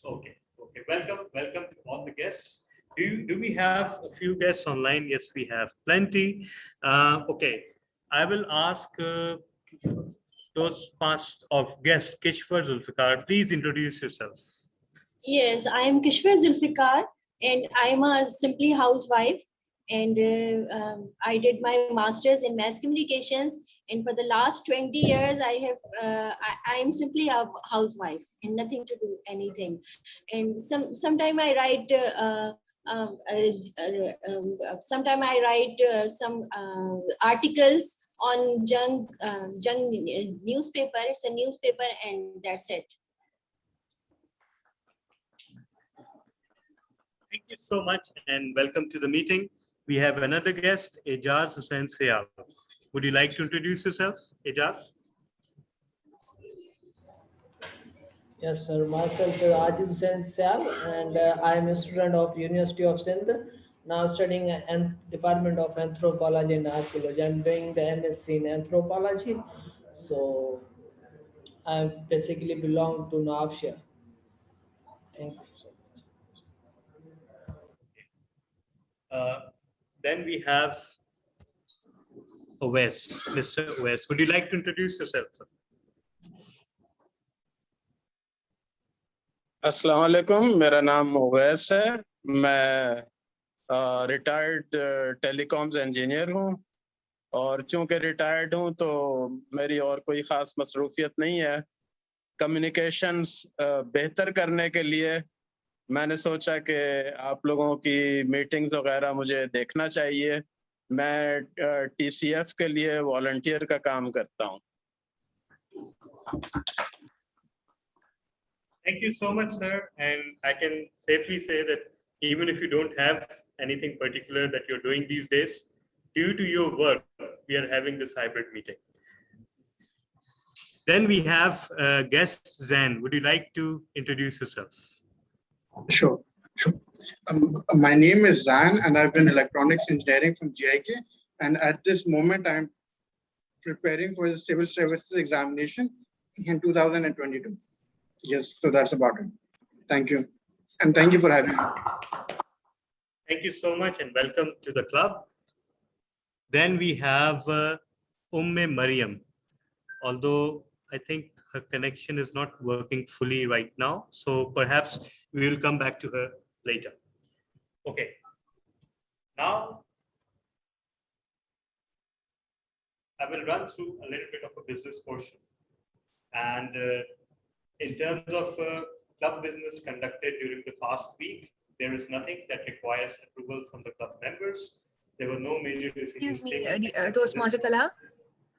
Okay. Welcome to all the guests. Do we have a few guests online? Yes, we have plenty. Okay, I will ask those past of guest Kishwar Zulfikar. Please introduce yourself. Yes, I am Kishwar Zulfikar, and I am a simply housewife. And I did my master's in mass communications. And for the last 20 years, I am simply a housewife and nothing to do anything. And sometime I write. Sometime I write some articles on Jung newspaper. It's a newspaper, and that's it. Thank you so much and welcome to the meeting. We have another guest, Ejaz Hussain Sayal. Would you like to introduce yourself, Ejaz? Yes, sir. Myself is Ajib Hussain Sayal, and I am a student of University of Sindh, now studying in Department of Anthropology and Archaeology. I'm doing the MSc in Anthropology, so I basically belong to Nafshia. Thank you so much. Then we have Owais, Mr. Owais. Would you like to introduce yourself, sir? अस्सलाम वालेकुम, मेरा नाम Owais है। मैं retired telecoms engineer हूँ और चूंकि retired हूँ तो मेरी और कोई ख़ास मसरूफियत नहीं है। कम्युनिकेशंस बेहतर करने के लिए मैंने सोचा कि आप लोगों की मीटिंग्स वगैरह मुझे देखना चाहिए। मैं TCF के लिए वॉलंटियर का काम करता हूँ। Thank you so much, sir. And I can safely say that even if you don't have anything particular that you're doing these days, due to your work, we are having this hybrid meeting. Then we have guest Zan. Would you like to introduce yourself? Sure. My name is Zan, and I've been electronics engineering from GIK. And at this moment, I'm preparing for the civil services examination in 2022. Yes, so that's about it. Thank you. And thank you for having me. Thank you so much and welcome to the club. Then we have Mariam. Although I think her connection is not working fully right now. So perhaps we will come back to her later. Okay. Now, I will run through a little bit of a business portion. And in terms of club business conducted during the past week, there is nothing that requires approval from the club members. There were no major decisions. Excuse me, Toastmaster Talha.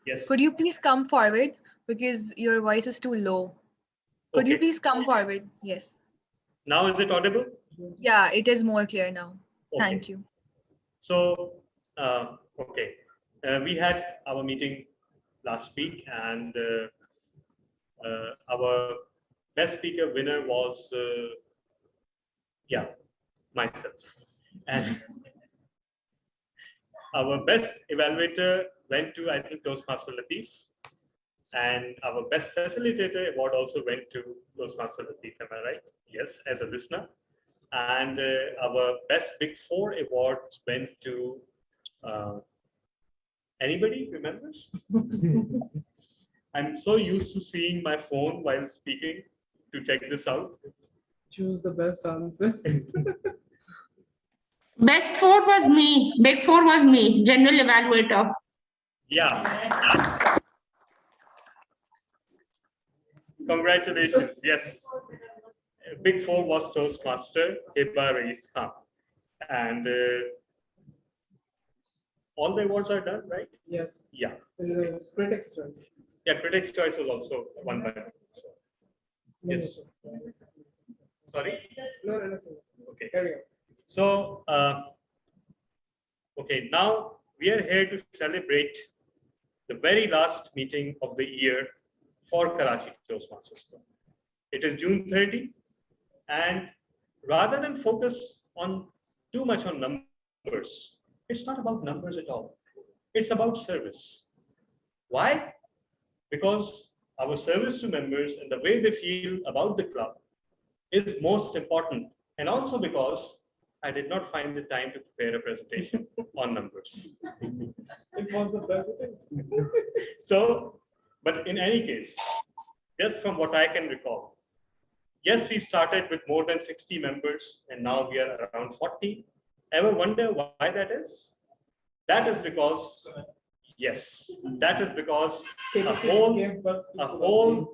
Yes. Could you please come forward because your voice is too low? Could you please come forward? Yes. Now is it audible? Yeah, it is more clear now. Okay. Thank you. So, okay. We had our meeting last week and our best speaker winner was, myself. And our best evaluator went to, I think, Toastmaster Latif. And our best facilitator award also went to Toastmaster Latif, am I right? Yes, as a listener. And our best Big Four award went to, anybody remembers? I'm so used to seeing my phone while speaking to check this out. Choose the best answer. Best four was me. Big Four was me, general evaluator. Yeah. Congratulations. Yes. Big Four was Toastmaster Heba Reis Khan. And all the awards are done, right? Yes. Yeah. Critics' choice. Yeah, Critics' Choice was also won by me. So. Yes. Sorry? No. Okay. Carry on. So, okay, now we are here to celebrate the very last meeting of the year for Karachi Toastmasters. It is June 30, and rather than focus on too much on numbers, it's not about numbers at all. It's about service. Why? Because our service to members and the way they feel about the club is most important, and also because I did not find the time to prepare a presentation on numbers. It was the president. So, but in any case, just from what I can recall, yes, we started with more than 60 members and now we are around 40. Ever wonder why that is? That is because, yes, that is because a whole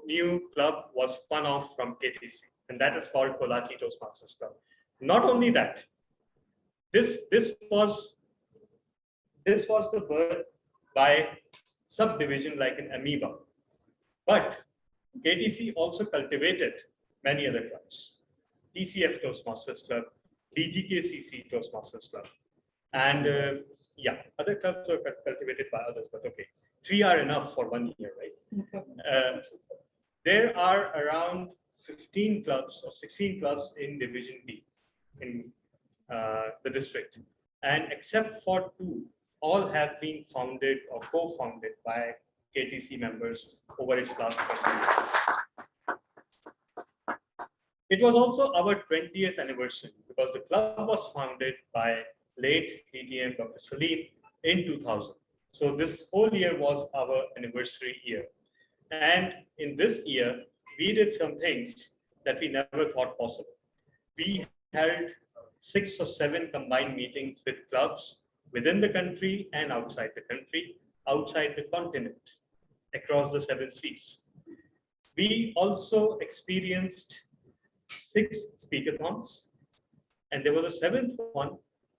new club was spun off from KTC, and that is called Karachi Toastmasters Club. Not only that, this was the birth by subdivision like an amoeba. But KTC also cultivated many other clubs. TCF Toastmasters Club, DGKCC Toastmasters Club, and yeah, other clubs were cultivated by others, but okay. 3 are enough for 1 year, right? There are around 15 clubs or 16 clubs in Division B in the district. And except for 2, all have been founded or co-founded by KTC members over its last 20 years. It was also our 20th anniversary because the club was founded by late DTM Dr. Salim in 2000. So this whole year was our anniversary year. And in this year, we did some things that we never thought possible. We held 6 or 7 combined meetings with clubs within the country and outside the country, outside the continent, across the 7 seas. We also experienced 6 speakathons, and there was a 7th one,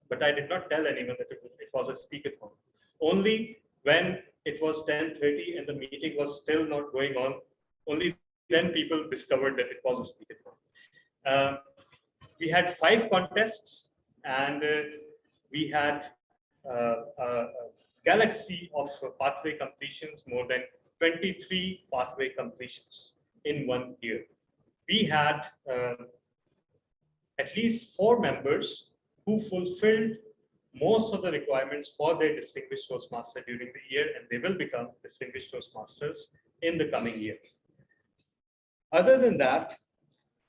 but I did not tell anyone that it was a speakathon. Only when it was 10:30 and the meeting was still not going on, only then people discovered that it was a speakathon. We had 5 contests, and we had a galaxy of pathway completions, more than 23 pathway completions in 1 year. We had at least 4 members who fulfilled most of the requirements for their distinguished Toastmaster during the year, and they will become distinguished Toastmasters in the coming year. Other than that,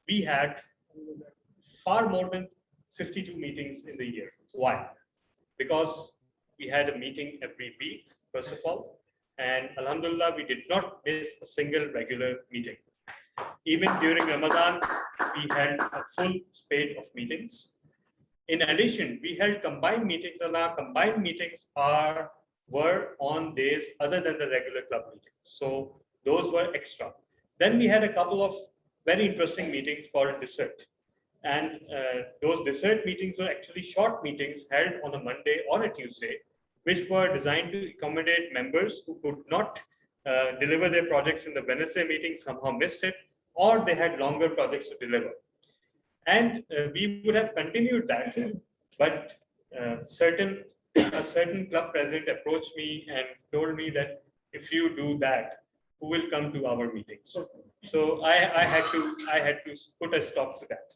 we had far more than 52 meetings in the year. Why? Because we had a meeting every week, first of all, and Alhamdulillah, we did not miss a single regular meeting. Even during Ramadan, we held a full spate of meetings. In addition, we held combined meetings, and our combined meetings were on days other than the regular club meetings. So those were extra. Then we had a couple of very interesting meetings called dessert. And those dessert meetings were actually short meetings held on a Monday or a Tuesday, which were designed to accommodate members who could not deliver their projects in the Wednesday meeting, somehow missed it, or they had longer projects to deliver. And we would have continued that, but a certain club president approached me and told me that if you do that, who will come to our meetings? So I had to put a stop to that.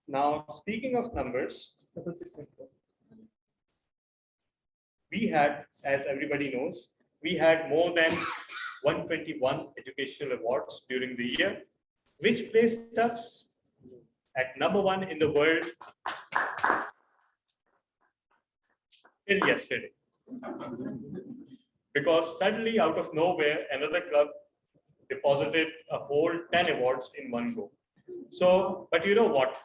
Now, speaking of numbers, we had, as everybody knows, we had more than 121 educational awards during the year, which placed us at #1 in the world till yesterday. Because suddenly, out of nowhere, another club deposited a whole 10 awards in one go. So, but you know what?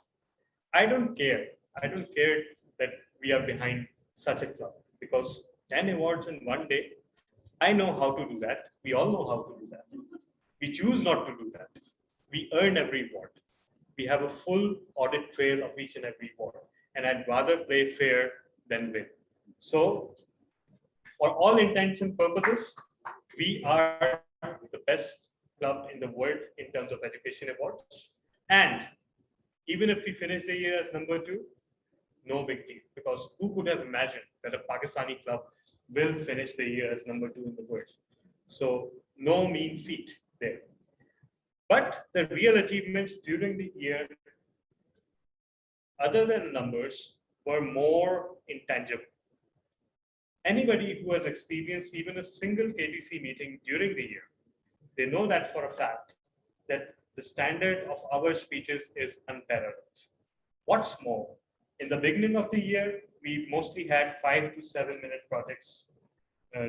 I don't care. I don't care that we are behind such a club, because 10 awards in one day, I know how to do that. We all know how to do that. We choose not to do that. We earn every award. We have a full audit trail of each and every award, and I'd rather play fair than win. So, for all intents and purposes, we are the best club in the world in terms of education awards. And even if we finish the year as #2, no big deal, because who could have imagined that a Pakistani club will finish the year as #2 in the world? So no mean feat there. But the real achievements during the year, other than numbers, were more intangible. Anybody who has experienced even a single KTC meeting during the year, they know that for a fact that the standard of our speeches is unparalleled. What's more, in the beginning of the year, we mostly had 5 to 7 minute projects,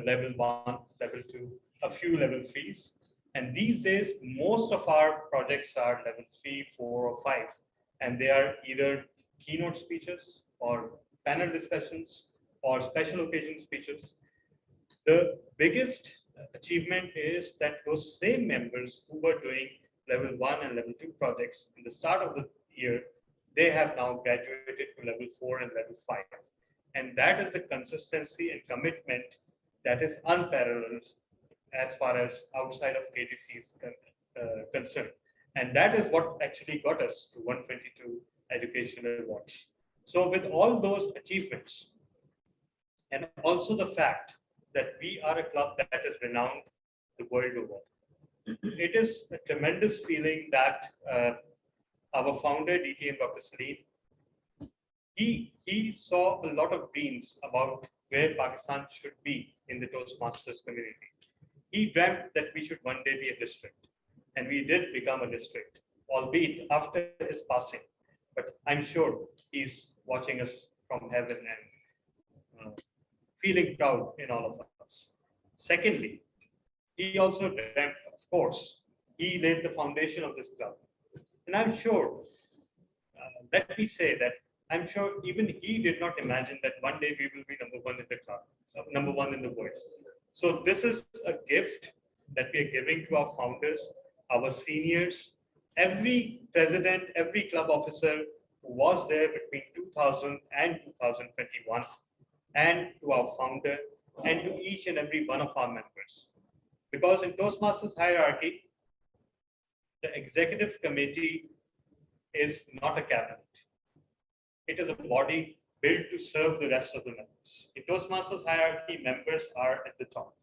level 1, level 2, a few level 3s. And these days, most of our projects are level 3, 4, or 5. And they are either keynote speeches or panel discussions or special occasion speeches. The biggest achievement is that those same members who were doing level 1 and level 2 projects in the start of the year, they have now graduated to level 4 and level 5. And that is the consistency and commitment that is unparalleled as far as outside of KTC is concerned. And that is what actually got us to 122 educational awards. So with all those achievements, and also the fact that we are a club that is renowned the world over, it is a tremendous feeling that our founder, DTM Dr. Salim, he saw a lot of dreams about where Pakistan should be in the Toastmasters community. He dreamt that we should one day be a district, and we did become a district, albeit after his passing. But I'm sure he's watching us from heaven and feeling proud in all of us. Secondly, he also dreamt, of course, he laid the foundation of this club. And I'm sure, let me say that I'm sure even he did not imagine that one day we will be number 1 in the club, number 1 in the world. So this is a gift that we are giving to our founders, our seniors, every president, every club officer who was there between 2000 and 2021, and to our founder, and to each and every one of our members. Because in Toastmasters hierarchy, the executive committee is not a cabinet. It is a body built to serve the rest of the members. In Toastmasters hierarchy, members are at the top.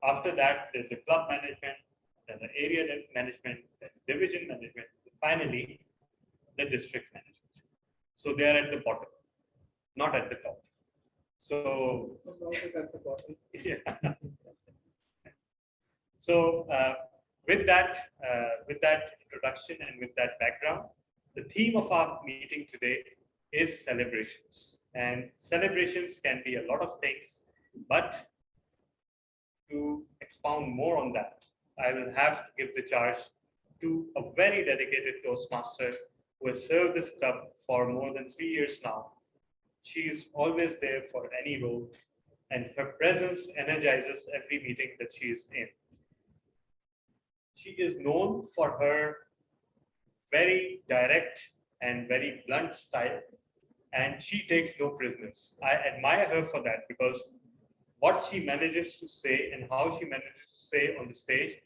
After that, there's the club management, then the area management, then division management, and finally, the district management. So they are at the bottom, not at the top. So, yeah. So with that introduction and with that background, the theme of our meeting today is celebrations. And celebrations can be a lot of things, but to expound more on that, I will have to give the charge to a very dedicated Toastmaster who has served this club for more than 3 years now. She's always there for any role, and her presence energizes every meeting that she is in. She is known for her very direct and very blunt style, and she takes no prisoners. I admire her for that, because what she manages to say and how she manages to say on the stage,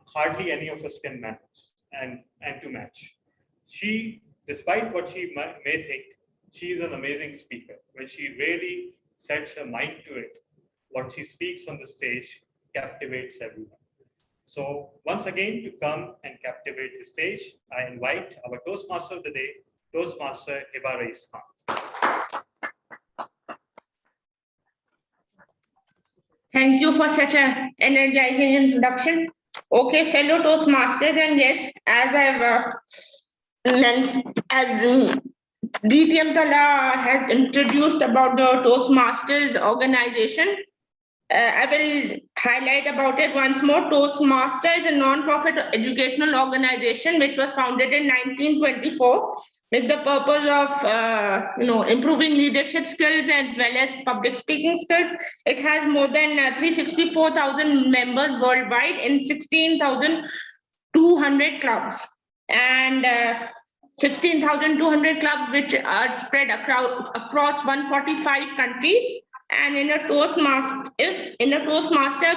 hardly any of us can manage and to match. She, despite what she may think, she is an amazing speaker. When she really sets her mind to it, what she speaks on the stage captivates everyone. So once again, to come and captivate the stage, I invite our Toastmaster of the day, Toastmaster Hiba Rais Khan. Thank you for such an energizing introduction. Okay, fellow Toastmasters and guests, as DTM Tala has introduced about the Toastmasters organization, I will highlight about it once more. Toastmaster is a non-profit educational organization which was founded in 1924 with the purpose of improving leadership skills as well as public speaking skills. It has more than 364,000 members worldwide in 16,200 clubs, and 16,200 clubs which are spread across 145 countries. And in a Toastmaster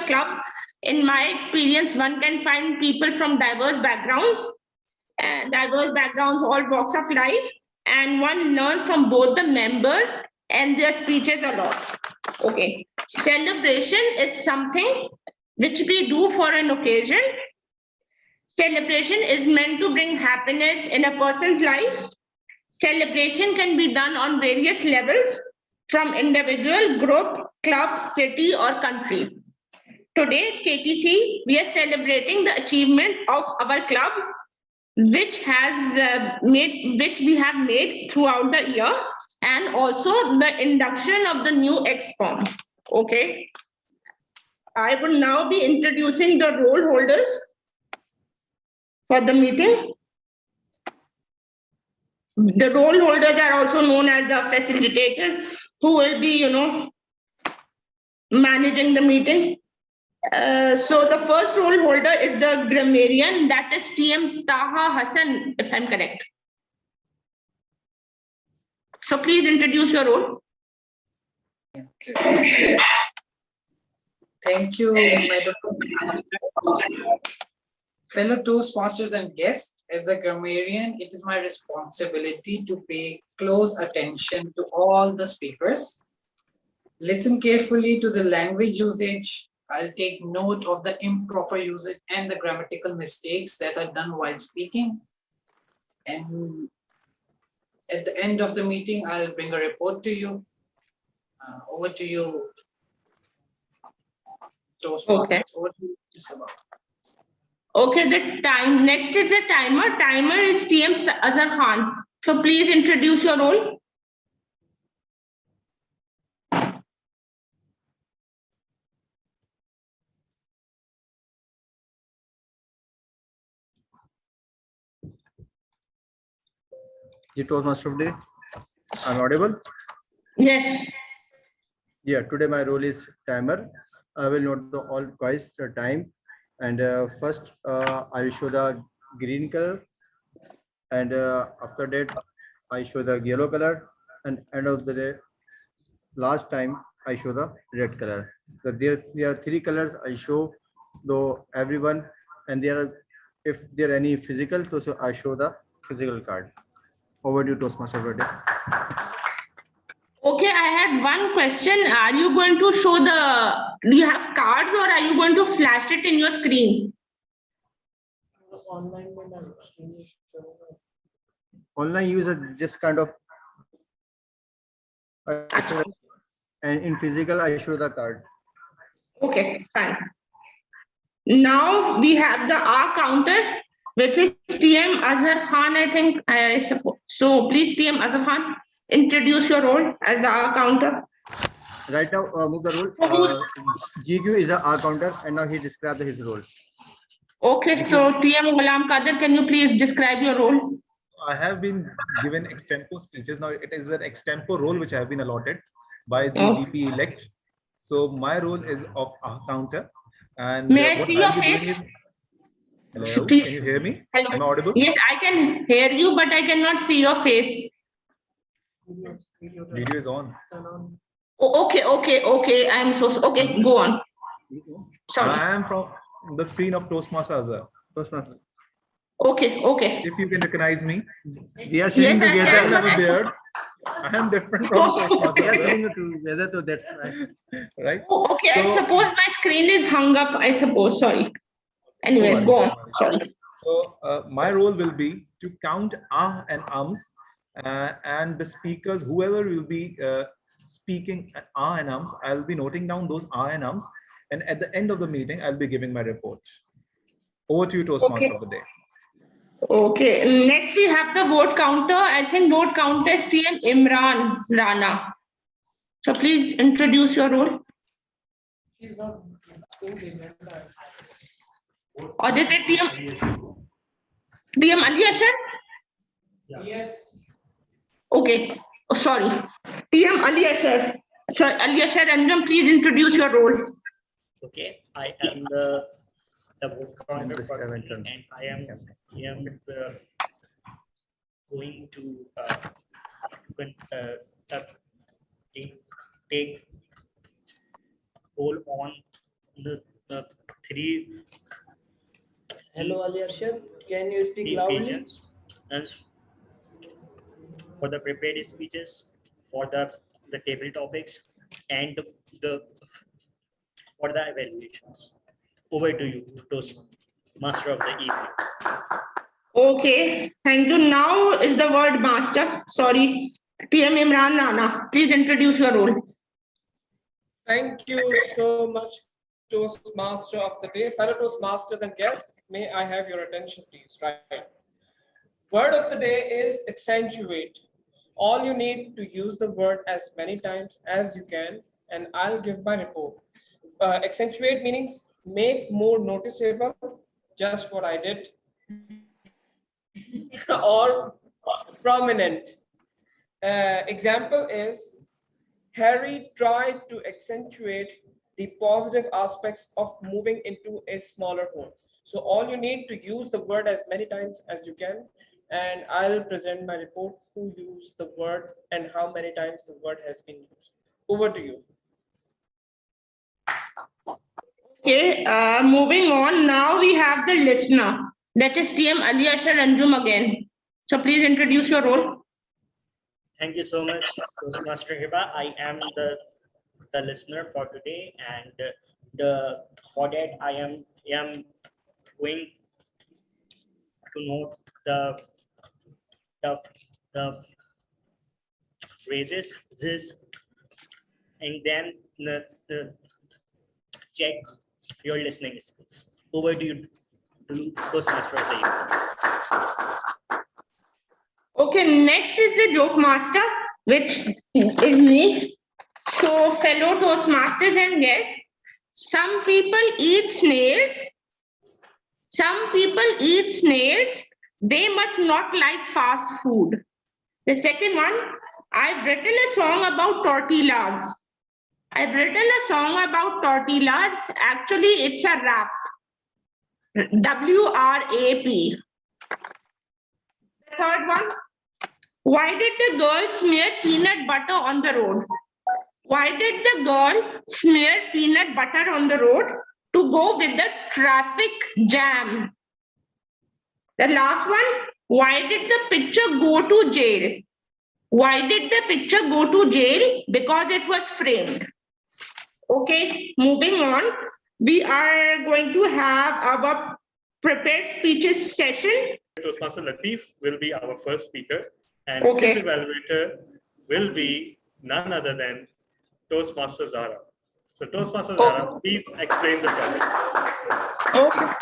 club, in my experience, one can find people from diverse backgrounds, all walks of life, and one learns from both the members and their speeches a lot. Okay, celebration is something which we do for an occasion. Celebration is meant to bring happiness in a person's life. Celebration can be done on various levels, from individual, group, club, city, or country. Today at KTC, we are celebrating the achievement of our club, which we have made throughout the year, and also the induction of the new ExCom. Okay. I will now be introducing the role holders for the meeting. The role holders are also known as the facilitators, who will be, managing the meeting. So the first role holder is the grammarian, that is TM Taha Hassan, if I'm correct. So please introduce your role. Thank you, Madam. Fellow Toastmasters and guests, as the grammarian, it is my responsibility to pay close attention to all the speakers. Listen carefully to the language usage. I'll take note of the improper usage and the grammatical mistakes that are done while speaking. And at the end of the meeting, I'll bring a report to you. Over to you, Toastmasters. Okay. Over to you, Isabel. Okay, the time next is the timer. Timer is TM Azhar Khan. So please introduce your role. The Toastmaster of the day. I'm audible? Yes. Yeah, today my role is timer. I will note the all twice the time. And first, I will show the green color. And after that, I show the yellow color. And end of the day, last time, I show the red color. So there are three colors I show though everyone. And if there are any physical, so I show the physical card. Over to you, Toastmaster of the day. Okay, I had one question. Are you going to show do you have cards, or are you going to flash it in your screen? Online user just kind of, and in physical, I show the card. Okay, fine. Now we have the R counter, which is TM Azhar Khan, I suppose. So please, TM Azhar Khan, introduce your role as the R counter. Right now, move the role. GQ is a R counter, and now he described his role. Okay, so TM Ghulam Qadir, can you please describe your role? I have been given extempo speeches. Now it is an extempo role which I have been allotted by the GP elect. So my role is of R counter. And may I see your face? Hello, please. Can you hear me? Hello. Am I audible? Yes, I can hear you, but I cannot see your face. Video is on. Oh, okay. I'm so okay. Go on. Sorry. I am from the screen of Toastmasters. Toastmaster. Okay. If you can recognize me, we are sitting together. I have a beard. I am different from Toastmasters. We are sitting together, so that's right. Oh, okay, so, I suppose my screen is hung up. I suppose. Sorry. Anyways, go on. Sorry. So my role will be to count ah and ums, and the speakers, whoever will be speaking ah and ums, I'll be noting down those ah and ums, and at the end of the meeting, I'll be giving my report. Over to you, Toastmaster of the day. Okay, next we have the vote counter. I think vote counter is TM Imran Rana. So please introduce your role. She's not Or is it TM Ali Ashar? Yes. Okay, oh, sorry. TM Ali Ashar. Sorry, Ali Ashar Anjum, please introduce your role. Okay, I am the vote counter for me, and I am going to take hold on the three. Hello, Ali Arshad. Can you speak loudly? And for the prepared speeches, for the table topics, and for the evaluations. Over to you, Toastmaster of the evening. Okay, thank you. Now is the word master. Sorry, TM Imran Rana. Please introduce your role. Thank you so much, Toastmaster of the day. Fellow Toastmasters and guests, may I have your attention, please? Right. Word of the day is accentuate. All you need to use the word as many times as you can, and I'll give my report. Accentuate means make more noticeable, just what I did, or prominent. Example is Harry tried to accentuate the positive aspects of moving into a smaller home. So all you need to use the word as many times as you can, and I'll present my report who used the word and how many times the word has been used. Over to you. Okay, moving on. Now we have the listener. That is TM Ali Ashar Anjum again. So please introduce your role. Thank you so much, Toastmaster Hiba. I am the listener for today, and for that I am going to note the phrases this, and then the check your listening skills. Over to you, Toastmaster of the year. Okay, next is the joke master, which is me. So, fellow Toastmasters and guests, some people eat snails. Some people eat snails. They must not like fast food. The second one, I've written a song about tortillas. I've written a song about tortillas. Actually, it's a rap. WRAP. The third one, why did the girl smear peanut butter on the road? Why did the girl smear peanut butter on the road? To go with the traffic jam. The last one, why did the picture go to jail? Why did the picture go to jail? Because it was framed. Okay, moving on. We are going to have our prepared speeches session. Toastmaster Latif will be our first speaker, and Okay. his evaluator will be none other than Toastmaster Zara. So Toastmaster Zara, please explain the topic. Okay.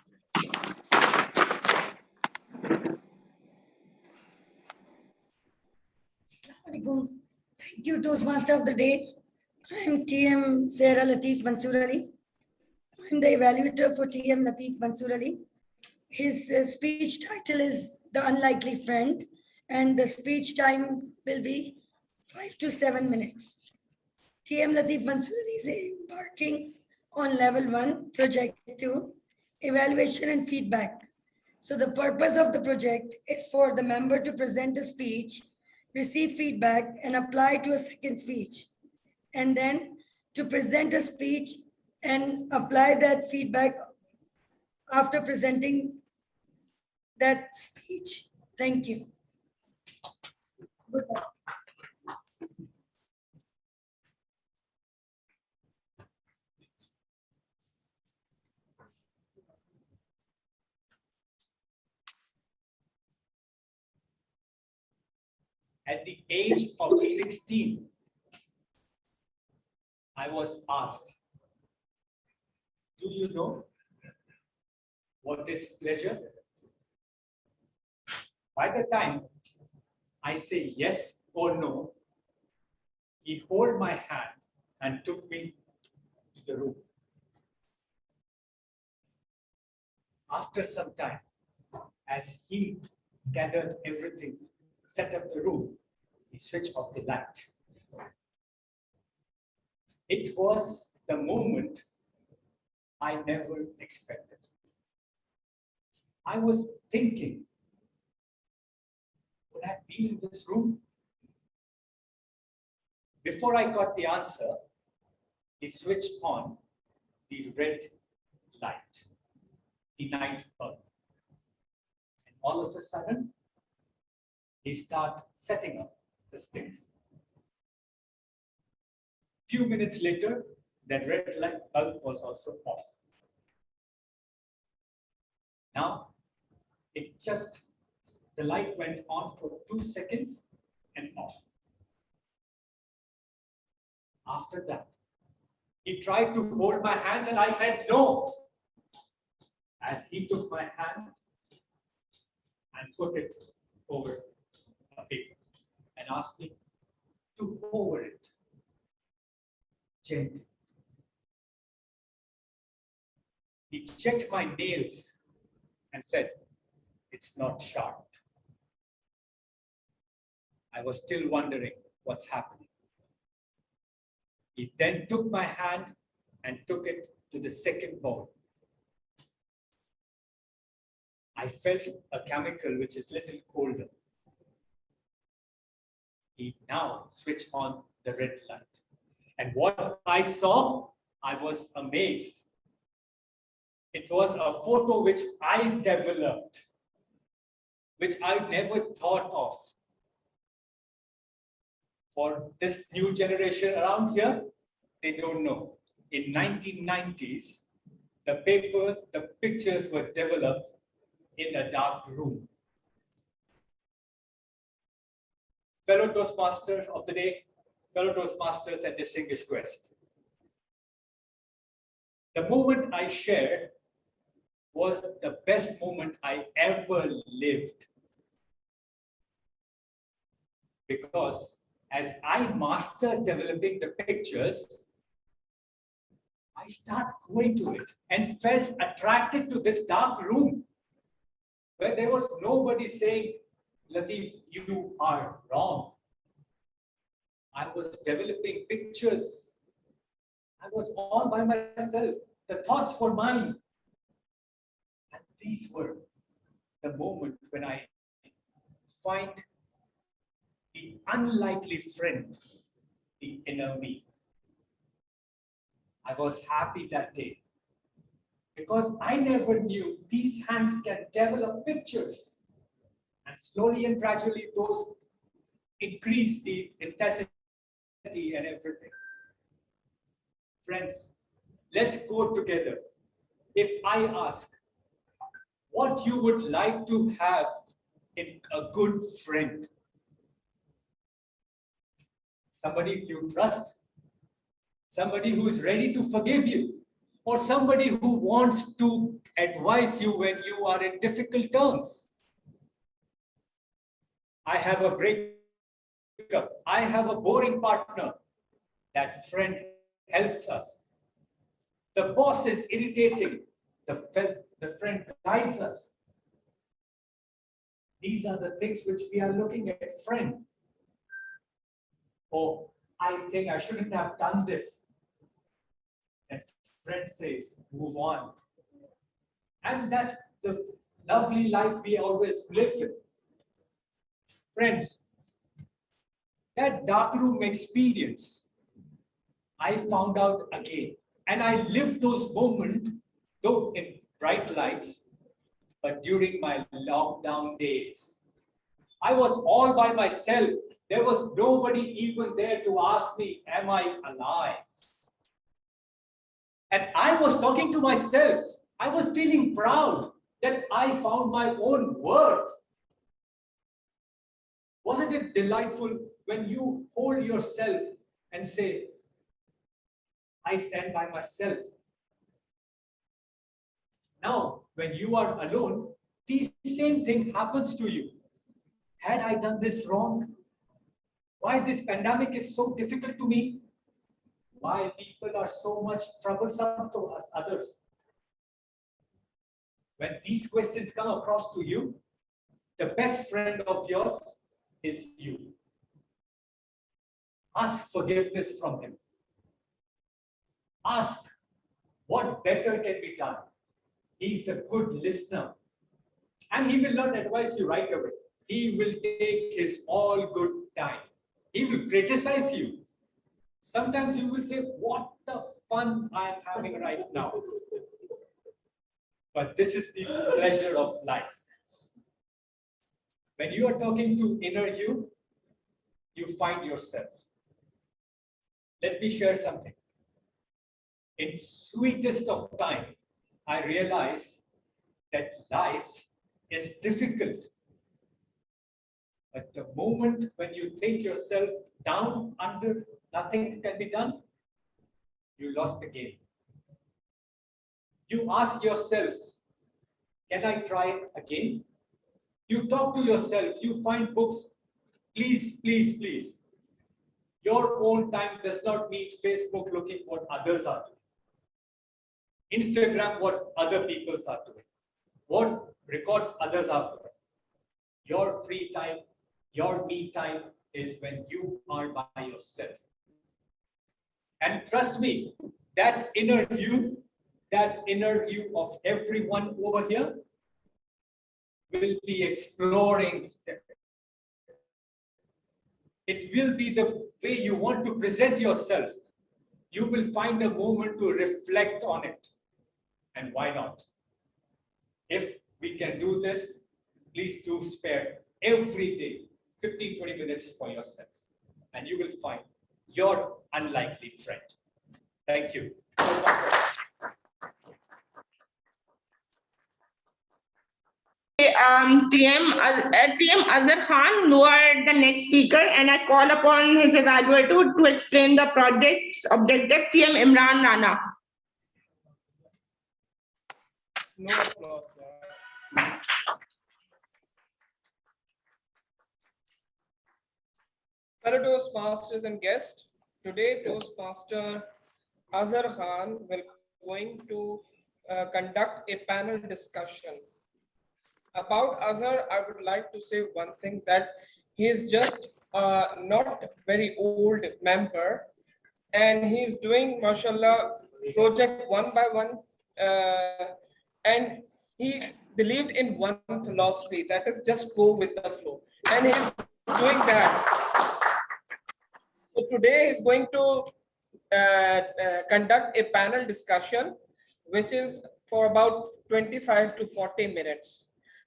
Assalamualaikum. Thank you, Toastmaster of the day. I'm TM Sarah Latif Mansoor Ali. I'm the evaluator for TM Latif Mansoor Ali. His speech title is The Unlikely Friend, and the speech time will be 5 to 7 minutes. TM Latif Mansoor Ali is embarking on level 1, project 2, evaluation and feedback. So the purpose of the project is for the member to present a speech, receive feedback, and apply to a second speech. And then to present a speech and apply that feedback after presenting that speech. Thank you. At the age of 16, I was asked, do you know what is pleasure? By the time I say yes or no, he held my hand and took me to the room. After some time, as he gathered everything, set up the room, he switched off the light. It was the moment I never expected. I was thinking, would I be in this room? Before I got the answer, he switched on the red light, the night bulb. And all of a sudden, he started setting up the things. Few minutes later, that red light bulb was also off. Now, the light went on for 2 seconds and off. After that, He tried to hold my hands and I said no. As he took my hand and put it over a paper and asked me to hover it gently. He checked my nails and said, it's not sharp. I was still wondering what's happening. He then took my hand and took it to the second bowl. I felt a chemical which is little colder. He now switched on the red light. And what I saw, I was amazed. It was a photo which I developed, which I never thought of. For this new generation around here, they don't know. In 1990s, the pictures were developed in a dark room. Fellow Toastmaster of the day, fellow Toastmasters and distinguished guests. The moment I shared was the best moment I ever lived. Because as I mastered developing the pictures, I started going to it and felt attracted to this dark room where there was nobody saying, Latif, you are wrong. I was developing pictures. I was all by myself. The thoughts were mine. And these were the moment when I find the unlikely friend, the inner me. I was happy that day because I never knew these hands can develop pictures. And slowly and gradually, those increase the intensity and everything. Friends, let's go together. If I ask what you would like to have in a good friend, somebody you trust, somebody who is ready to forgive you, or somebody who wants to advise you when you are in difficult terms. I have a breakup. I have a boring partner. That friend helps us. The boss is irritating. The friend guides us. These are the things which we are looking at, friend. Oh, I think I shouldn't have done this. And friend says, move on. And that's the lovely life we always live with. Friends, that darkroom experience, I found out again. And I lived those moments, though in bright lights, but during my lockdown days. I was all by myself. There was nobody even there to ask me, am I alive? And I was talking to myself. I was feeling proud that I found my own worth. Wasn't it delightful when you hold yourself and say, I stand by myself? Now, when you are alone, the same thing happens to you. Had I done this wrong? Why this pandemic is so difficult to me? Why people are so much troublesome to us others? When these questions come across to you, the best friend of yours is you. Ask forgiveness from him. Ask what better can be done. He's the good listener. And he will not advise you right away. He will take his all good time. He will criticize you. Sometimes you will say, what the fun I am having right now. But this is the pleasure of life. When you are talking to inner you, you find yourself. Let me share something. In sweetest of time, I realize that life is difficult. But the moment when you think yourself down under, nothing can be done, you lost the game. You ask yourself, can I try again? You talk to yourself, you find books. Please, please, please. Your own time does not mean Facebook looking what others are doing. Instagram what other people are doing. What records others are doing. Your free time, your me time is when you are by yourself. And trust me, that inner you of everyone over here will be exploring. It will be the way you want to present yourself. You will find a moment to reflect on it. And why not? If we can do this, please do spare every day 15-20 minutes for yourself. And you will find your unlikely friend. Thank you. TM Azhar Khan, who are the next speaker, and I call upon his evaluator to explain the project's objective, TM Imran Rana. No applause. Fellow Toastmasters and guests, today Toastmaster Azhar Khan will going to conduct a panel discussion. About Azhar, I would like to say one thing, that he is just not very old member, and he's doing, mashallah, project one by one, and he believed in one philosophy, that is just go with the flow, and he's doing that. So today he's going to conduct a panel discussion, which is for about 25 to 40 minutes.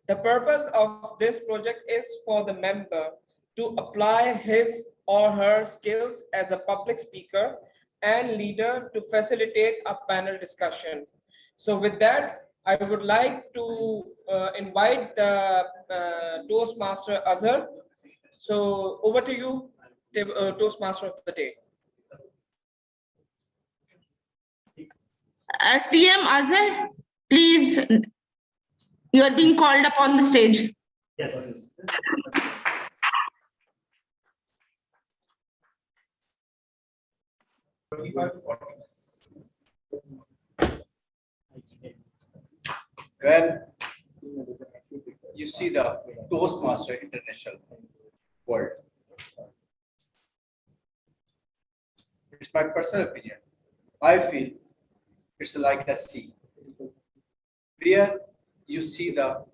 The purpose of this project is for the member to apply his or her skills as a public speaker and leader to facilitate a panel discussion. So with that, I would like to invite the Toastmaster Azhar. So over to you, Toastmaster of the day. TM Azhar, please, you are being called upon the stage. Yes. When you see the Toastmaster International World, it's my personal opinion. I feel it's like a sea where you see the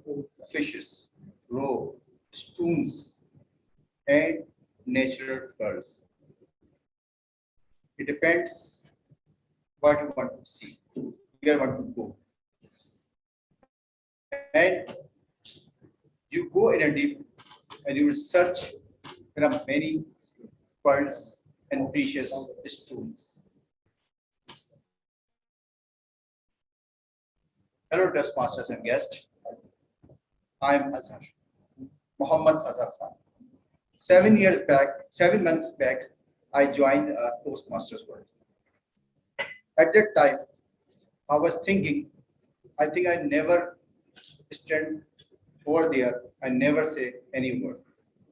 fishes, roe, stones, and natural pearls. It depends what you want to see, where you want to go. And you go in a deep and you will search. There are many pearls and precious stones. Hello, Toastmasters and guests. I am Azhar, Muhammad Azhar Khan. 7 months back, I joined Toastmasters World. At that time, I was thinking, I think I never stand over there and never say any word.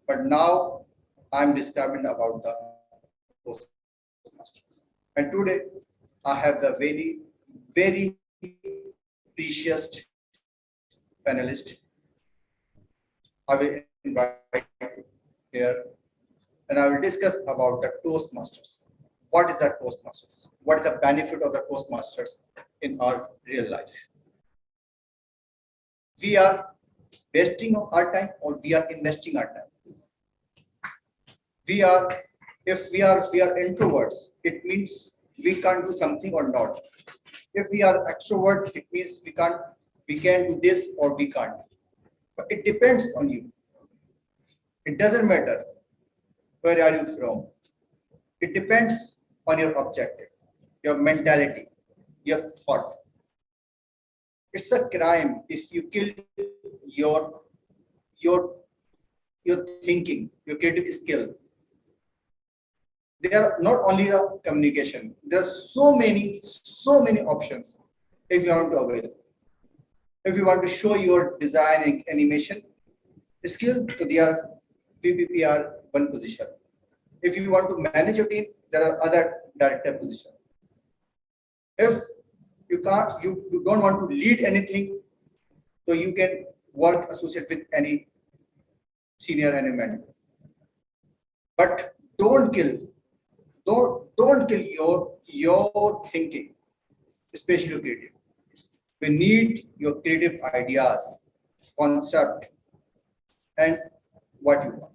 But now I'm disturbed about the Toastmasters. And today I have the very, very precious panelist. I will invite here and I will discuss about the Toastmasters. What is a Toastmasters? What is the benefit of the Toastmasters in our real life? We are wasting our time or we are investing our time. If we are introverts, it means we can't do something or not. If we are extrovert, it means we can do this or we can't. But it depends on you. It doesn't matter where are you from. It depends on your objective, your mentality, your thought. It's a crime if you kill your thinking, your creative skill. they are not only the communication. There are so many options if you want to avail. If you want to show your design and animation skill, so they are VPP are one position. If you want to manage your team, there are other director position. If you don't want to lead anything, so you can work associate with any senior element. But don't kill your thinking, especially creative. We need your creative ideas, concept, and what you want.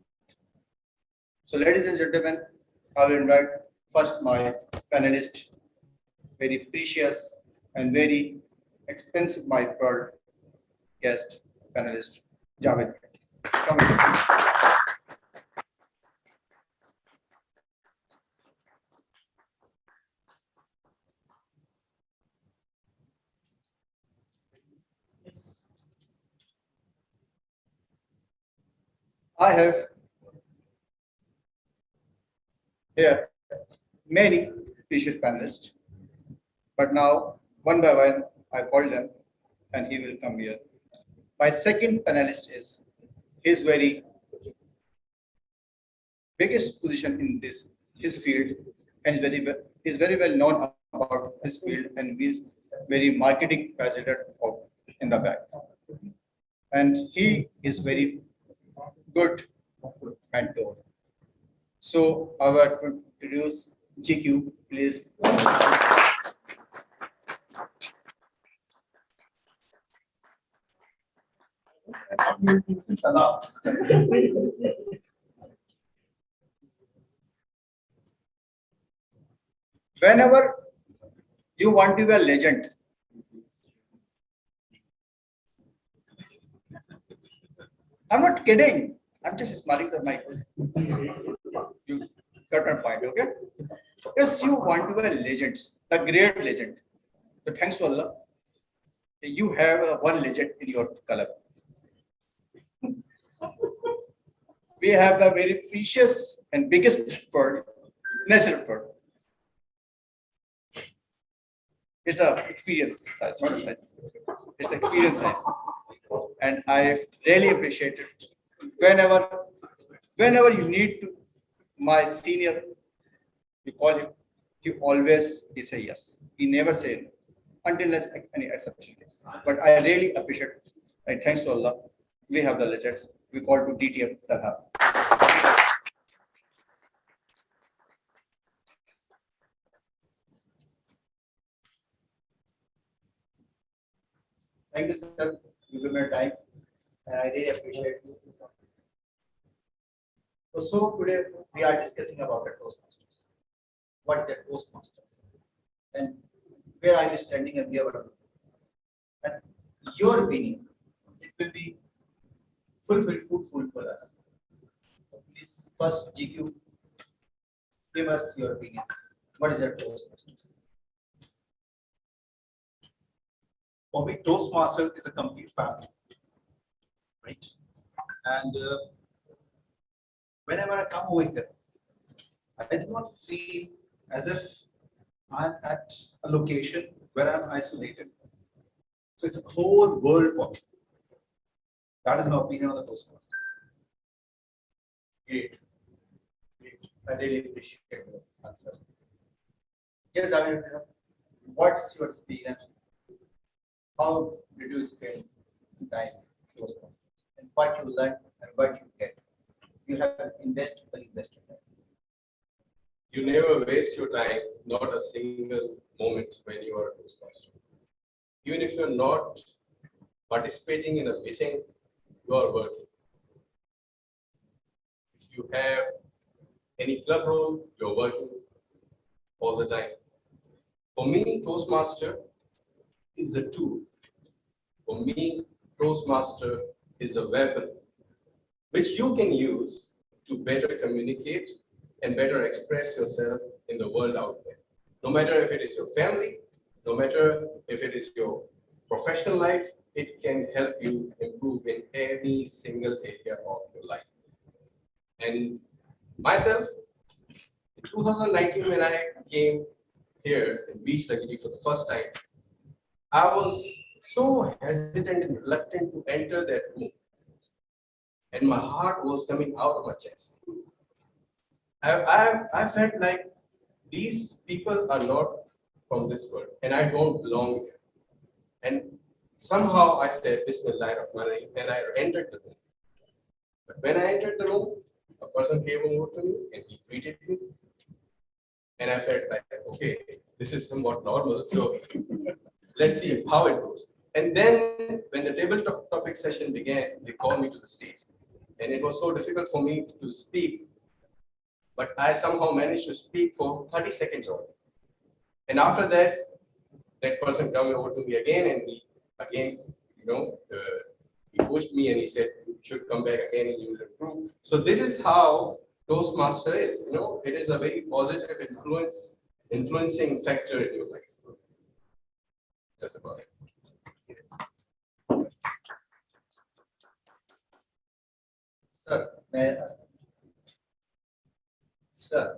So, ladies and gentlemen, I will invite first my panelist, very precious and very expensive, my pearl guest panelist, Javed. Come in. Yes. I have here many precious panelists, but now one by one I call them and he will come here. My second panelist is his very biggest position in his field and is very well known about his field and is very marketing president of in the back. And he is very good mentor. So I will introduce GQ, please. Whenever you want to be a legend, I'm not kidding. I'm just smiling the mic. You got my point, okay? Yes, you want to be a legend, a great legend. So thanks to Allah, you have one legend in your club. We have a very precious and biggest bird, natural bird. It's a experience size, not a size. It's experience size, and I really appreciate it. Whenever you need to, my senior, you call him. He say yes. He never say no, until there's any exception case. But I really appreciate it. And thanks to Allah, we have the legends. We call to DTF the hub. Thank you, sir. You give me time, and I really appreciate it. So today we are discussing about the Toastmasters. What is the Toastmasters? And where I am standing and we are. And your opinion, it will be fruitful for us. So please, first GQ, give us your opinion. What is the Toastmasters? For me, Toastmasters is a complete family, right? And whenever I come over here, I do not feel as if I'm at a location where I'm isolated. So it's a whole world for me. That is my opinion on the Toastmasters. Great. I really appreciate your answer. Yes, I will. What's your experience? How did you spend time Toastmasters? And what you learn and what you get? You have invested. You never waste your time, not a single moment when you are a Toastmaster. Even if you're not participating in a meeting, you are working. If you have any club role, you're working all the time. For me, Toastmaster is a tool. For me, Toastmaster is a weapon which you can use to better communicate and better express yourself in the world out there. No matter if it is your family, no matter if it is your professional life, it can help you improve in any single area of your life. And myself, In 2019, when I came here in Beach Lagiri for the first time, I was so hesitant and reluctant to enter that room. And my heart was coming out of my chest. I felt like these people are not from this world and I don't belong here. And somehow I said, Bismillahirrahmanirrahim, and I entered the room. But when I entered the room, a person came over to me and he greeted me. And I felt like, okay, this is somewhat normal. So let's see how it goes. And then when the table topic session began, they called me to the stage. And it was so difficult for me to speak, but I somehow managed to speak for 30 seconds only. And after that, that person came over to me again and he again, he pushed me and he said, you should come back again and you will improve. So this is how Toastmaster is, it is a very positive influencing factor in your life. That's about it. Sir, may I ask? Sir,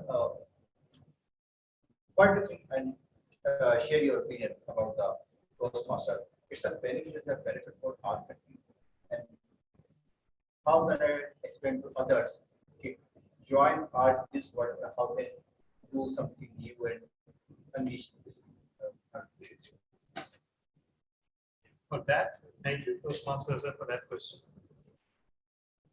what do you think and share your opinion about the Toastmaster? It's a benefit for our country. And how can I explain to others, okay, join this world, how can do something new and unleash this country? For that, thank you, Toastmasters, for that question.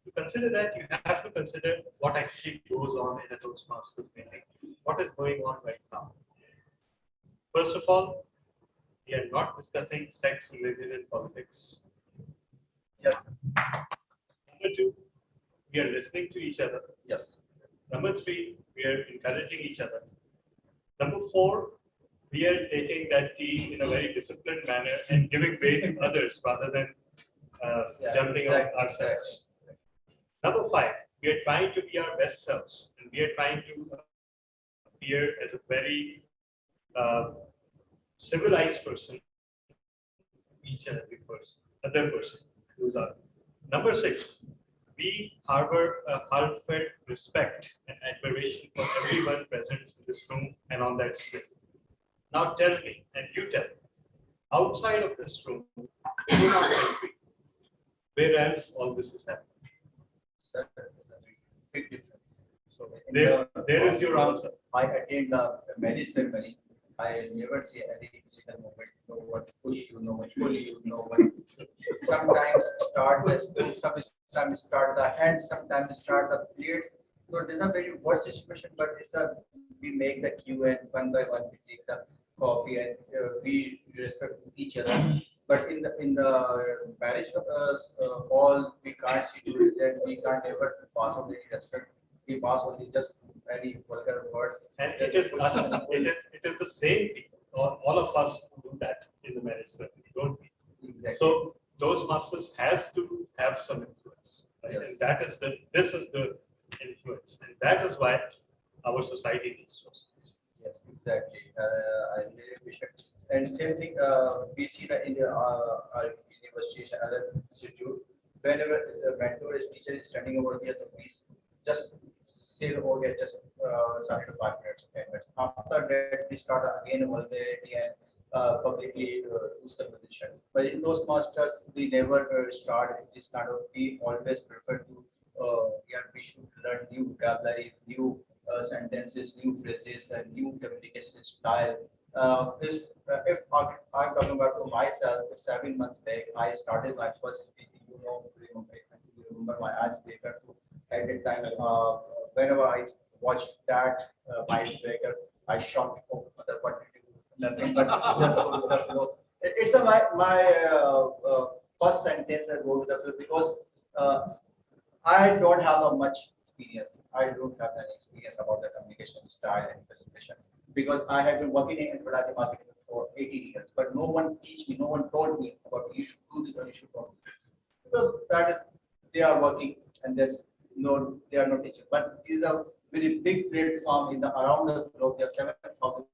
To consider that, you have to consider what actually goes on in a Toastmasters meeting. What is going on right now? First of all, we are not discussing sex related politics. Yes. Number two, we are listening to each other. Yes. Number three, we are encouraging each other. Number four, we are taking that tea in a very disciplined manner and giving way to others rather than jumping on ourselves. Number five, we are trying to be our best selves and we are trying to appear as a very civilized person, each and every other person who's out. Number six, we harbor a heartfelt respect and admiration for everyone present in this room and on that screen. Now tell me, and you tell me, outside of this room, in our country, where else all this is happening? Big difference. So there is your answer. I attend the marriage ceremony. I never see any physical movement. No one push you, no one pull you, no one. Sometimes start the spoon, sometimes start the hands, sometimes start the plates. So it is a very worst situation, but we make the queue and one by one we take the coffee and we respect each other. But in the marriage hall, we can't see that we can't ever pass on any respect. We pass only just very vulgar words. And it is us. It is the same people. All of us do that in the marriage ceremony, don't we? Exactly. So Toastmasters has to have some influence, right? Yes. And this is the influence, and that is why our society needs Toastmasters. Yes, exactly. I really appreciate. And same thing, we see that in our universities and other institute, whenever the mentor is teacher is standing over here, please just say, okay, just started 5 minutes, 10 minutes. After that, we start again vulgarity and publicly use the position. But in those masters, we never start this kind of. We always prefer to. We should learn new vocabulary, new sentences, new phrases, and new communication style. If I'm talking about myself, 7 months back, I started my first speaking. Remember my icebreaker. So at that time, whenever I watched that icebreaker, I shot other part. Nothing but it's my first sentence I go to the field because I don't have much experience. I don't have any experience about the communication style and presentation because I have been working in advertising marketing for 18 years, but no one teach me, no one told me about you should do this or you should not do this because that is they are working and they are not teaching. But this is a very big platform in the around the globe. There are 7,000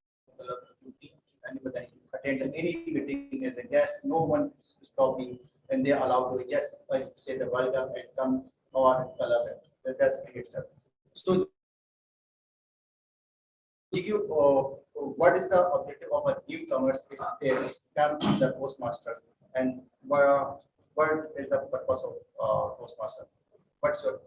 anybody attends any meeting as a guest. No one stop me, and they are allowed to say the welcome and come or color. That's itself. So Did you, what is the objective of a newcomers if they come to the Toastmasters, and what is the purpose of Toastmaster? What's your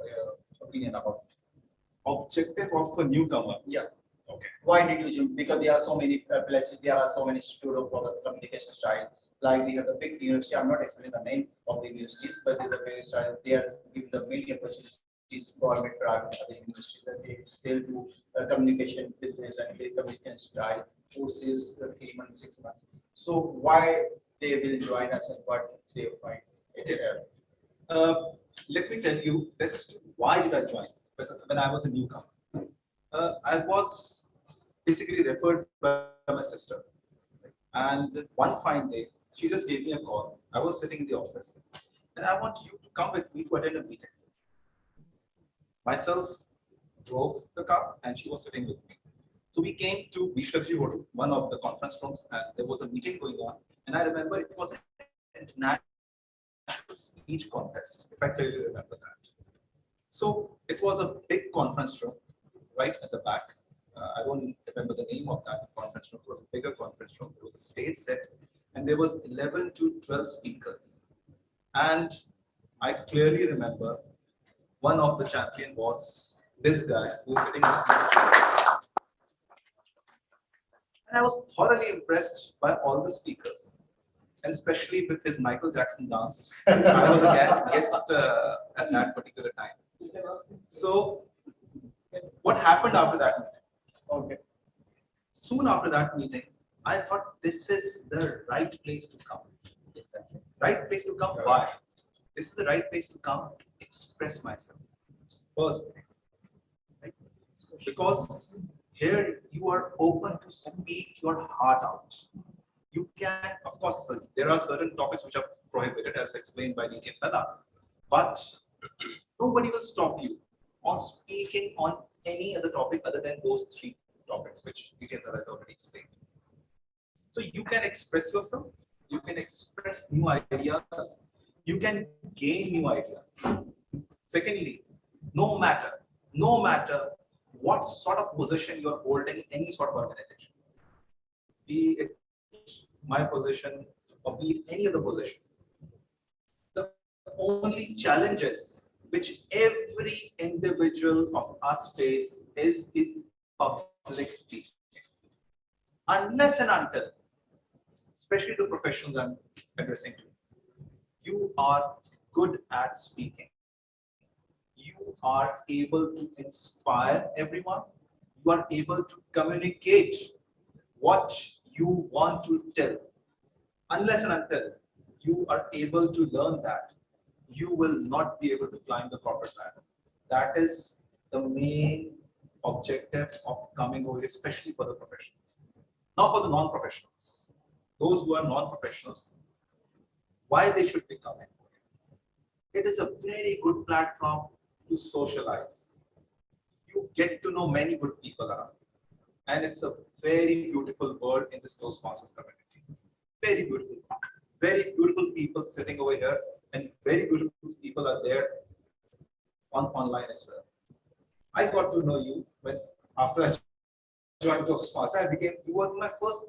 opinion about it? Objective of a newcomer? Yeah. Okay. Why did you choose? Because there are so many places, there are so many institutes for the communication style. Like we have the big university, I'm not explaining the name of the universities, but the various style, they are giving the many opportunities, government, private, other universities, that they sell to communication business and communication style courses, 3 months, 6 months. So why they will join us and what they find it? Let me tell you this, why did I join? Because when I was a newcomer, I was basically referred by my sister. And one fine day, she just gave me a call. I was sitting in the office, and I want you to come with me to attend a meeting. Myself drove the car, and she was sitting with me. So we came to Vishwakji Hotel, one of the conference rooms, and there was a meeting going on. And I remember it was an international speech contest, if I clearly remember that. So it was a big conference room right at the back. I don't remember the name of that conference room. It was a bigger conference room. There was a stage set, and there was 11 to 12 speakers. And I clearly remember one of the champion was this guy who was sitting next to me. And I was thoroughly impressed by all the speakers, and especially with his Michael Jackson dance. I was a guest at that particular time. So what happened after that meeting? Okay. Soon after that meeting, I thought this is the right place to come. Right place to come. Why? This is the right place to come to express myself. First thing. Right? Because here you are open to speak your heart out. You can, of course, there are certain topics which are prohibited as explained by DTM Tala, but nobody will stop you on speaking on any other topic other than those 3 topics which DTM Tala has already explained. So you can express yourself, you can express new ideas, you can gain new ideas. Secondly, no matter what sort of position you are holding in any sort of organization, be it my position or be it any other position, the only challenges which every individual of us face is the public speaking. Unless and until, especially the professionals I'm addressing to, you are good at speaking. You are able to inspire everyone. You are able to communicate what you want to tell. Unless and until you are able to learn that, you will not be able to climb the corporate ladder. That is the main objective of coming over, especially for the professionals. Now for the non-professionals, those who are non-professionals, why they should be coming? It is a very good platform to socialize. You get to know many good people around. And it's a very beautiful world in this Toastmasters community. Very beautiful. Very beautiful people sitting over here, and very beautiful people are there online as well. I got to know you when after I joined Toastmasters, you were my first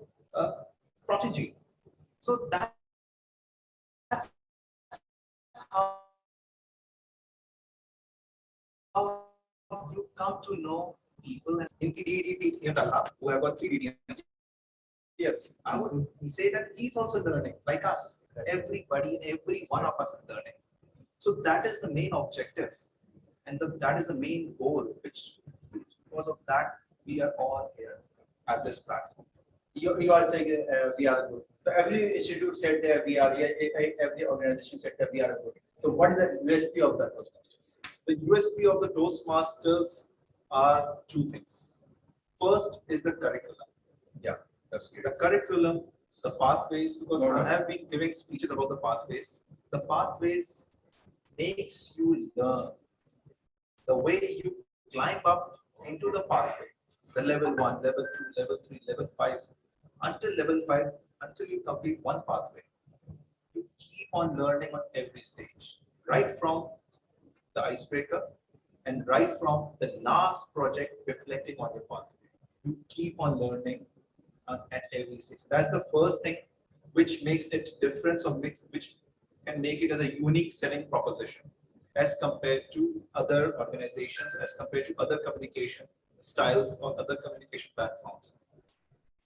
protege. So that's how you come to know people in who have got 3 DTMs. Yes, I would say that he's also learning, like us. Everybody, every one of us is learning. So that is the main objective, and that is the main goal. Which, because of that, we are all here at this platform. You are saying we are good. So every institute said that we are here. Every organization said that we are good. So what is the USP of the Toastmasters? The USP of the Toastmasters are 2 things. First is the curriculum. Yeah, that's good. The curriculum, the pathways, because I have been giving speeches about the pathways. The pathways makes you learn. The way you climb up into the pathway, the level 1, level 2, level 3, level 5, until level 5, until you complete one pathway, you keep on learning on every stage, right from the icebreaker and right from the last project reflecting on your pathway. You keep on learning at every stage. That's the first thing which makes it different, or which can make it as a unique selling proposition as compared to other organizations, as compared to other communication styles or other communication platforms.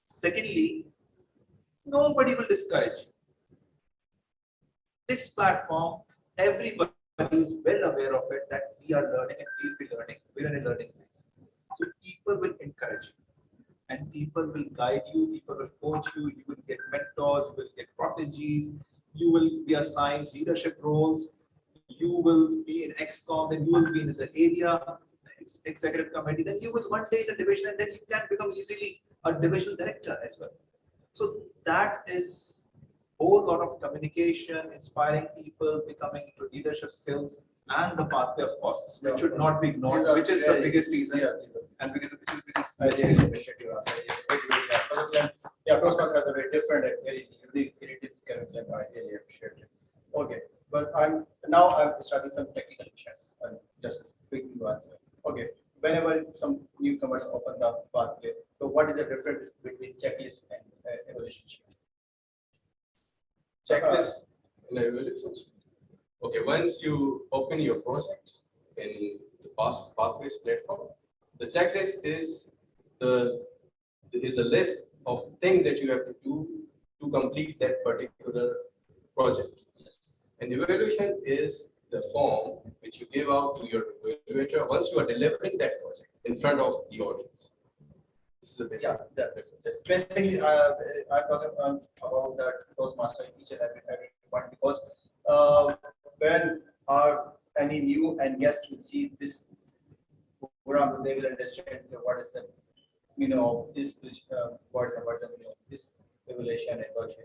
Secondly, nobody will discourage you. This platform, everybody is well aware of it, that we are learning and we'll be learning. We're in a learning phase. So people will encourage you and people will guide you, people will coach you, you will get mentors, you will get proteges, you will be assigned leadership roles, you will be in XCOM, then you will be in the area executive committee, then you will one day in a division, and then you can become easily a divisional director as well. So that is whole lot of communication, inspiring people, becoming into leadership skills, and the pathway, of course, which should not be ignored, which is the biggest reason, and because I really appreciate your answer. Yeah, Toastmasters are very different and very unique, creative curriculum. I really appreciate it. Okay, but I'm starting some technical questions. Just quick to answer. Okay, whenever some newcomers open the pathway, so what is the difference between checklist and evaluation sheet? Checklist and evaluations. Okay, once you open your project in the pathways platform, the checklist is a list of things that you have to do to complete that particular project. Yes. And evaluation is the form which you give out to your evaluator once you are delivering that project in front of the audience. This is the basic difference. Basically, I'm talking about that Toastmaster each and every point, because when any new and guest will see this program, they will understand what is the this words and words of this evaluation and evaluation.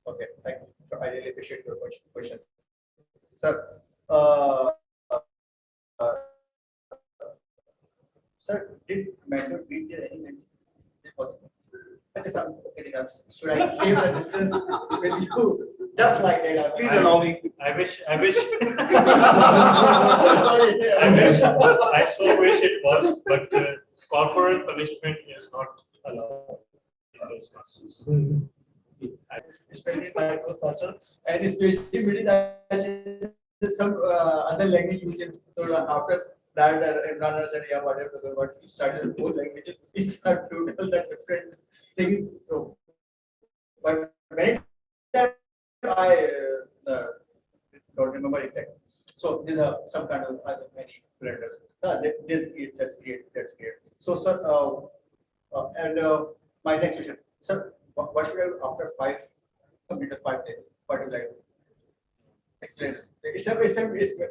Okay, thank you. I really appreciate your questions, sir. Sir, did mentor beat there any mentor? Is it possible? Should I keep the distance with you? Just like that. Please allow me. I wish. Sorry. Sorry. I so wish it was, but corporal punishment is not allowed in those classes. Especially my culture, and especially some other language used. So after that, Imran said, "Yeah, whatever, what we started both languages, it's not total that different thing." So, but many times I don't remember exactly. So these are some kind of other many blenders. This great, that's great, that's great. So, sir, my next question, sir, what should I do after complete the 5 days? What do you like? Explain this. It's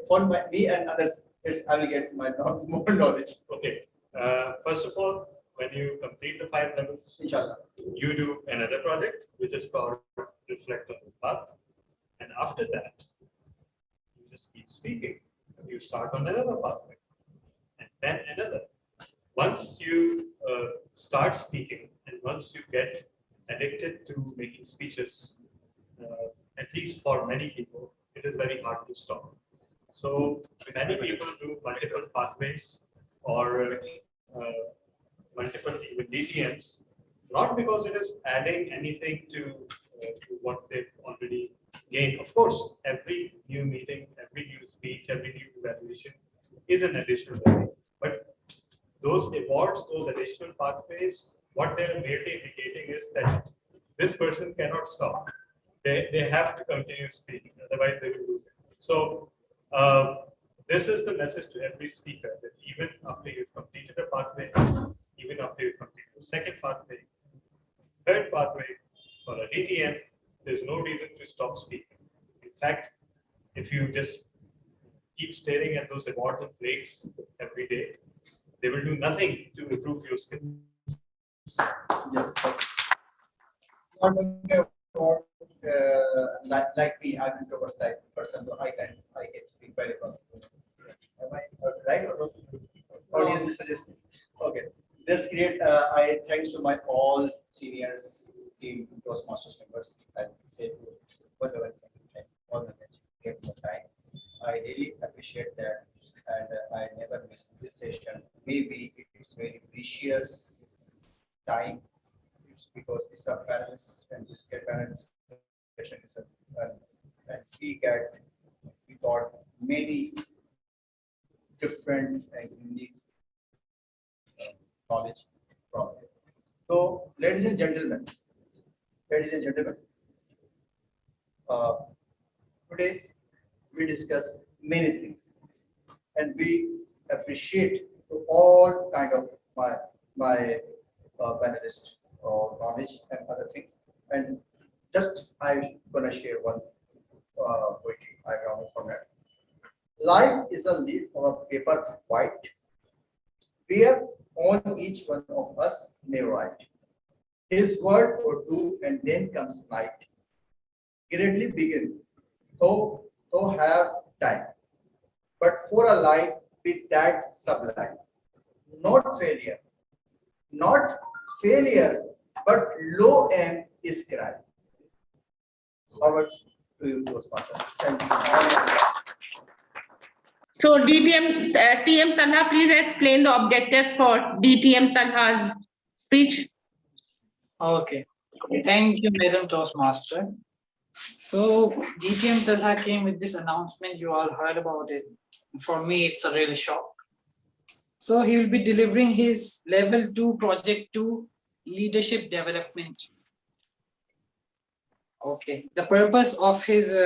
for me and others. I will get my more knowledge. Okay. First of all, when you complete the 5 levels, Inshallah, you do another project which is called Reflect on the Path, and after that, you just keep speaking. You start on another pathway, and then another. Once you start speaking, and once you get addicted to making speeches, at least for many people, it is very hard to stop. So many people do multiple pathways or multiple even DTMs, not because it is adding anything to what they've already gained. Of course, every new meeting, every new speech, every new evaluation is an additional learning. But those awards, those additional pathways, what they're merely indicating is that this person cannot stop. They have to continue speaking, otherwise they will lose it. So this is the message to every speaker, that even after you've completed a pathway, even after you've completed the second pathway, third pathway, or a DTM, there's no reason to stop speaking. In fact, if you just keep staring at those awards and plaques every day, they will do nothing to improve your skills. yes. Like me, I'm an introvert type person, so I can speak very well. Am I right or not? Or do you suggest? Okay, that's great. I thanks to my all seniors, team, Toastmasters members. I say whatever all the get the time. I really appreciate that, and I never miss this session. Maybe it's very precious panel discussion and speak at, we got many different and unique knowledge from it. So, ladies and gentlemen, uh, today we discuss many things, and we appreciate all kind of my panelists knowledge and other things. And just I'm gonna share one poetry I got from that. Life is a leaf of a paper white, where on each one of us may write his word or two, and then comes night. Greatly begin, though have time, but for a life with that sublime, not failure, not failure, but low end is crime. Over to you, Toastmaster. Thank you. So TM Talha, please explain the objectives for DTM Talha's speech. Okay. Thank you, Madam Toastmaster. So DTM Talha came with this announcement. You all heard about it. For me, it's a really shock. So he will be delivering his level 2 project 2 leadership development. Okay. The purpose of his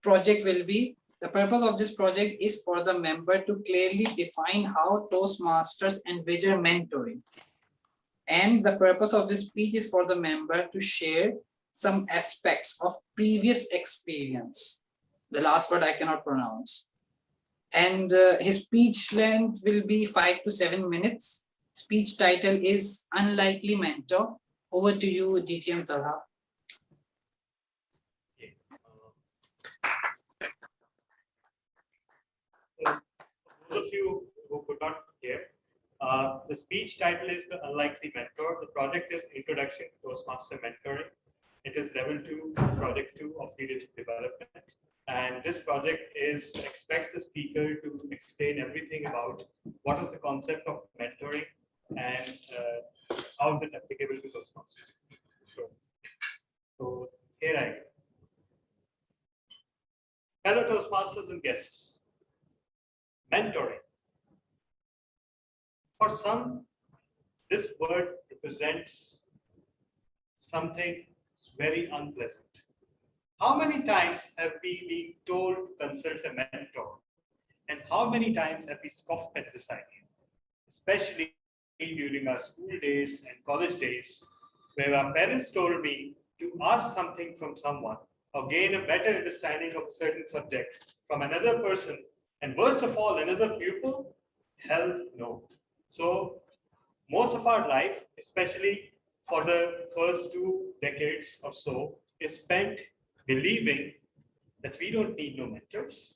project will be, the purpose of this project is for the member to clearly define how Toastmasters envision mentoring. And the purpose of this speech is for the member to share some aspects of previous experience. The last word I cannot pronounce. And his speech length will be 5 to 7 minutes. Speech title is Unlikely Mentor. Over to you, DTM Talha. For those of you who could not hear, the speech title is The Unlikely Mentor. The project is Introduction to Toastmaster Mentoring. It is level 2, project 2 of leadership development. And this project expects the speaker to explain everything about what is the concept of mentoring and how is it applicable to Toastmasters. So here I go. Fellow Toastmasters and guests, mentoring. For some, this word represents something very unpleasant. How many times have we been told to consult a mentor? And how many times have we scoffed at this idea? Especially during our school days and college days, where our parents told me to ask something from someone or gain a better understanding of a certain subject from another person, and worst of all, another pupil? Hell no. So most of our life, especially for the first 2 decades or so, is spent believing that we don't need no mentors.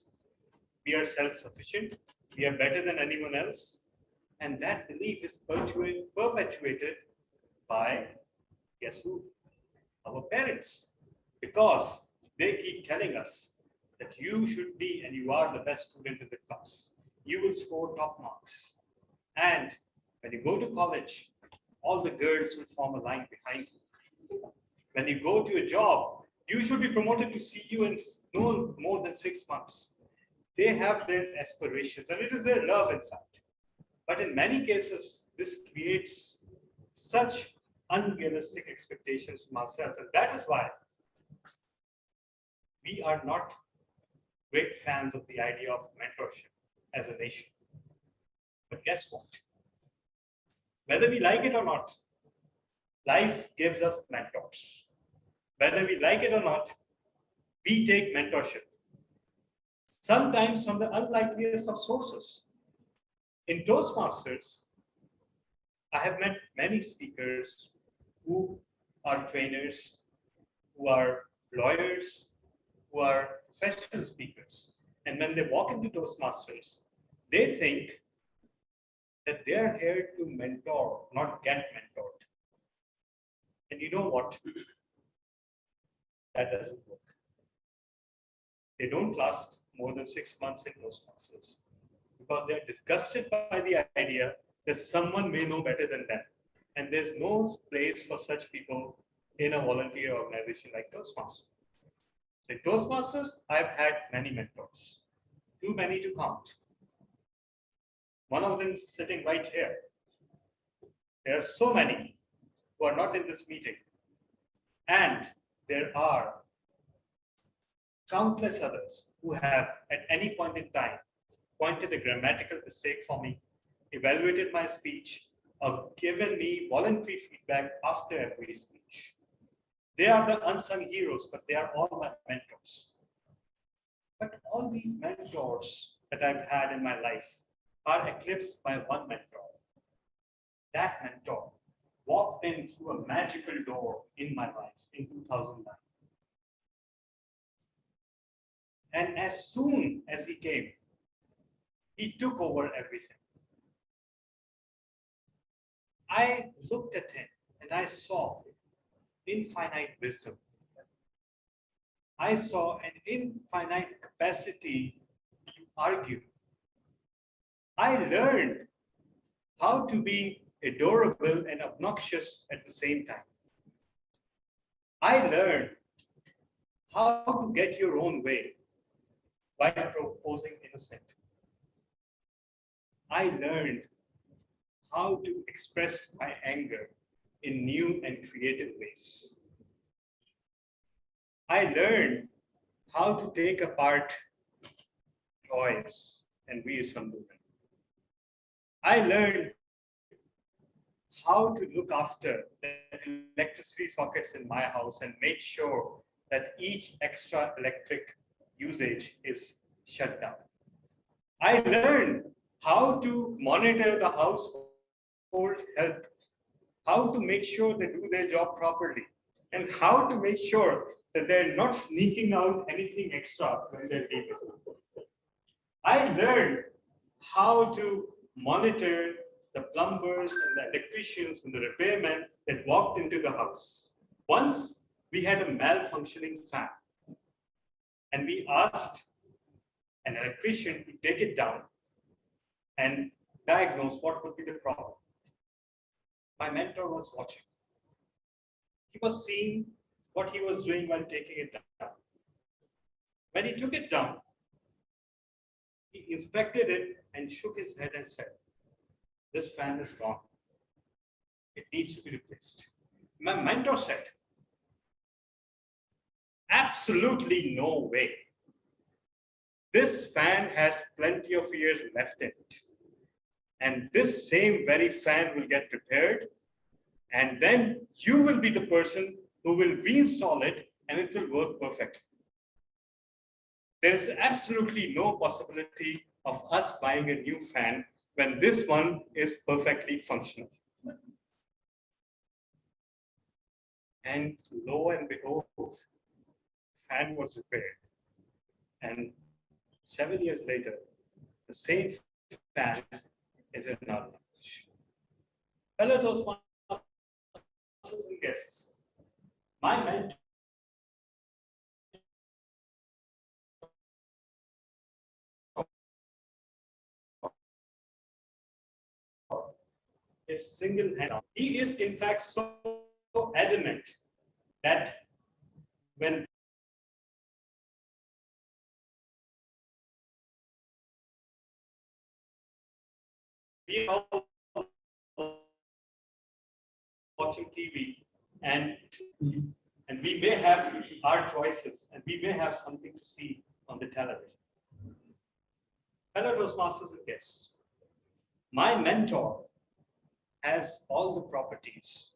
We are self-sufficient. We are better than anyone else. And that belief is perpetuated by, guess who? Our parents. Because they keep telling us that you should be and you are the best student in the class. You will score top marks. And when you go to college, all the girls will form a line behind you. When you go to a job, you should be promoted to CEO in no more than 6 months. They have their aspirations, and it is their love, in fact. But in many cases, this creates such unrealistic expectations from ourselves. And that is why we are not great fans of the idea of mentorship as a nation. But guess what? Whether we like it or not, life gives us mentors. Whether we like it or not, we take mentorship. Sometimes from the unlikeliest of sources. In Toastmasters, I have met many speakers who are trainers, who are lawyers, who are professional speakers. And when they walk into Toastmasters, they think that they are here to mentor, not get mentored. And you know what? That doesn't work. They don't last more than 6 months in Toastmasters because they're disgusted by the idea that someone may know better than them. And there's no place for such people in a volunteer organization like Toastmasters. In Toastmasters, I've had many mentors, too many to count. One of them is sitting right here. There are so many who are not in this meeting. And there are countless others who have at any point in time pointed a grammatical mistake for me, evaluated my speech, or given me voluntary feedback after every speech. They are the unsung heroes, but they are all my mentors. But all these mentors that I've had in my life are eclipsed by one mentor. That mentor walked in through a magical door in my life in 2009. And as soon as he came, he took over everything. I looked at him and I saw infinite wisdom. I saw an infinite capacity to argue. I learned how to be adorable and obnoxious at the same time. I learned how to get your own way by proposing innocent. I learned how to express my anger in new and creative ways. I learned how to take apart toys and reassemble them. I learned how to look after the electricity sockets in my house and make sure that each extra electric usage is shut down. I learned how to monitor the household health, how to make sure they do their job properly, and how to make sure that they're not sneaking out anything extra when they're leaving. I learned how to monitor the plumbers and the electricians and the repairmen that walked into the house. Once we had a malfunctioning fan, and we asked an electrician to take it down and diagnose what could be the problem. My mentor was watching. He was seeing what he was doing while taking it down. When he took it down, he inspected it and shook his head and said, "This fan is wrong. It needs to be replaced." My mentor said, "Absolutely no way. This fan has plenty of years left in it. And this same very fan will get repaired. And then you will be the person who will reinstall it and it will work perfectly. There is absolutely no possibility of us buying a new fan when this one is perfectly functional." And lo and behold, fan was repaired. And 7 years later, the same fan is in our lounge. Fellow Toastmasters and guests, my mentor is single-handed. He is in fact so adamant that when we are watching TV and we may have our choices and we may have something to see on the television. Fellow Toastmasters and guests, my mentor has all the properties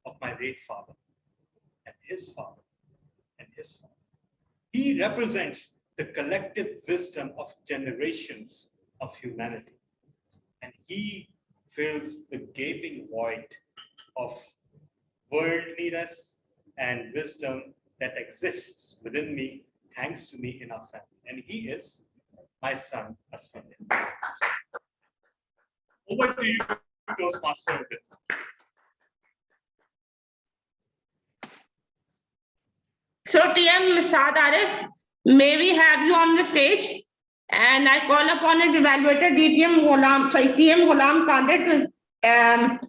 of my late father and his father and his father. He represents the collective wisdom of generations of humanity. And he fills the gaping void of worldliness and wisdom that exists within me, thanks to me in our family. And he is my son, Asfandya. Over to you, Toastmaster. So TM Saad Arif, may we have you on the stage? And I call upon his evaluator TM Ghulam Qadir to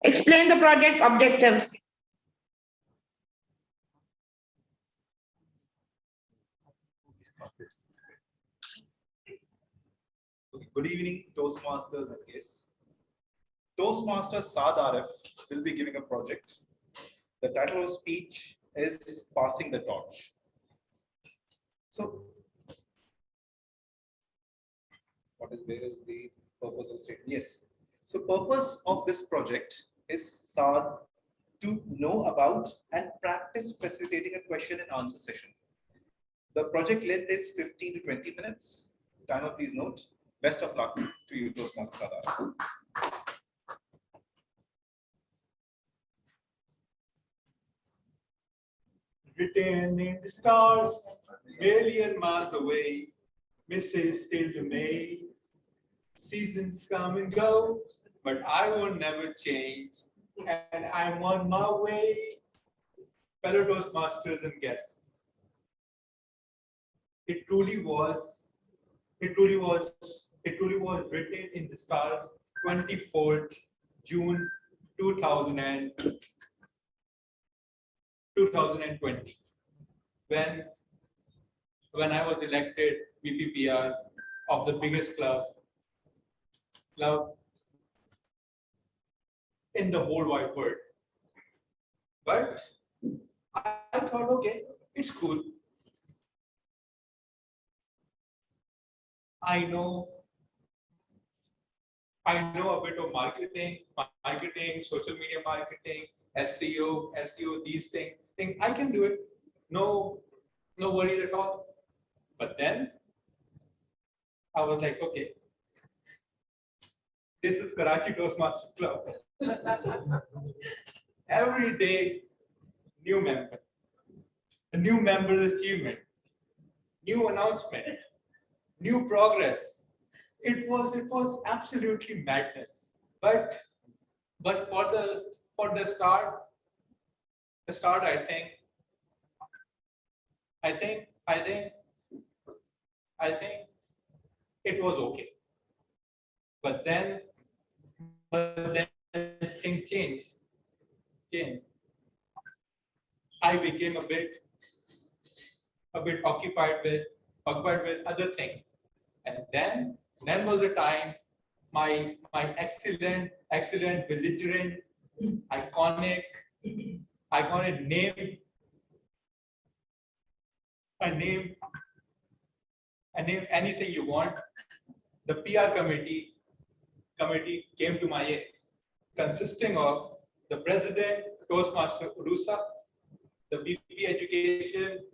explain the project objective. Okay, good evening, Toastmasters and guests. Toastmaster Saad Arif will be giving a project. The title of speech is Passing the Torch. So, where is the purpose of statement? Yes. So, purpose of this project is Saad to know about and practice facilitating a question and answer session. The project length is 15 to 20 minutes. Timer, please note. Best of luck to you, Toastmaster Saad Arif. Written in the stars, million miles away, misses still the May. Seasons come and go, but I will never change, and I'm on my way. Fellow Toastmasters and guests, it truly was written in the stars, 24th June 2020, when I was elected VPPR of the biggest club in the whole wide world. But I thought, okay, it's cool. I know a bit of marketing, social media marketing, SEO, these things. I can do it. No worries at all. But then I was like, okay, this is Karachi Toastmasters Club. Every day, new member, a new member's achievement, new announcement, new progress. It was absolutely madness. But for the start, I think it was okay. But then things changed. I became a bit occupied with other things. And then was the time my excellent, belligerent, iconic name, name anything you want. The PR committee came to my aid, consisting of the president, Toastmaster Urusa, the VP Education,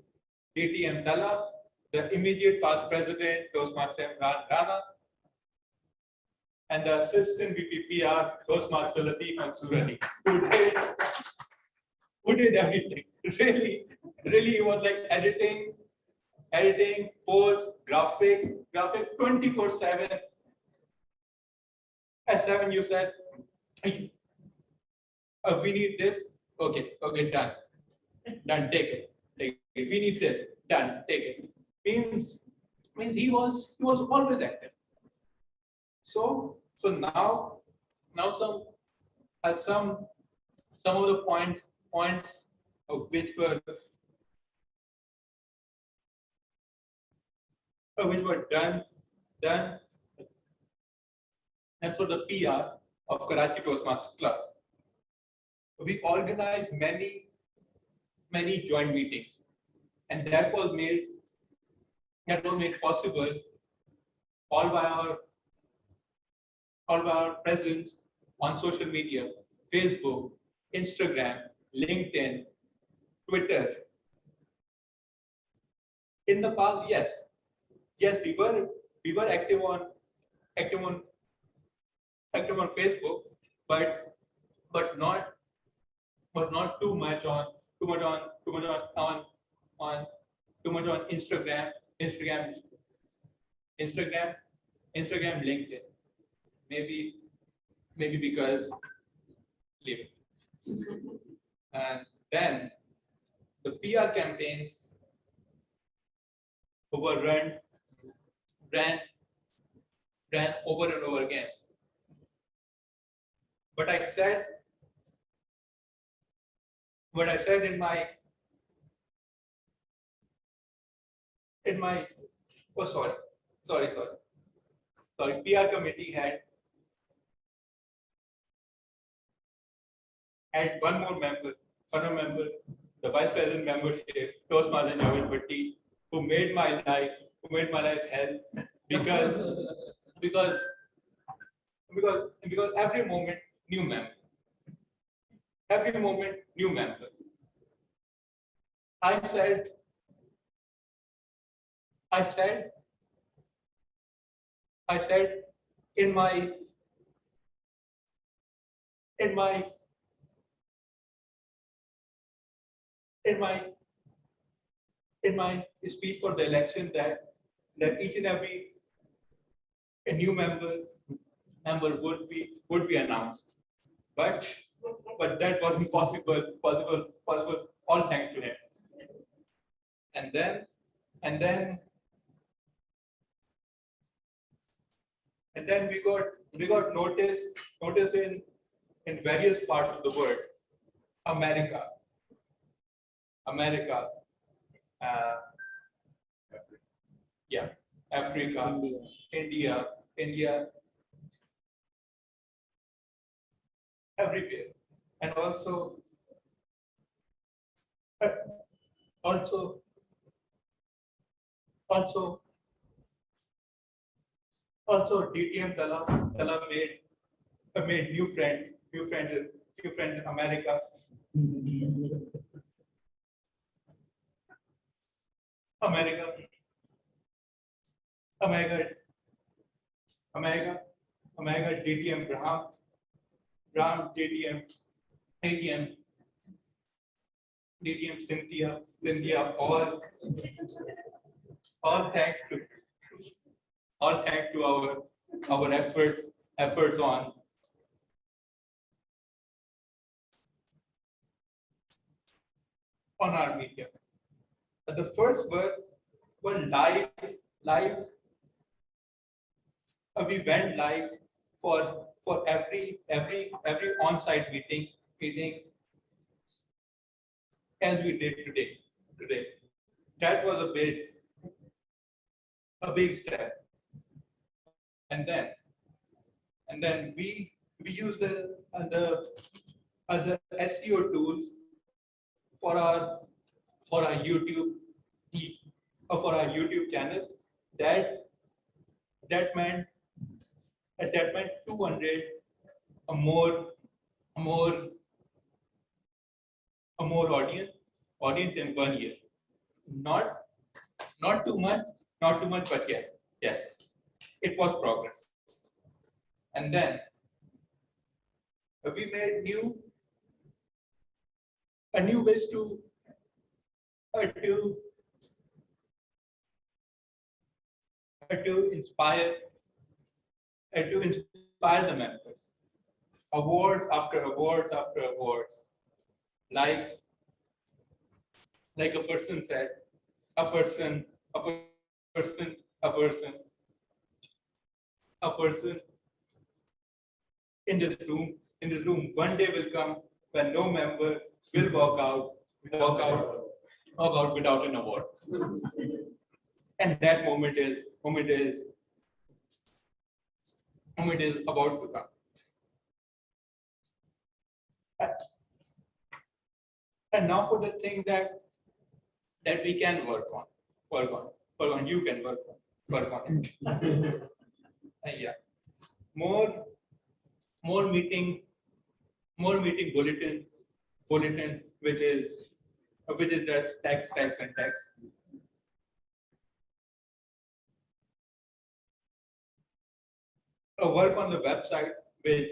DTM Tala, the immediate past president, Toastmaster Imran Rana, and the assistant VP PR, Toastmaster Latif Mansoorali, who did everything. Really, it was like editing, post, graphic 24/7. At 7, you said, we need this. Okay, done. Take it. We need this. Done. Take it. Means he was always active. So now some of the points of which were done and for the PR of Karachi Toastmasters Club. We organized many joint meetings, and that was made possible all by our presence on social media, Facebook, Instagram, LinkedIn, Twitter. In the past, yes, we were active on Facebook, but not too much on Instagram, LinkedIn. Maybe because leave it. And then the PR campaigns ran over and over again. But I said in my Oh, sorry. PR committee had one more member, the vice president membership, Toastmaster Javed Bhatti, who made my life hell because because because every moment new member. I said in my in my in my in my speech for the election that each and every a new member would be announced, but that wasn't possible. All thanks to him. And then and then and then we got noticed in various parts of the world, America, uh, yeah, Africa, India, everywhere, and also also DTM Tala made new friends in America. America, DTM Graham, DTM Cynthia, all thanks to our efforts on our media. The first were live. We went live for every on-site meeting as we did today. That was a big step. And then we use the SEO tools for our YouTube channel. That meant 200 more audience in 1 year. Not too much, but yes, it was progress. And then we made new ways to inspire the members. Awards after awards. Like a person said, a person in this room, one day will come when no member will walk out without an award. And that moment is about to come. And now for the thing that we can work on, you can work on it. Yeah, more meeting bulletin, which is that text. Work on the website, which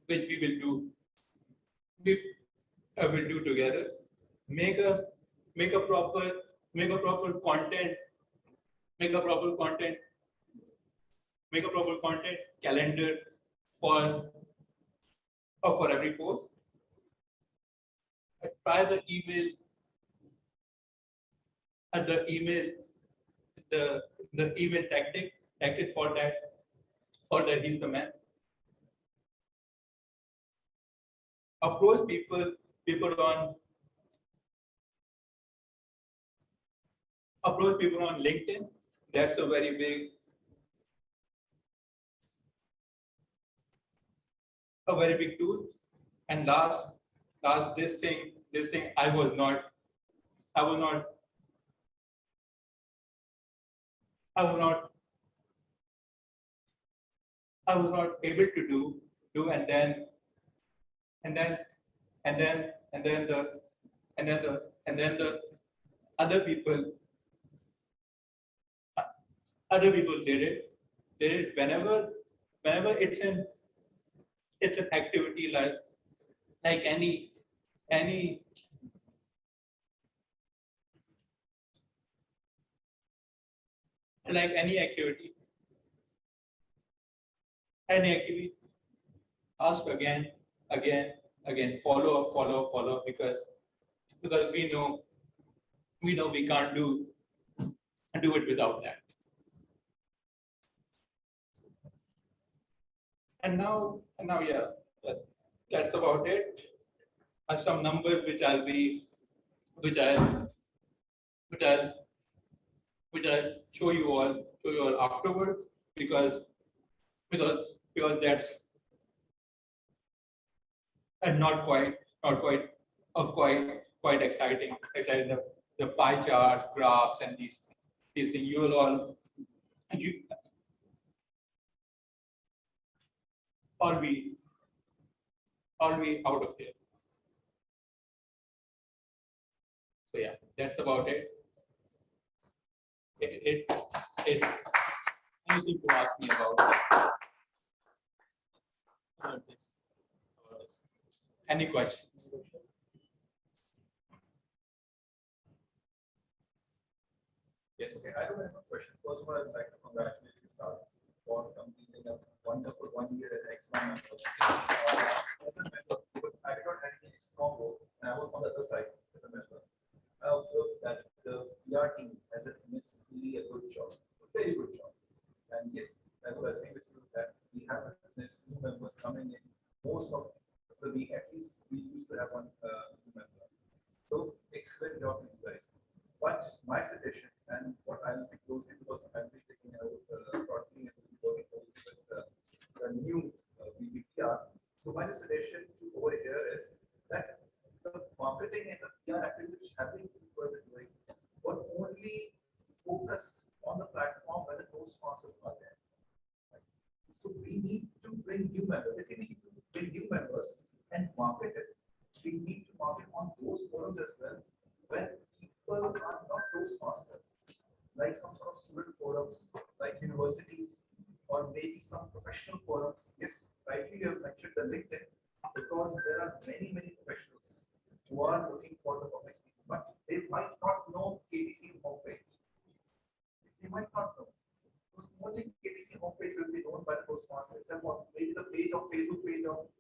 we will do. Will do together. Make a proper content. Make a proper content calendar for every post. Try the email. The email tactic for that. He's the man. Approach people on LinkedIn. That's a very big, tool. And last, this thing, I was not able to do, and then the other people did it whenever it's an activity like any activity, ask again, follow, because we know we can't do it without that. And now, yeah, that's about it. Some numbers which I'll show you all afterwards, because that's not quite exciting. The pie charts, graphs, and these things. You will all be out of here. So yeah, that's about it. Anything to ask me about this? Any questions? Yes. Okay, I don't have a question. First of all, I'd like to congratulate you, Sal, for completing a wonderful 1 year as X1 member. As a member, because I did not have any strong role, and I was on the other side as a member. I observed that the PR team has a immensely a good job, a very good job. And yes, I will agree with you that we have witnessed new members coming in most of the week. At least we used to have one new member. So excellent job, you guys. But my suggestion, and what I'll be closely, because I'll be taking out shortly and working closely with the new BPR. So my suggestion to over here is that the marketing and the PR activities which have been doing were only focused on the platform where the Toastmasters are there. So we need to bring new members. If we need to bring new members and market it, we need to market on those forums as well, where people are not Toastmasters, like some sort of student forums, like universities, or maybe some professional forums. Yes, rightly you have mentioned the LinkedIn, because there are many professionals who are looking for the public speaking, but they might not know KTC homepage. They might not know. Because only KTC homepage will be known by the Toastmasters itself, or maybe the page of Facebook page of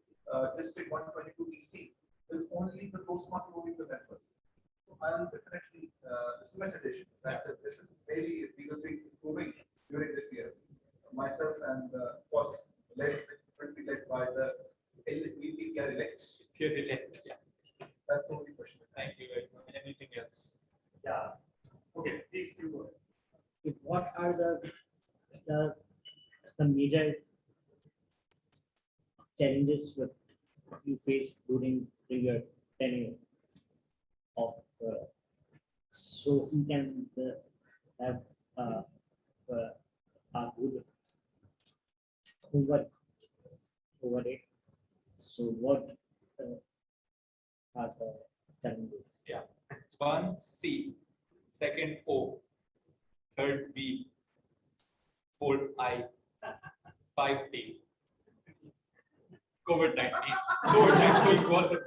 District 122 DC will only the Toastmasters will be the members. So I will definitely, this is my suggestion, that this is maybe we will be improving during this year. Myself and of course, will be led by the VPR elect. Yeah. That's the only question. Thank you very much. Anything else? Yeah. Okay, please do. What are the major challenges that you faced during your tenure of so he can have a good homework over it. So what are the challenges? Yeah. 1 C, second O, third B, fourth I, 5 D. COVID-19. COVID-19 was the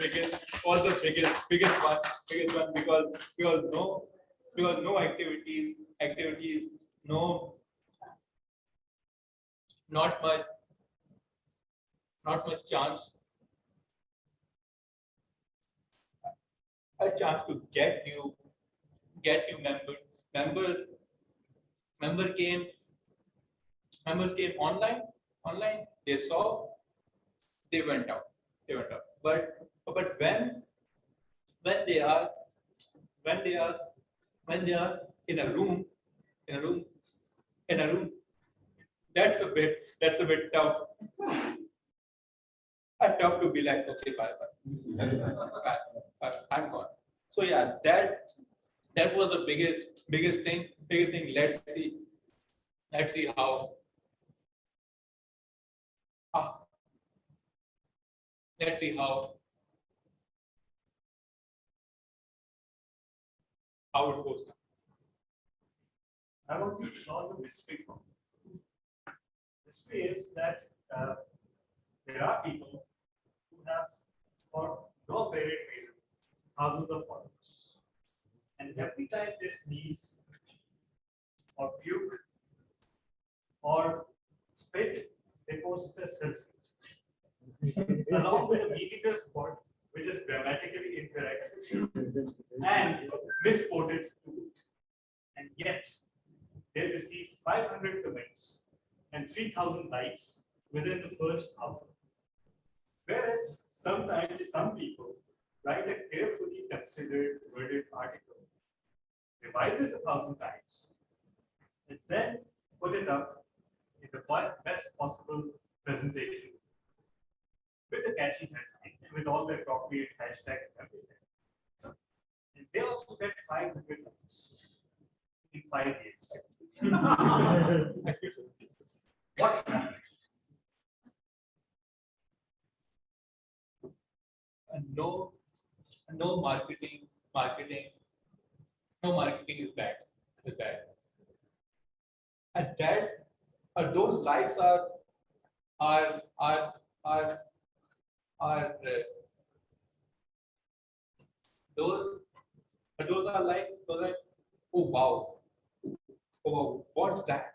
biggest one, because no activities, no, not much chance. A chance to get new members. Members came online. They saw, they went out. But when they are in a room, in a room. That's a bit tough. Tough to be like, okay, bye. I'm gone. So yeah, that was the biggest thing. Let's see how let's see how it goes down. I want to solve the mystery for you. Mystery is that there are people who have, for no apparent reason, thousands of followers. And every time they sneeze or puke or spit, they post a selfie along with a meaningless word which is grammatically incorrect and misquoted to it. And yet they receive 500 comments and 3,000 likes within the first hour. Whereas sometimes some people write a carefully considered worded article, revise it 1,000 times, and then put it up in the best possible presentation with a catchy headline and with all the appropriate hashtags and everything. And they also get 500 likes in 5 years. What's that? No marketing is bad. And that those likes are those are like oh wow, what's that?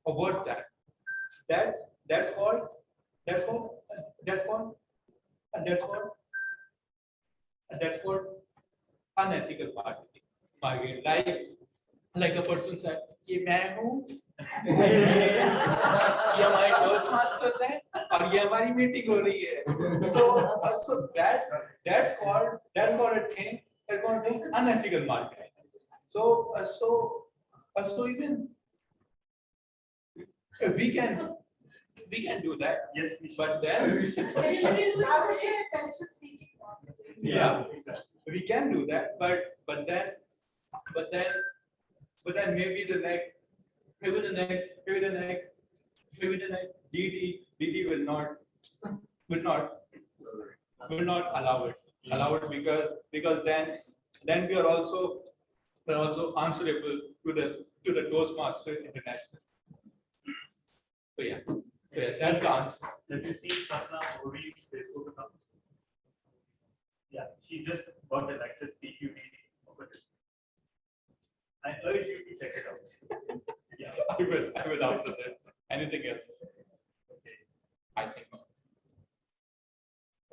Or what's that? That's called unethical marketing. Like a person said, "ये मैं हूँ, ये हमारे Toastmasters हैं, और ये हमारी meeting हो रही है." So that's called a thing. That's called unethical marketing. So even we can do that. Yes, but then yeah, we can do that. But then maybe the next DD will not allow it because then we are also answerable to the Toastmasters International. So yeah, that's the answer. Have you seen Sapna Modi's Facebook account? Yeah, she just got elected PQD of it. I urge you to check it out. Yeah, I will after that. Anything else? Okay. I think not.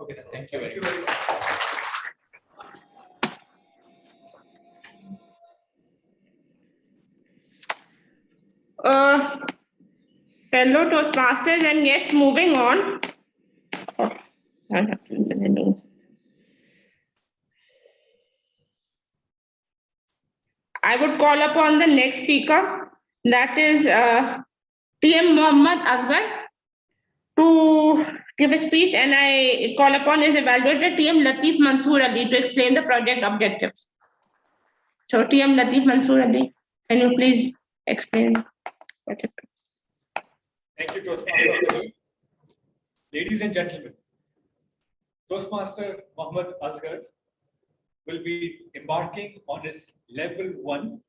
Okay, then thank you very much. Fellow Toastmasters and guests, moving on. I would call upon the next speaker, that is TM Mohammad Asghar, to give a speech, and I call upon his evaluator, TM Latif Mansoor Ali, to explain the project objectives. So TM Latif Mansoor Ali, can you please explain? Thank you, Toastmaster. Ladies and gentlemen, Toastmaster Mohammad Asghar will be embarking on his level 1,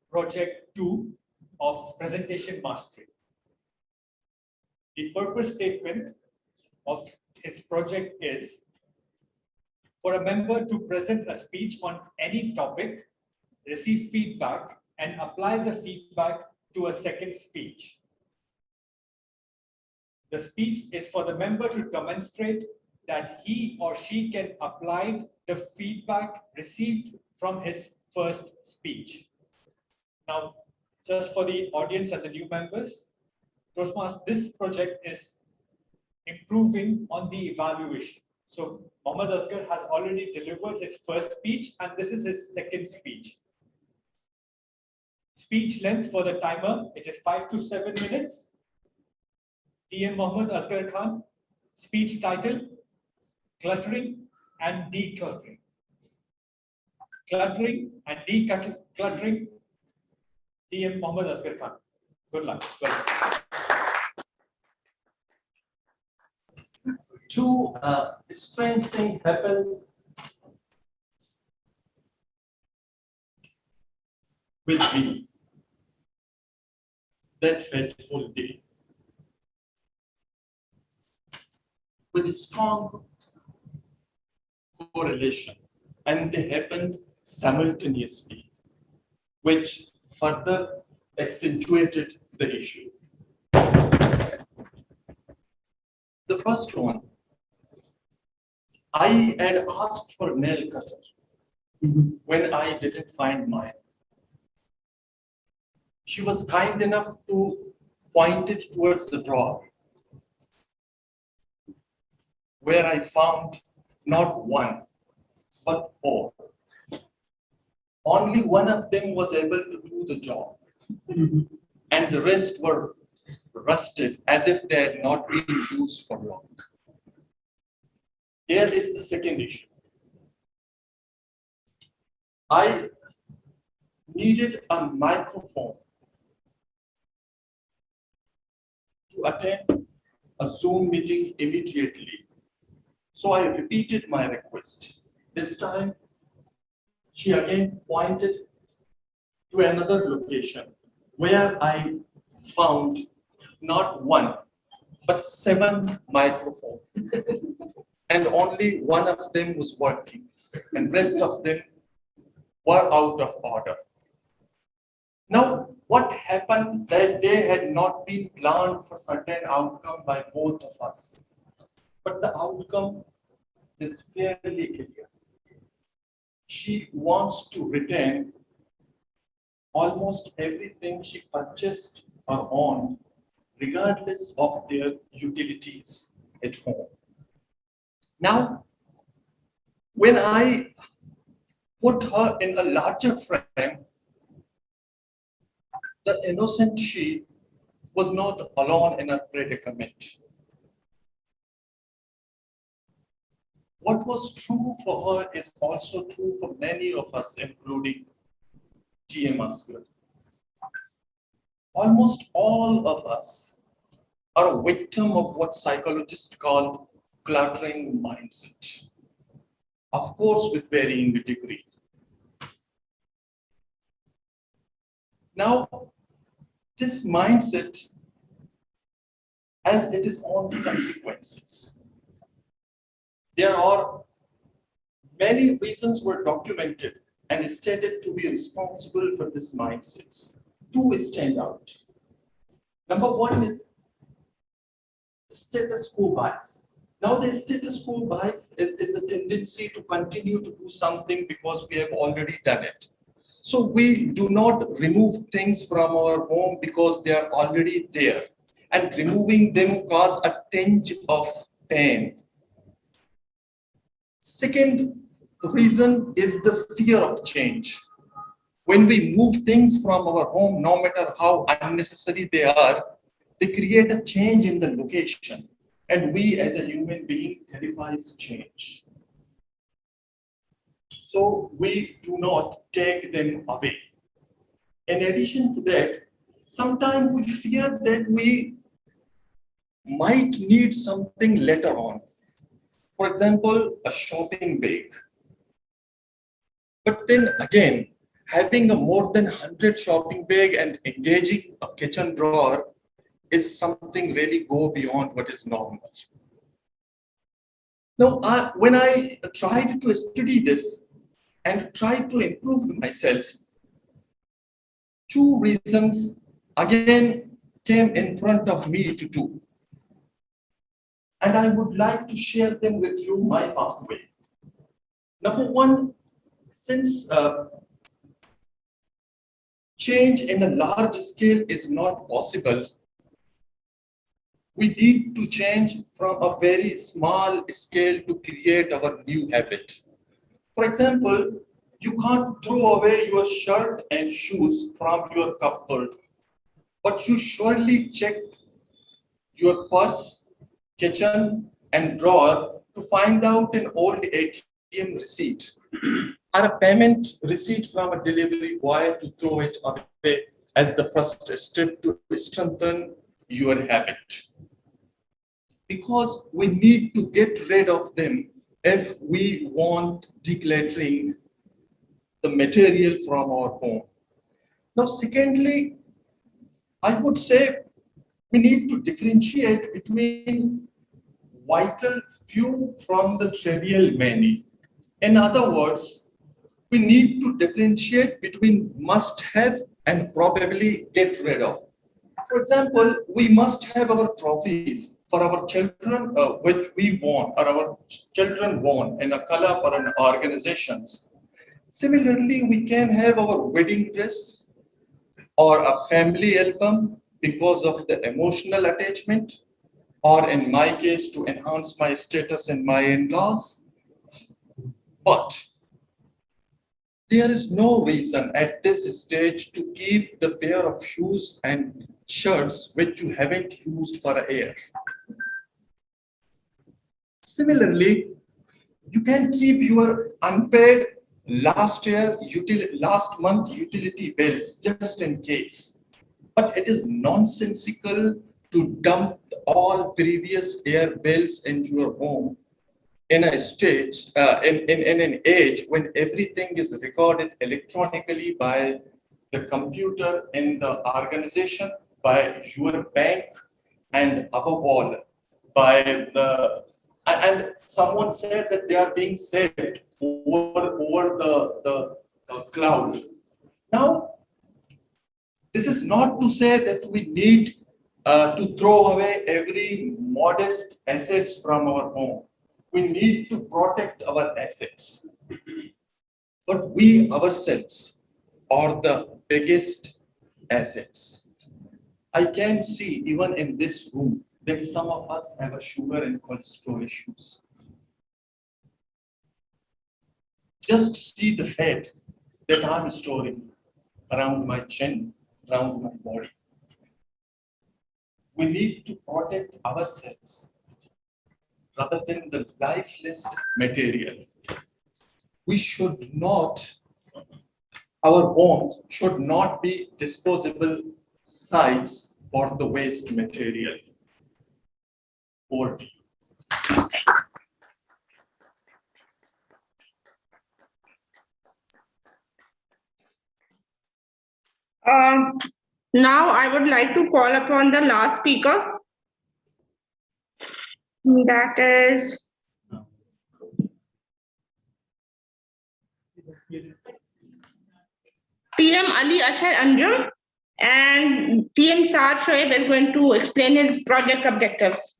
project 2 of presentation mastery. The purpose statement of his project is for a member to present a speech on any topic, receive feedback, and apply the feedback to a second speech. The speech is for the member to demonstrate that he or she can apply the feedback received from his first speech. Now, just for the audience and the new members, Toastmasters, this project is improving on the evaluation. So Mohammad Asghar has already delivered his first speech, and this is his second speech. Speech length for the timer, it is 5 to 7 minutes. TM Mohammed Asghar Khan. Speech title, cluttering and decluttering. Cluttering and decluttering. TM Mohammed Asghar Khan. Good luck. Two strange things happened with me that fateful day. With a strong correlation, and they happened simultaneously, which further accentuated the issue. The first one, I had asked for nail cutter when I didn't find mine. She was kind enough to point it towards the drawer, where I found not one, but 4. Only one of them was able to do the job, and the rest were rusted as if they had not been used for long. Here is the second issue. I needed a microphone to attend a Zoom meeting immediately. So I repeated my request. This time, she again pointed to another location where I found not one, but 7 microphones. And only one of them was working, and rest of them were out of order. Now, what happened that day had not been planned for certain outcome by both of us, but the outcome is fairly clear. She wants to retain almost everything she purchased or owned, regardless of their utilities at home. Now, when I put her in a larger frame, the innocent she was not alone in her predicament. What was true for her is also true for many of us, including TM Asghar. Almost all of us are a victim of what psychologists call cluttering mindset. Of course, with varying degree. Now, this mindset has its own consequences. There are many reasons were documented and stated to be responsible for this mindset. 2 stand out. Number 1 is the status quo bias. Now, the status quo bias is a tendency to continue to do something because we have already done it. So we do not remove things from our home because they are already there, and removing them cause a tinge of pain. Second reason is the fear of change. When we move things from our home, no matter how unnecessary they are, they create a change in the location. And we as a human being terrifies change. So we do not take them away. In addition to that, sometimes we fear that we might need something later on. For example, a shopping bag. But then again, having a more than 100 shopping bag and engaging a kitchen drawer is something really go beyond what is normal. Now, when I tried to study this and tried to improve myself, 2 reasons again came in front of me to do. And I would like to share them with you, my pathway. Number 1, since change in a large scale is not possible, we need to change from a very small scale to create our new habit. For example, You can't throw away your shirt and shoes from your cupboard, but you surely check your purse, kitchen, and drawer to find out an old ATM receipt or a payment receipt from a delivery boy to throw it away as the first step to strengthen your habit. Because we need to get rid of them if we want decluttering the material from our home. Now, secondly, I would say we need to differentiate between vital few from the trivial many. In other words, we need to differentiate between must have and probably get rid of. For example, we must have our trophies for our children, which we want, or our children want in a club or in organizations. Similarly, we can have our wedding dress or a family album because of the emotional attachment, or in my case, to enhance my status in my in-laws. But there is no reason at this stage to keep the pair of shoes and shirts which you haven't used for a year. Similarly, you can keep your unpaid last month utility bills just in case. But it is nonsensical to dump all previous year bills into your home in a stage, in an age when everything is recorded electronically by the computer in the organization, by your bank, and above all, by the, and someone said that they are being saved over the cloud. Now, this is not to say that we need to throw away every modest assets from our home. We need to protect our assets. But we ourselves are the biggest assets. I can see even in this room that some of us have a sugar and cholesterol issues. Just see the fat that I'm storing around my chin, around my body. We need to protect ourselves rather than the lifeless material. We should not, our homes should not be disposable sites for the waste material. Over to you. Now I would like to call upon the last speaker. That is TM Ali Ashar Anjum, and TM Saad Shoaib is going to explain his project objectives.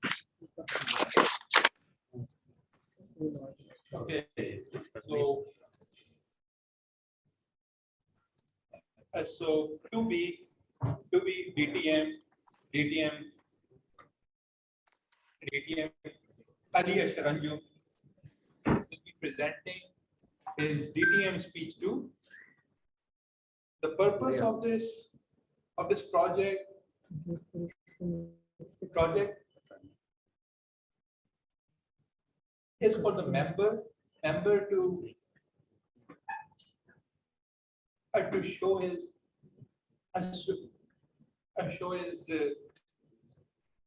Okay, so to be DTM Ali Ashar Anjum will be presenting his DTM speech 2. The purpose of this project is for the member to show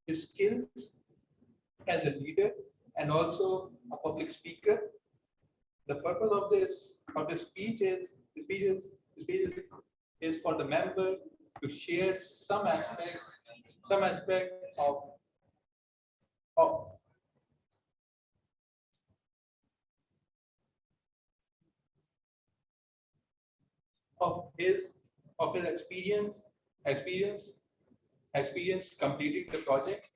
his skills as a leader and also a public speaker. The purpose of this speech is for the member to share some aspect of his experience completing the project.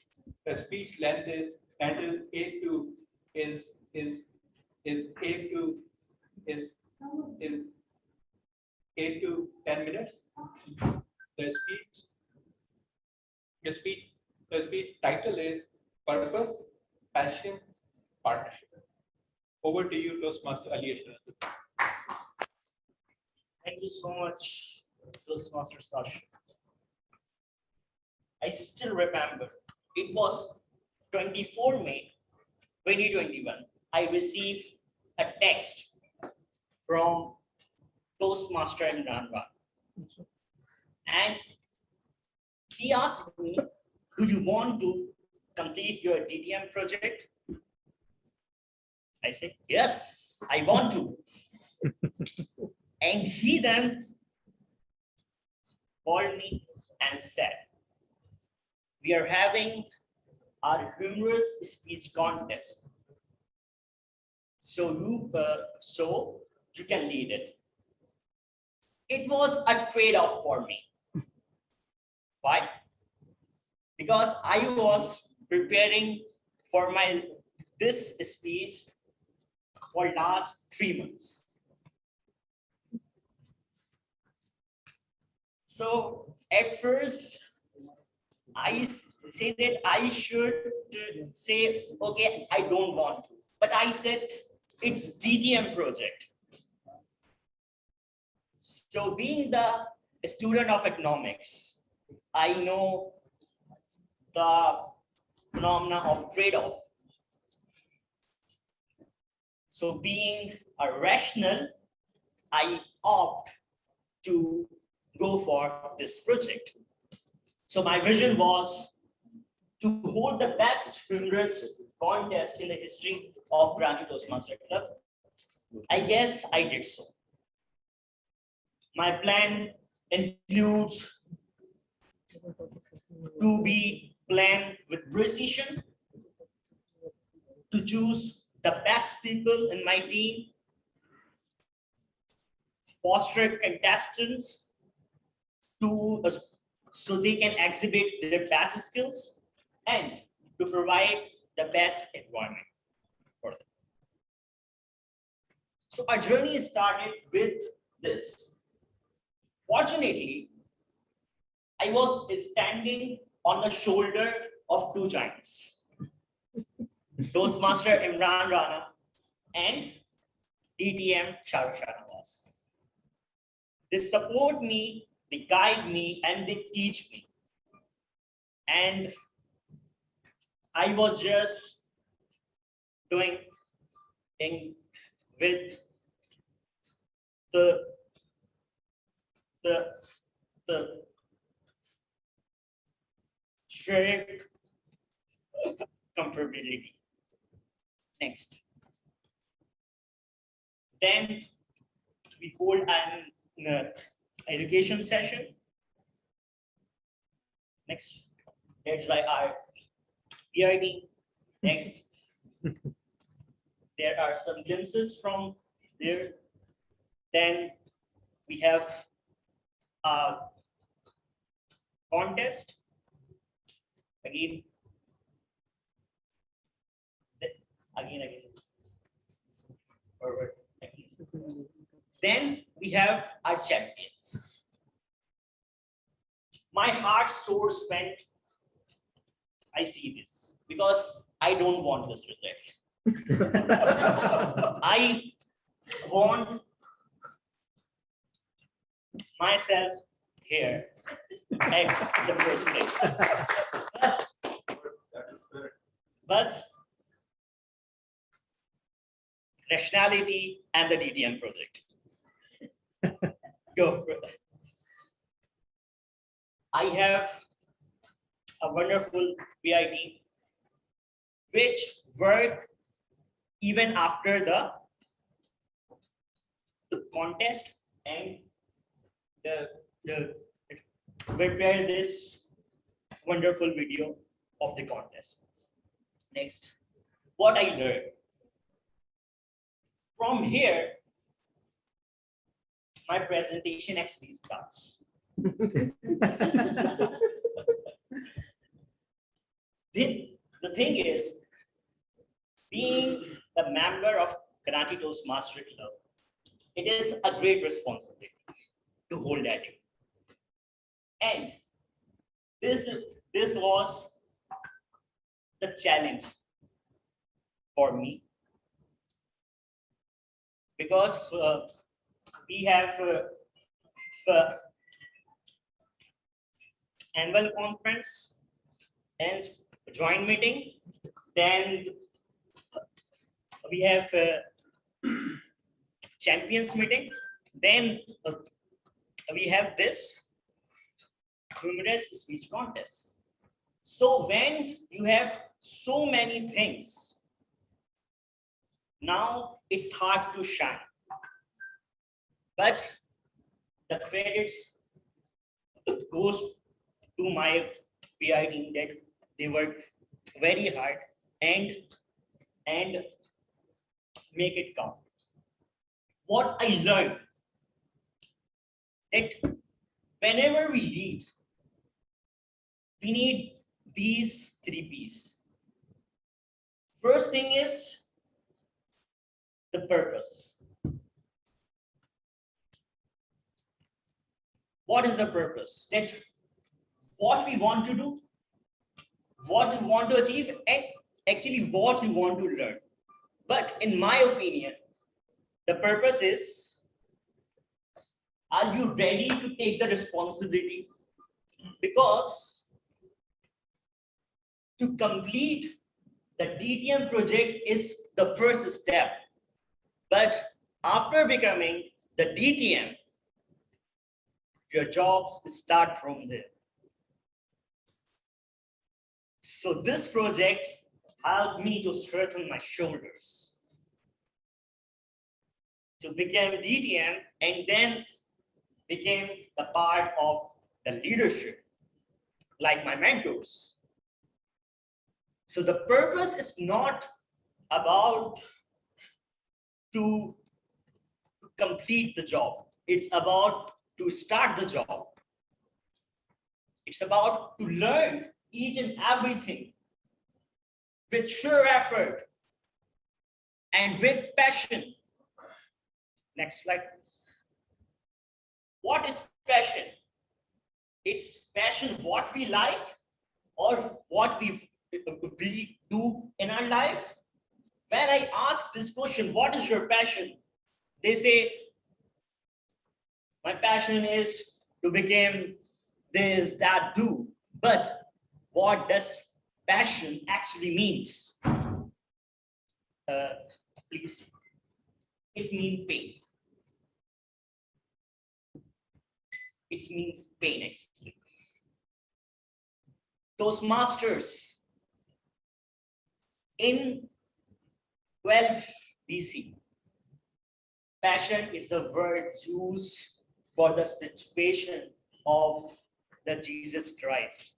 The speech length is 8 to 10 minutes. The speech title is Purpose, Passion, Partnership. Over to you, Toastmaster Ali Ashar. Thank you so much, Toastmaster Sash. I still remember it was 24 May 2021. I received a text from Toastmaster Imran Khan. And he asked me, do you want to complete your DTM project? I said, yes, I want to. And he then called me and said, we are having our humorous speech contest. So you can lead it. It was a trade-off for me. Why? Because I was preparing for this speech for last 3 months. So at first, I said that I should say, okay, I don't want to. But I said, it's DTM project. So being the student of economics, I know the phenomena of trade-off. So being a rational, I opt to go for this project. So my vision was to hold the best humorous contest in the history of Karachi Toastmasters Club. I guess I did so. My plan includes to be planned with precision, to choose the best people in my team, foster contestants so they can exhibit their best skills, and to provide the best environment for them. So our journey started with this. Fortunately, I was standing on the shoulder of two giants, Toastmaster Imran Rana and DTM Shahrukh Shahnawaz. They support me, they guide me, and they teach me. And I was just doing with the shared comfortability. Next. Then we hold an education session. Next. That's why our PID. Next. There are some glimpses from there. Then we have a contest. Again. Forward. Then we have our champions. My heart soars when I see this because I don't want this result. I want myself here at the first place. But rationality and the DTM project. Go, brother. I have a wonderful PIT which work even after the contest and the prepare this wonderful video of the contest. Next, what I learned. From here, my presentation actually starts. The thing is, being the member of Karachi Toastmasters Club, it is a great responsibility to hold that in. And this was the challenge for me, because we have annual conference and joint meeting. Then we have champions meeting. Then we have this humorous speech contest. So when you have so many things, now it's hard to shine. But the credit goes to my PI team that they worked very hard and make it count. What I learned that whenever we lead, we need these 3 P's. First thing is the purpose. What is the purpose? That what we want to do, what we want to achieve, and actually what you want to learn. But in my opinion, the purpose is, are you ready to take the responsibility? Because to complete the DTM project is the first step. But after becoming the DTM, your jobs start from there. So this project helped me to strengthen my shoulders to become DTM and then became the part of the leadership, like my mentors. So the purpose is not about to complete the job. It's about to start the job. It's about to learn each and everything with sure effort and with passion. Next slide, please. What is passion? It's passion what we like or what we do in our life. When I ask this question, what is your passion? They say, my passion is to become this, that, do. But what does passion actually means? Please. It means pain. It means pain, actually. Toastmasters in 12 BC, passion is a word used for the situation of the Jesus Christ.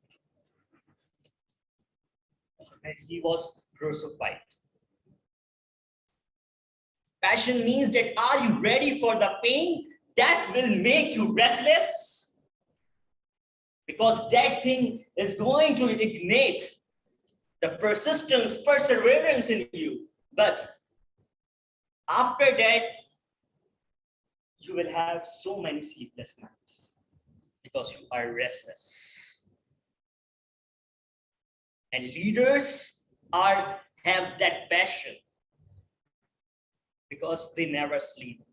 And he was crucified. Passion means that are you ready for the pain that will make you restless? Because that thing is going to ignite the persistence, perseverance in you. But after that, you will have so many sleepless nights because you are restless. And leaders have that passion because they never sleep.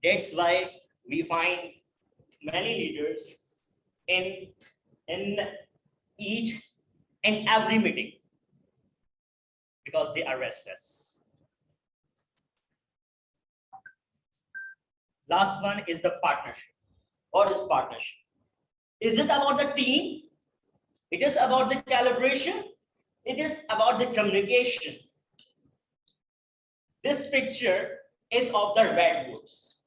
That's why we find many leaders in each and every meeting because they are restless. Last one is the partnership. What is partnership? Is it about the team? It is about the calibration. It is about the communication. This picture is of the redwoods.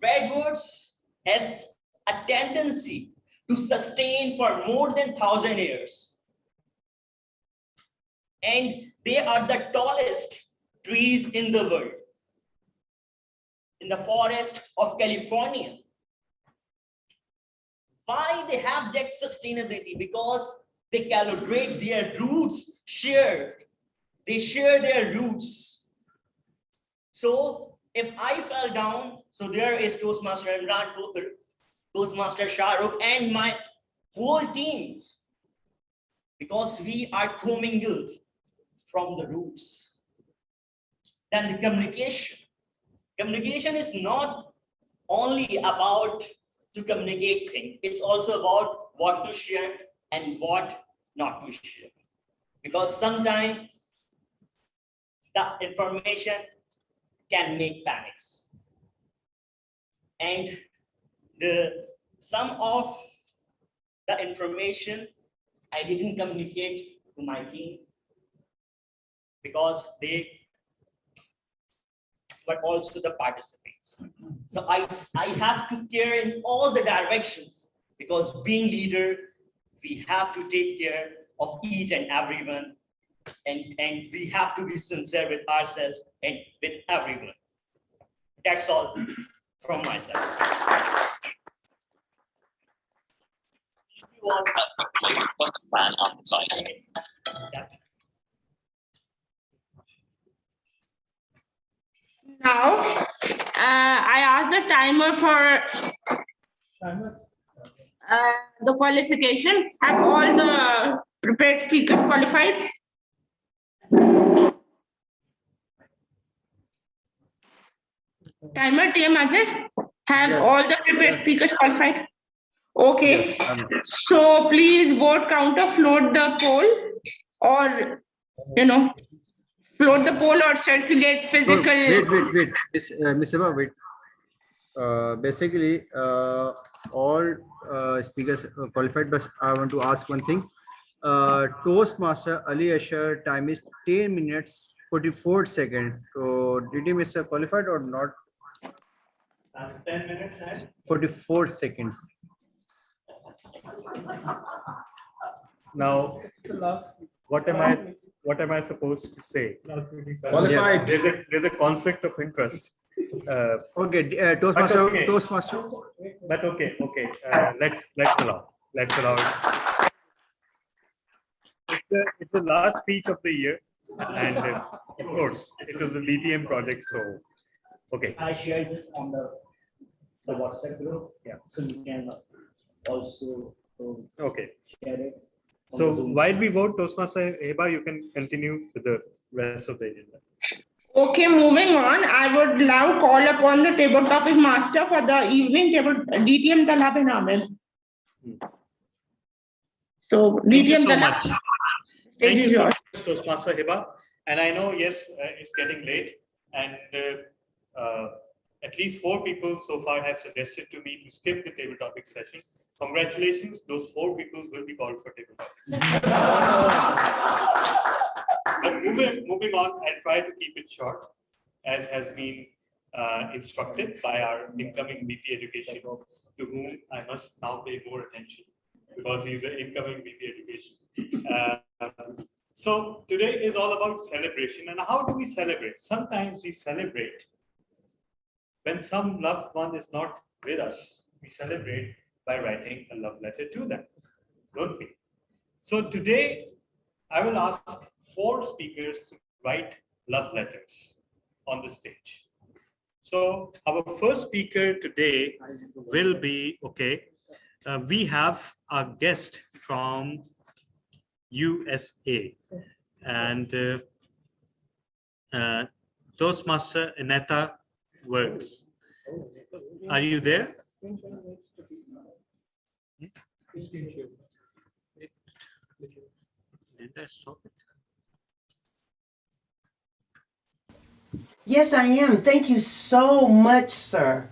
Redwoods has a tendency to sustain for more than 1,000 years. And they are the tallest trees in the world. In the forest of California. Why they have that sustainability? Because they calibrate their roots shared. They share their roots. So if I fell down, so there is Toastmaster Imran, Toastmaster Shahrukh, and my whole team. Because we are commingled from the roots. Then the communication. Communication is not only about to communicate things. It's also about what to share and what not to share. Because sometimes the information can make panics. And some of the information I didn't communicate to my team because but also the participants. So I have to care in all the directions because being leader, we have to take care of each and everyone, and we have to be sincere with ourselves and with everyone. That's all from my side. Now, I asked the timer for the qualification. Have all the prepared speakers qualified? Timer, TM Azir, have Yes. all the prepared speakers qualified? Okay, Yes, so please vote counter, float the poll, or float the poll or circulate physical. wait. Miss Eva, wait. Basically, all speakers qualified, but I want to ask one thing. Toastmaster Ali Asher time is 10 minutes 44 seconds. So did he miss qualified or not? 10 minutes and 44 seconds. now what am I supposed to say? Qualified. There's a conflict of interest. Okay, Toastmaster. But okay. Toastmaster. But okay. Let's allow it. It's the last speech of the year, and of course it was a DTM project. So okay. I shared this on the WhatsApp group. Yeah. So you can also Okay. share it. So while we vote, Toastmaster Heba, you can continue with the rest of the agenda. Okay, moving on. I would now call upon the table topic master for the evening table DTM Talab and Ahmed. So Thank you DTM so Talab. much. Stage Thank is you so yours. much, Toastmaster Heba. And I know, yes, it's getting late, and at least 4 people so far have suggested to me to skip the table topic session. Congratulations, those 4 people will be called for table topics. But moving on, I'll try to keep it short, as has been instructed by our incoming VP Education, to whom I must now pay more attention because he's an incoming VP Education. So today is all about celebration. And how do we celebrate? Sometimes we celebrate when some loved one is not with us. We celebrate by writing a love letter to them, don't we? So today, I will ask 4 speakers to write love letters on the stage. So our first speaker today will be, we have a guest from USA, and Toastmaster Aneta Works. Are you there? Yes, I am. Thank you so much, sir.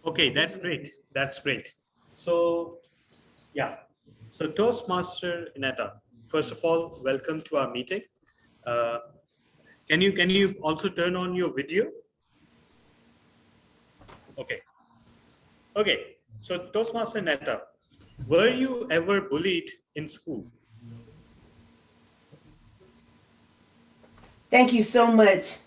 Okay, that's great. That's great. So, yeah. So Toastmaster Ineta, first of all, welcome to our meeting. Can you also turn on your video? Okay. Okay. So Toastmaster Ineta, were you ever bullied in school? Thank you so much,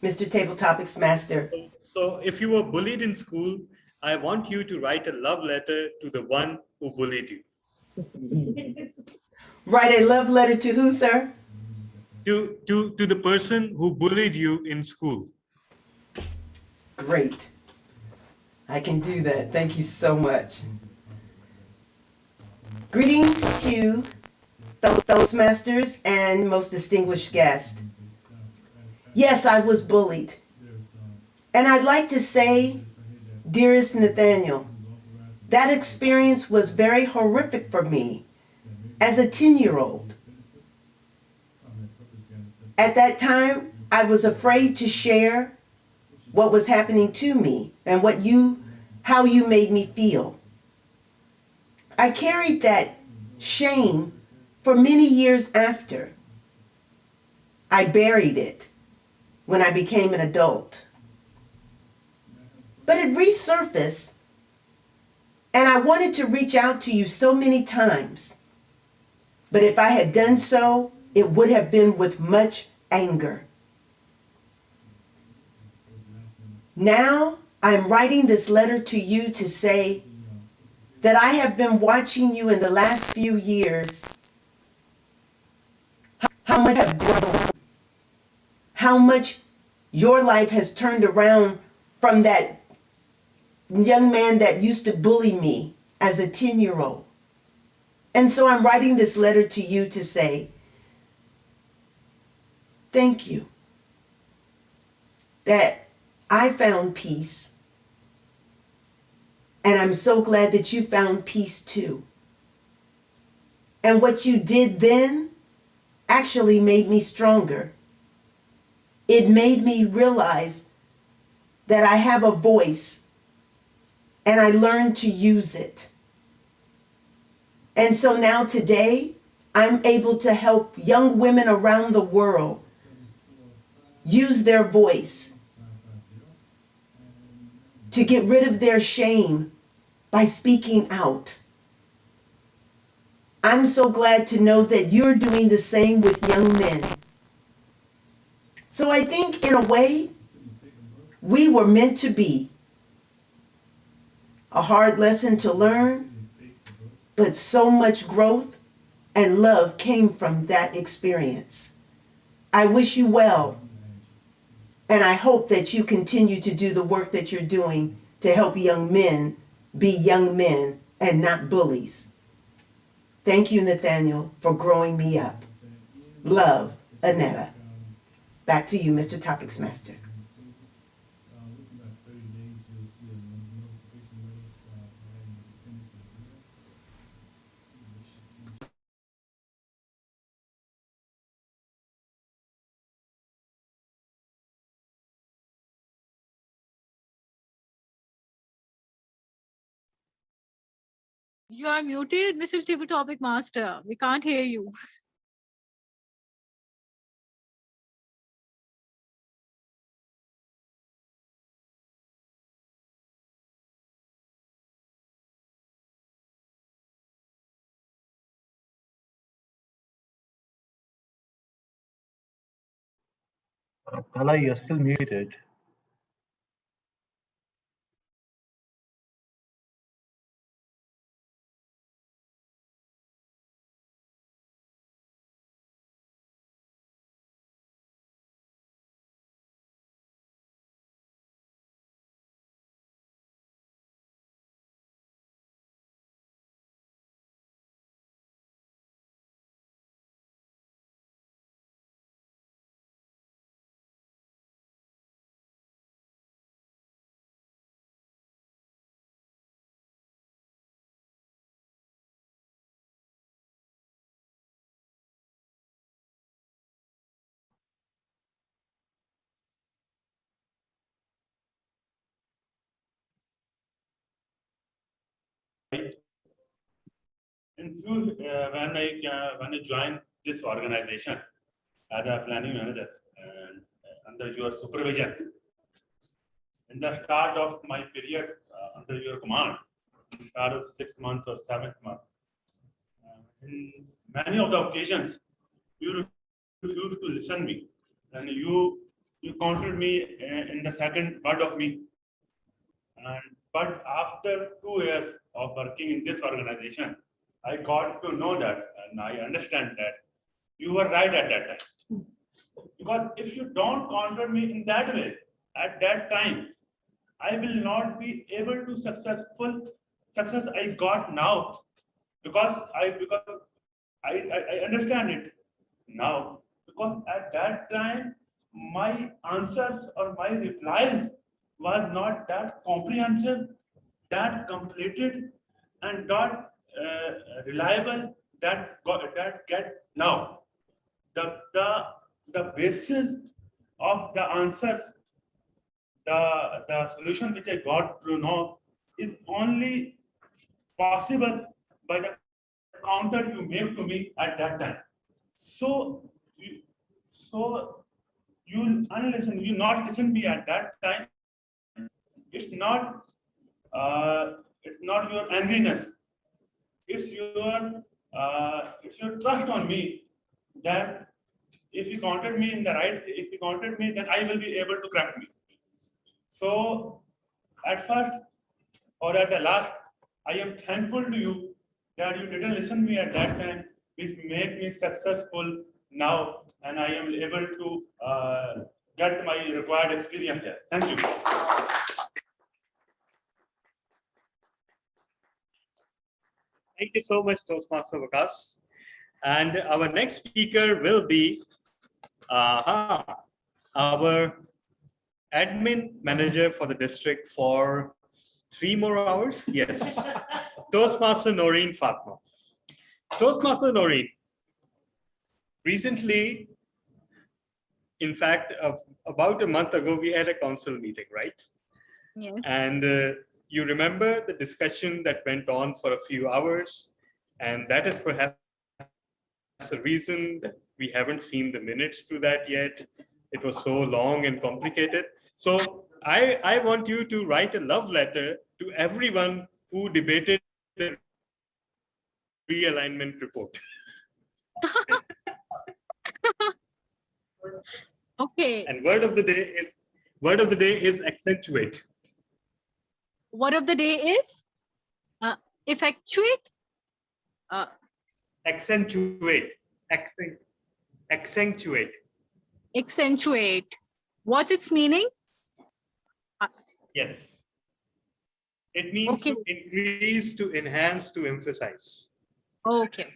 Mr. Table Topics Master. So if you were bullied in school, I want you to write a love letter to the one who bullied you. Write a love letter to who, sir? To the person who bullied you in school. Great. I can do that. Thank you so much. Greetings to Toastmasters and most distinguished guest. Yes, I was bullied. And I'd like to say, dearest Nathaniel, that experience was very horrific for me as a 10-year-old. At that time, I was afraid to share what was happening to me and how you made me feel. I carried that shame for many years after. I buried it when I became an adult. But it resurfaced, and I wanted to reach out to you so many times. But if I had done so, it would have been with much anger. Now, I'm writing this letter to you to say that I have been watching you in the last few years, how much have grown, how much your life has turned around from that young man that used to bully me as a 10-year-old. And so I'm writing this letter to you to say, thank you that I found peace. And I'm so glad that you found peace too. And what you did then actually made me stronger. It made me realize that I have a voice and I learned to use it. And so now today, I'm able to help young women around the world use their voice to get rid of their shame by speaking out. I'm so glad to know that you're doing the same with young men. So I think in a way, we were meant to be. A hard lesson to learn, but so much growth and love came from that experience. I wish you well, and I hope that you continue to do the work that you're doing to help young men be young men and not bullies. Thank you, Nathaniel, for growing me up. Love, Anetta. Back to you, Mr. Topics Master. You are muted, Mr. Table Topic Master. We can't hear you. Kala, you're still muted. When I joined this organization as a planning manager and under your supervision, in the start of my period under your command, start of 6 months or 7th month, in many of the occasions, you refused to listen me, and you countered me in the second part of me. But after 2 years of working in this organization, I got to know that, and I understand that you were right at that time. Because if you don't counter me in that way, at that time, I will not be able to success I got now. Because I understand it now. Because at that time, my answers or my replies was not that comprehensive, that completed, and not reliable that get now. The basis of the answers, the solution which I got to know is only possible by the counter you made to me at that time. So you unlisten, you not listen me at that time. It's not your angriness. It's your trust on me that if you counted me in the right, if you counted me, then I will be able to crack me. So at first or at the last, I am thankful to you that you didn't listen me at that time, which made me successful now, and I am able to get my required experience here. Thank you. Thank you so much, Toastmaster Vikas. And our next speaker will be our admin manager for the district for 3 more hours. Yes, Toastmaster Noreen Fatma. Toastmaster Noreen, recently, in fact, about a month ago, we had a council meeting, right? Yes. And you remember the discussion that went on for a few hours, and that is perhaps the reason that we haven't seen the minutes to that yet. It was so long and complicated. So I want you to write a love letter to everyone who debated the realignment report. Okay. And word of the day is accentuate. Word of the day is effectuate. Accentuate. Accentuate. Accentuate. What's its meaning? Yes. It means to increase, to enhance, to emphasize. Okay.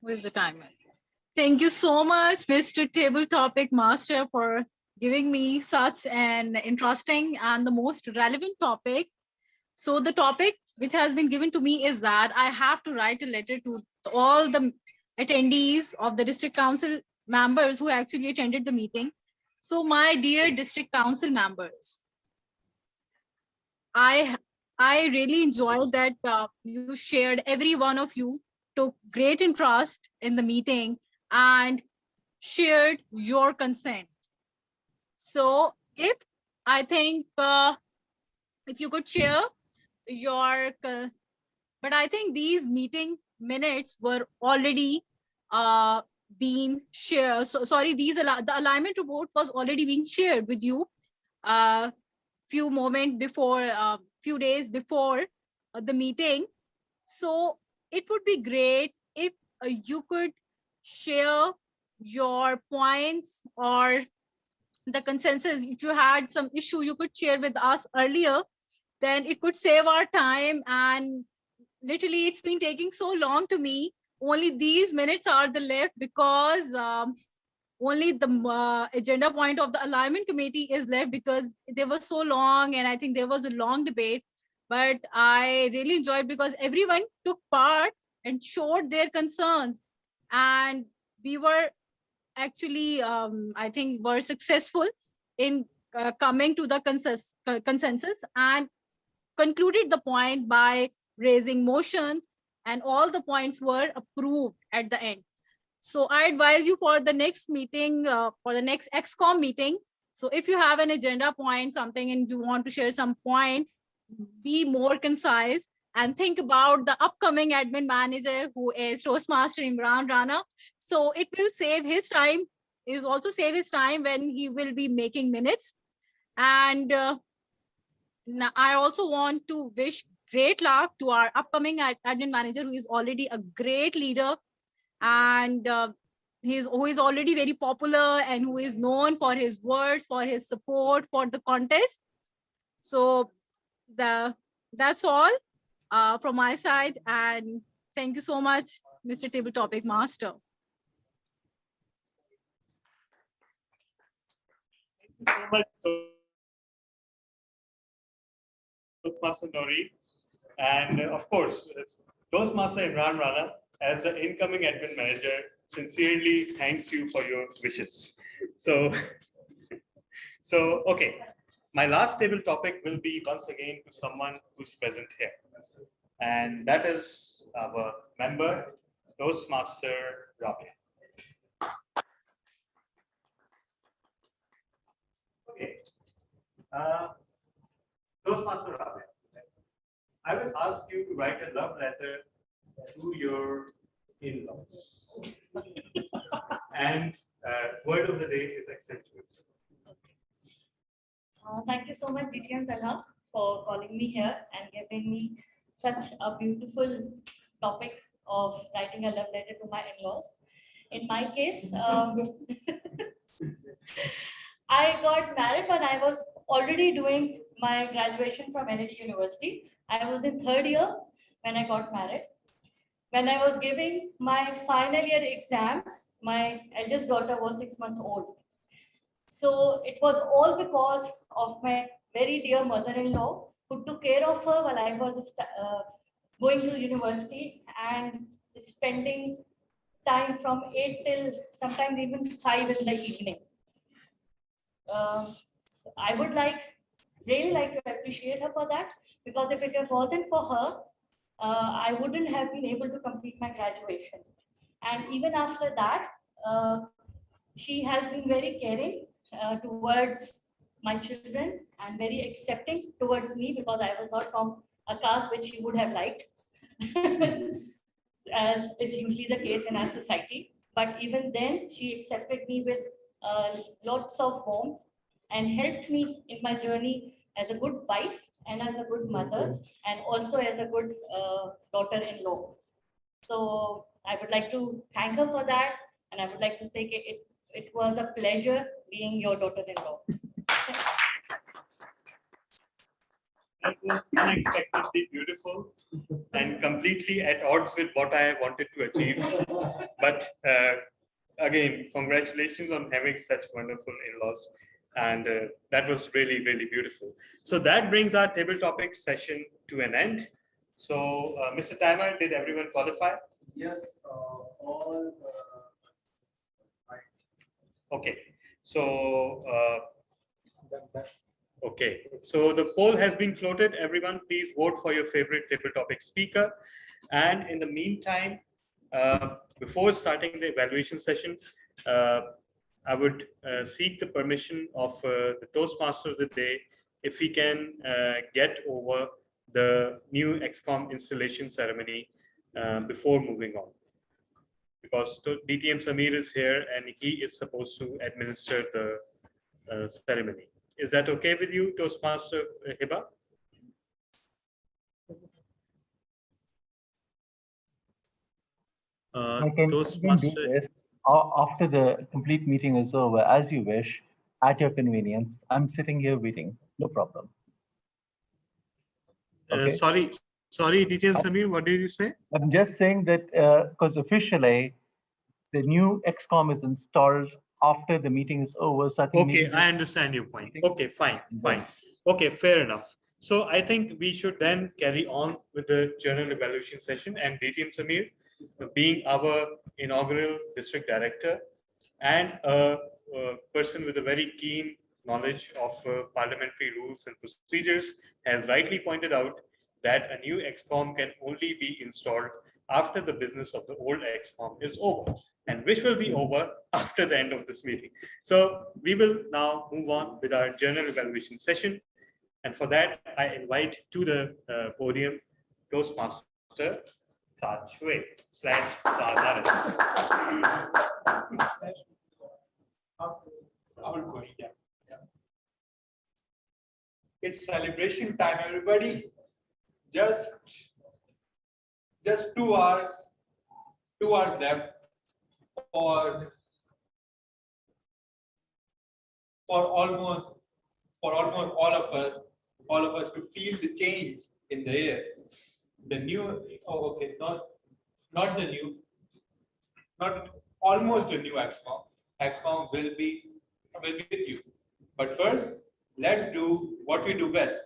Where's the timer? Thank you so much, Mr. Table Topic Master, for giving me such an interesting and the most relevant topic. So the topic which has been given to me is that I have to write a letter to all the attendees of the district council members who actually attended the meeting. So my dear district council members, I really enjoyed that you shared, every one of you took great interest in the meeting and shared your consent. So if you could share your, but I think these meeting minutes were already being shared. So sorry, the alignment report was already being shared with you few days before the meeting. So it would be great if you could share your points or the consensus. If you had some issue you could share with us earlier, then it could save our time. And literally it's been taking so long to me. Only these minutes are the left because only the agenda point of the alignment committee is left because they were so long, and I think there was a long debate. But I really enjoyed because everyone took part and showed their concerns, and we were actually I think were successful in coming to the consensus and concluded the point by raising motions, and all the points were approved at the end. So I advise you for the next meeting, for the next XCOM meeting. So if you have an agenda point, something, and you want to share some point, be more concise and think about the upcoming admin manager who is Toastmaster Imran Rana. So it will save his time. It will also save his time when he will be making minutes. And I also want to wish great luck to our upcoming admin manager, who is already a great leader, and who is already very popular and who is known for his words, for his support for the contest. So that's all from my side, and thank you so much, Mr. Table Topic Master. you so much, Toastmaster Nori. And of course, Toastmaster Imran Rana, as the incoming admin manager, sincerely thanks you for your wishes. So, okay. My last table topic will be once again to someone who's present here. And that is our member, Toastmaster Rabia. Okay. Toastmaster Rabia, I will ask you to write a love letter to your in-laws. And word of the day is accentuous. Thank you so much, DTM Talha, for calling me here and giving me such a beautiful topic of writing a love letter to my in-laws. In my case, I got married when I was already doing my graduation from NIT University. I was in third year when I got married. When I was giving my final year exams, my eldest daughter was 6 months old. So it was all because of my very dear mother-in-law who took care of her while I was going to university and spending time from 8 till sometimes even 5 in the evening. I would really like to appreciate her for that, because if it wasn't for her, I wouldn't have been able to complete my graduation. And even after that, she has been very caring towards my children and very accepting towards me, because I was not from a caste which she would have liked, as is usually the case in our society. But even then, she accepted me with lots of warmth and helped me in my journey as a good wife and as a good mother and also as a good daughter-in-law. So I would like to thank her for that, and I would like to say it was a pleasure being your daughter-in-law. That was unexpectedly beautiful and completely at odds with what I wanted to achieve. But again, congratulations on having such wonderful in-laws. And that was really, really beautiful. So that brings our table topics session to an end. So Mr. Timer, did everyone qualify? Yes, all. Okay. So okay, so the poll has been floated. Everyone, please vote for your favorite table topic speaker. And in the meantime, before starting the evaluation session, I would seek the permission of the Toastmaster of the day if we can get over the new XCOM installation ceremony before moving on. Because DTM Samir is here and he is supposed to administer the ceremony. Is that okay with you, Toastmaster Hiba? I can do this after the complete meeting is over, as you wish, at your convenience. I'm sitting here waiting, no problem. Okay. Sorry, DTM Samir, what did you say? I'm just saying that because officially the new XCOM is installed after the meeting is over. So I think okay, I understand your point. Okay, fine. Okay, fair enough. So I think we should then carry on with the general evaluation session, and DTM Samir, being our inaugural district director and a person with a very keen knowledge of parliamentary rules and procedures, has rightly pointed out that a new XCOM can only be installed after the business of the old XCOM is over, and which will be over after the end of this meeting. So we will now move on with our general evaluation session. And for that, I invite to the podium Toastmaster Saad Shue / Saad It's celebration time, everybody. Just 2 hours left for almost all of us to feel the change in the air. The new, not the new, not almost the new XCOM. XCOM will be with you, But first, let's do what we do best.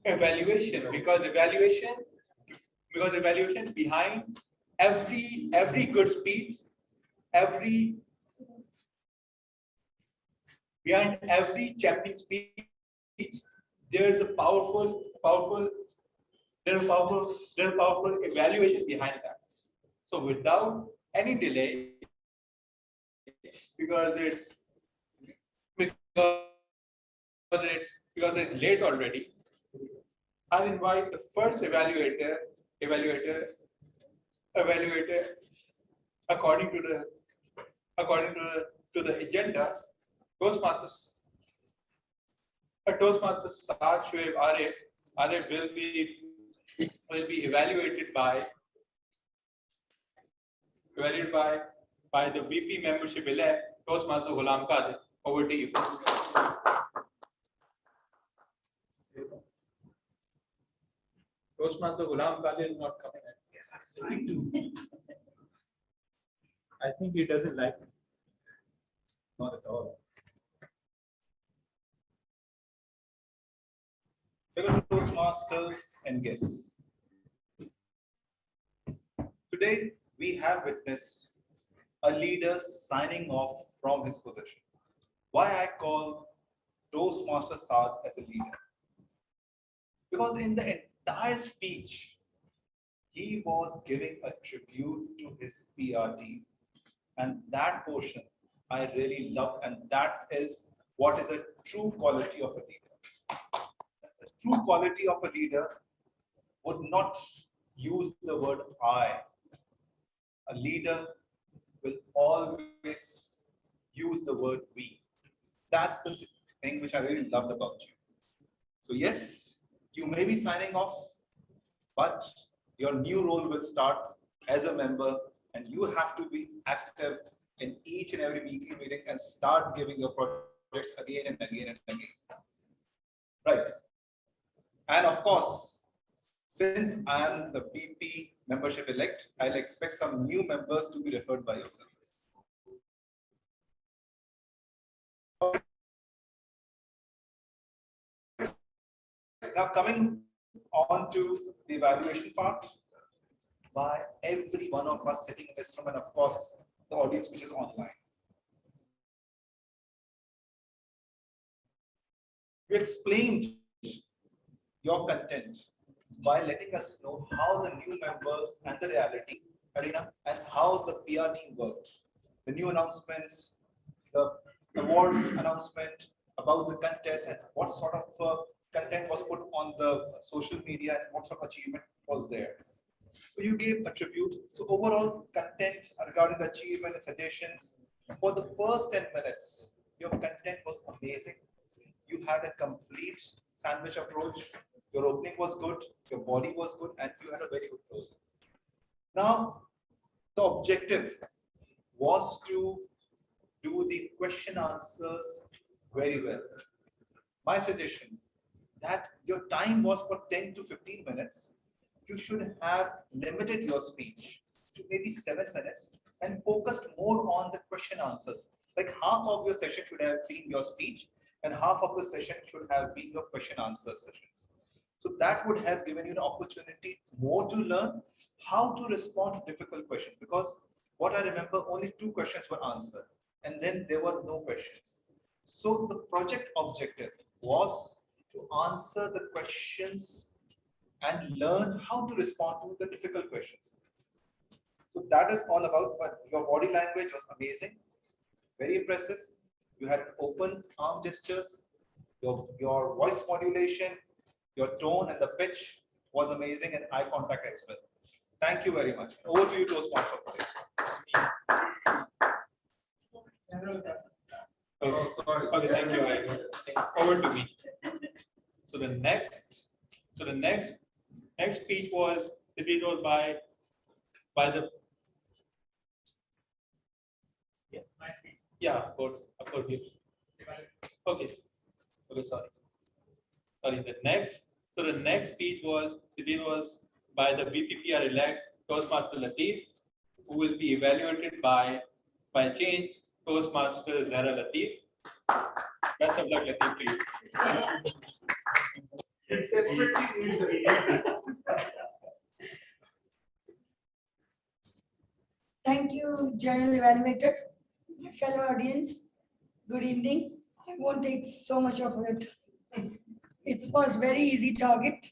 Evaluation, because evaluation behind every good speech, behind every champion speech, there's a powerful evaluation behind that. So without any delay, because it's late already, I'll invite the first evaluator according to the agenda. Toastmasters Saad Shoaib Arif will be evaluated by the VP membership elect, Toastmaster Ghulam Qadir. Over to you. Toastmaster Ghulam Qadir is not coming. Yes, I'm trying to. I think he doesn't like me. Not at all. Fellow Toastmasters and guests. Today, we have witnessed a leader signing off from his position. Why I call Toastmaster Saad as a leader? Because in the entire speech, he was giving a tribute to his PR team. And that portion I really loved, and that is what is a true quality of a leader. The true quality of a leader would not use the word I. A leader will always use the word we. That's the thing which I really loved about you. So yes, you may be signing off, but your new role will start as a member, and you have to be active in each and every weekly meeting and start giving your projects again and again and again. Right. And of course, since I am the VP membership elect, I'll expect some new members to be referred by yourself. Now coming on to the evaluation part, by every one of us sitting in this room, and of course the audience which is online. You explained your content by letting us know how the new members and the reality arena and how the PR team works. The new announcements, the awards announcement about the contest, and what sort of content was put on the social media and what sort of achievement was there. So you gave a tribute. So overall content regarding the achievement and suggestions, for the first 10 minutes, your content was amazing. You had a complete sandwich approach. Your opening was good, your body was good, and you had a very good closing. Now, the objective was to do the question answers very well. My suggestion that your time was for 10 to 15 minutes. You should have limited your speech to maybe 7 minutes and focused more on the question answers. Like half of your session should have been your speech and half of the session should have been your question answer sessions. So that would have given you an opportunity more to learn how to respond to difficult questions, because what I remember, only 2 questions were answered and then there were no questions. So the project objective was to answer the questions and learn how to respond to the difficult questions. So that is all about, but your body language was amazing, very impressive. You had open arm gestures, your voice modulation, your tone and the pitch was amazing, and eye contact as well. Thank you very much. Over to you, Toastmaster. Okay, sorry. Okay, thank you. Over to me. So the next speech was by the of course. Okay, sorry. The next speech was by the VPPR elect Toastmaster Latif, who will be evaluated by change Toastmaster Zara Latif. Best of luck, Latif, please. It desperately needs a Thank you, General Evaluator. My fellow audience, good evening. I won't take so much of it. It was very easy target.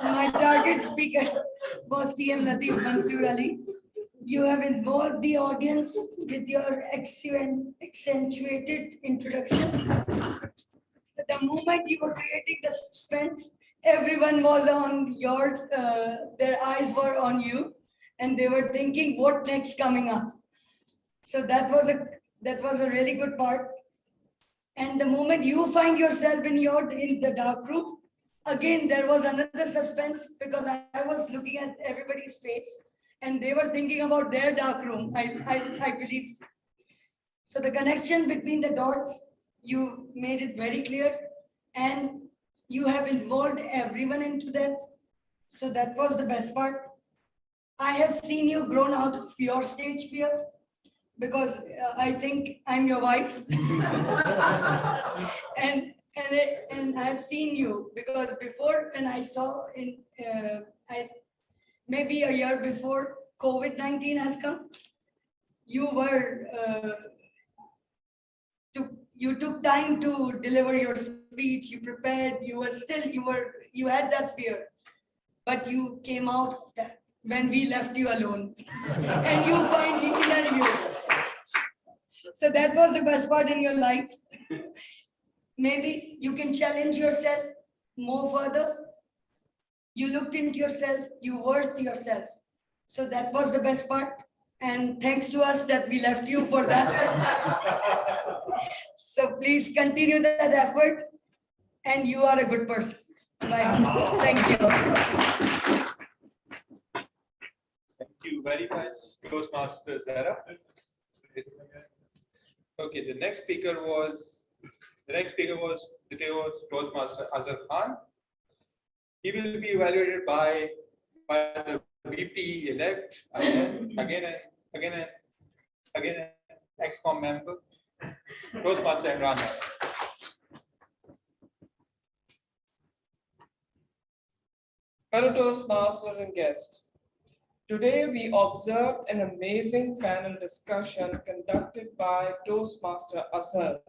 my target speaker was TM Latif Mansoor Ali. You have involved the audience with your accentuated introduction. The moment you were creating the suspense, everyone was on your, their eyes were on you, and they were thinking what next coming up. So that was a really good part. And the moment you find yourself in the dark room, again there was another suspense, because I was looking at everybody's face and they were thinking about their dark room. I believe. So the connection between the dots, you made it very clear, and you have involved everyone into that. So that was the best part. I have seen you grown out of your stage fear, because I think I'm your wife. and I've seen you, because before, when I saw maybe a year before COVID-19 has come, you were you took time to deliver your speech, you prepared, you had that fear, but you came out of that when we left you alone. And you find inner you. So that was the best part in your life. Maybe you can challenge yourself more further. You looked into yourself, you worth yourself. So that was the best part. And thanks to us that we left you for that. So please continue that effort. And you are a good person. Bye. Thank you. Thank you very much, Toastmaster Zara. Okay, the next speaker was Toastmaster Azhar Khan. He will be evaluated by the VP elect, again, ex-com member, Toastmaster Imran. Fellow Toastmasters and guests, today we observed an amazing panel discussion conducted by Toastmaster Azhar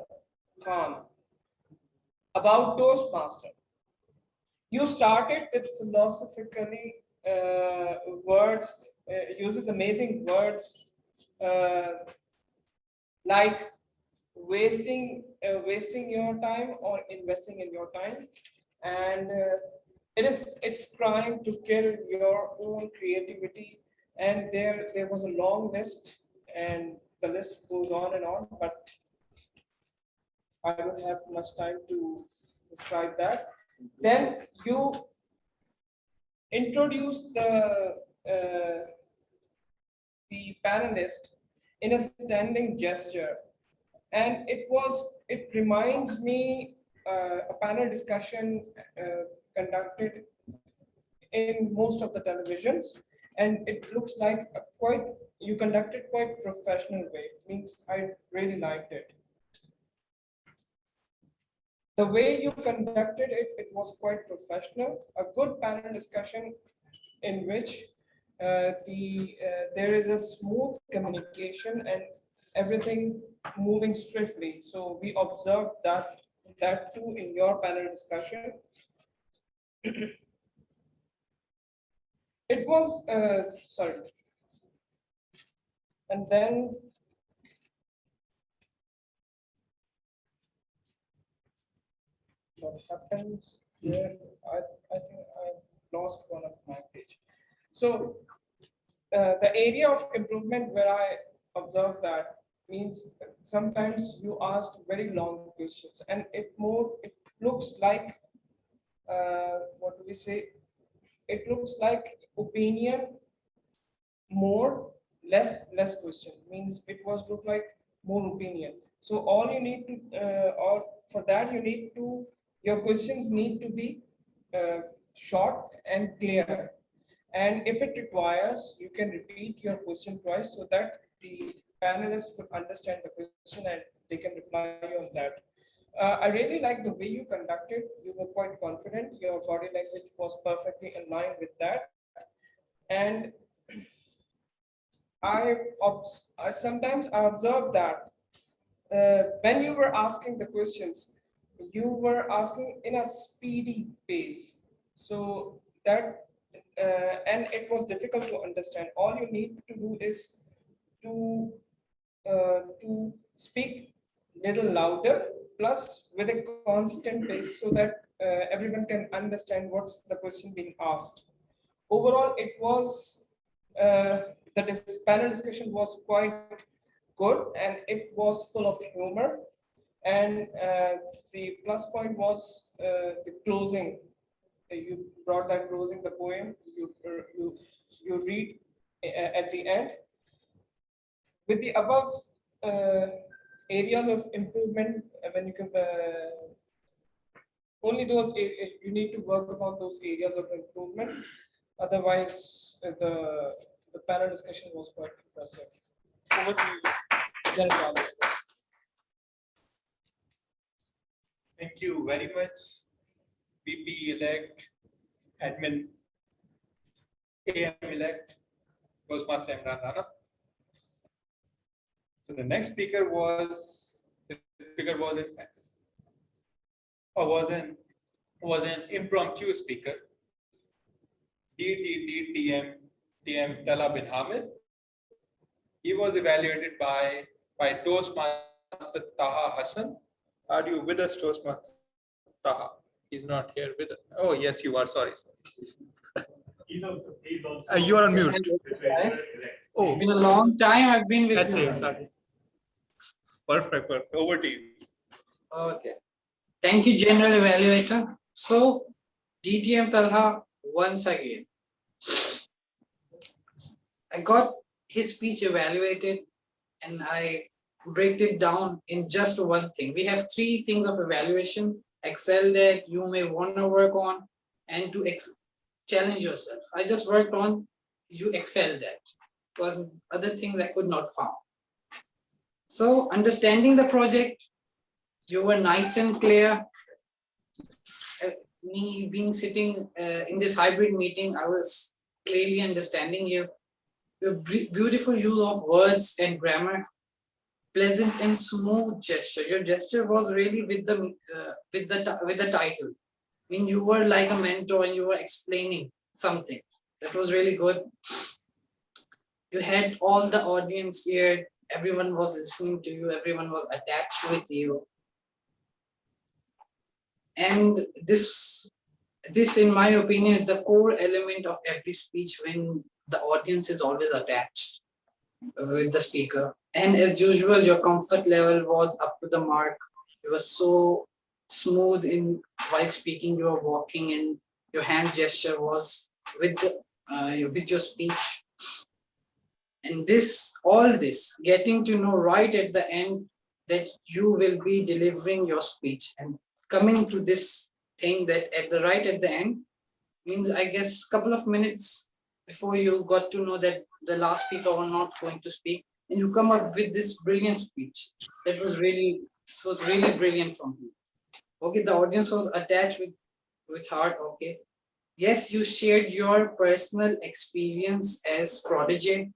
Khan about Toastmaster. You started with philosophically words, uses amazing words like wasting your time or investing in your time, and it's trying to kill your own creativity. And there was a long list, and the list goes on and on, but I don't have much time to describe that. Then you introduce the panelist in a standing gesture, and it reminds me a panel discussion conducted in most of the televisions, and it looks like you conducted quite professional way. Means I really liked it. The way you conducted it, it was quite professional. A good panel discussion in which there is a smooth communication and everything moving swiftly. So we observed that too in your panel discussion. It was sorry, and then what happens here? I think I lost one of my page. So the area of improvement where I observed that means sometimes you asked very long questions, and it looks like what do we say? It looks like opinion more, less question. Means it was look like more opinion. So all you need to, or for that you need to, your questions need to be short and clear. And if it requires, you can repeat your question twice so that the panelists could understand the question and they can reply you on that. I really like the way you conducted. You were quite confident. Your body language was perfectly in line with that. And I sometimes I observed that when you were asking the questions, you were asking in a speedy pace. So that and it was difficult to understand. All you need to do is to speak little louder, plus with a constant pace, so that everyone can understand what's the question being asked. Overall, it was panel discussion was quite good, and it was full of humor. And the plus point was the closing. You brought that closing, the poem. You read at the end. With the above areas of improvement, when you can only those you need to work upon those areas of improvement. Otherwise, the panel discussion was quite impressive. Over to you, General. Thank you very much, VP-elect, admin, AM-elect, Toastmaster Imran Rana. So the next speaker was an impromptu speaker, TM Tala bin Hamid. He was evaluated by Toastmaster Taha Hassan. Are you with us, Toastmaster Taha? He's not here with us. Oh, yes, you are. Sorry. He's also You are on mute. Oh, it's been a long time I've been with you. Exactly. Perfect. Over to you. Okay. Thank you, General Evaluator. So, DTM Talha, once again, I got his speech evaluated and I break it down in just one thing. We have 3 things of evaluation: excel that you may want to work on, and to challenge yourself. I just worked on you excel that, because other things I could not find. So understanding the project, you were nice and clear. Me being sitting in this hybrid meeting, I was clearly understanding you. Your beautiful use of words and grammar, pleasant and smooth gesture. Your gesture was really with the title. I mean, you were like a mentor and you were explaining something. That was really good. You had all the audience here. Everyone was listening to you. Everyone was attached with you. And this, in my opinion, is the core element of every speech, when the audience is always attached with the speaker. And as usual, your comfort level was up to the mark. You were so smooth in while speaking. You were walking, and your hand gesture was with your speech. And all this, getting to know right at the end that you will be delivering your speech, and coming to this thing that right at the end means, I guess, a couple of minutes before you got to know that the last speaker were not going to speak, and you come up with this brilliant speech. That was really brilliant from you. Okay, the audience was attached with heart. Okay, yes, you shared your personal experience as prodigy.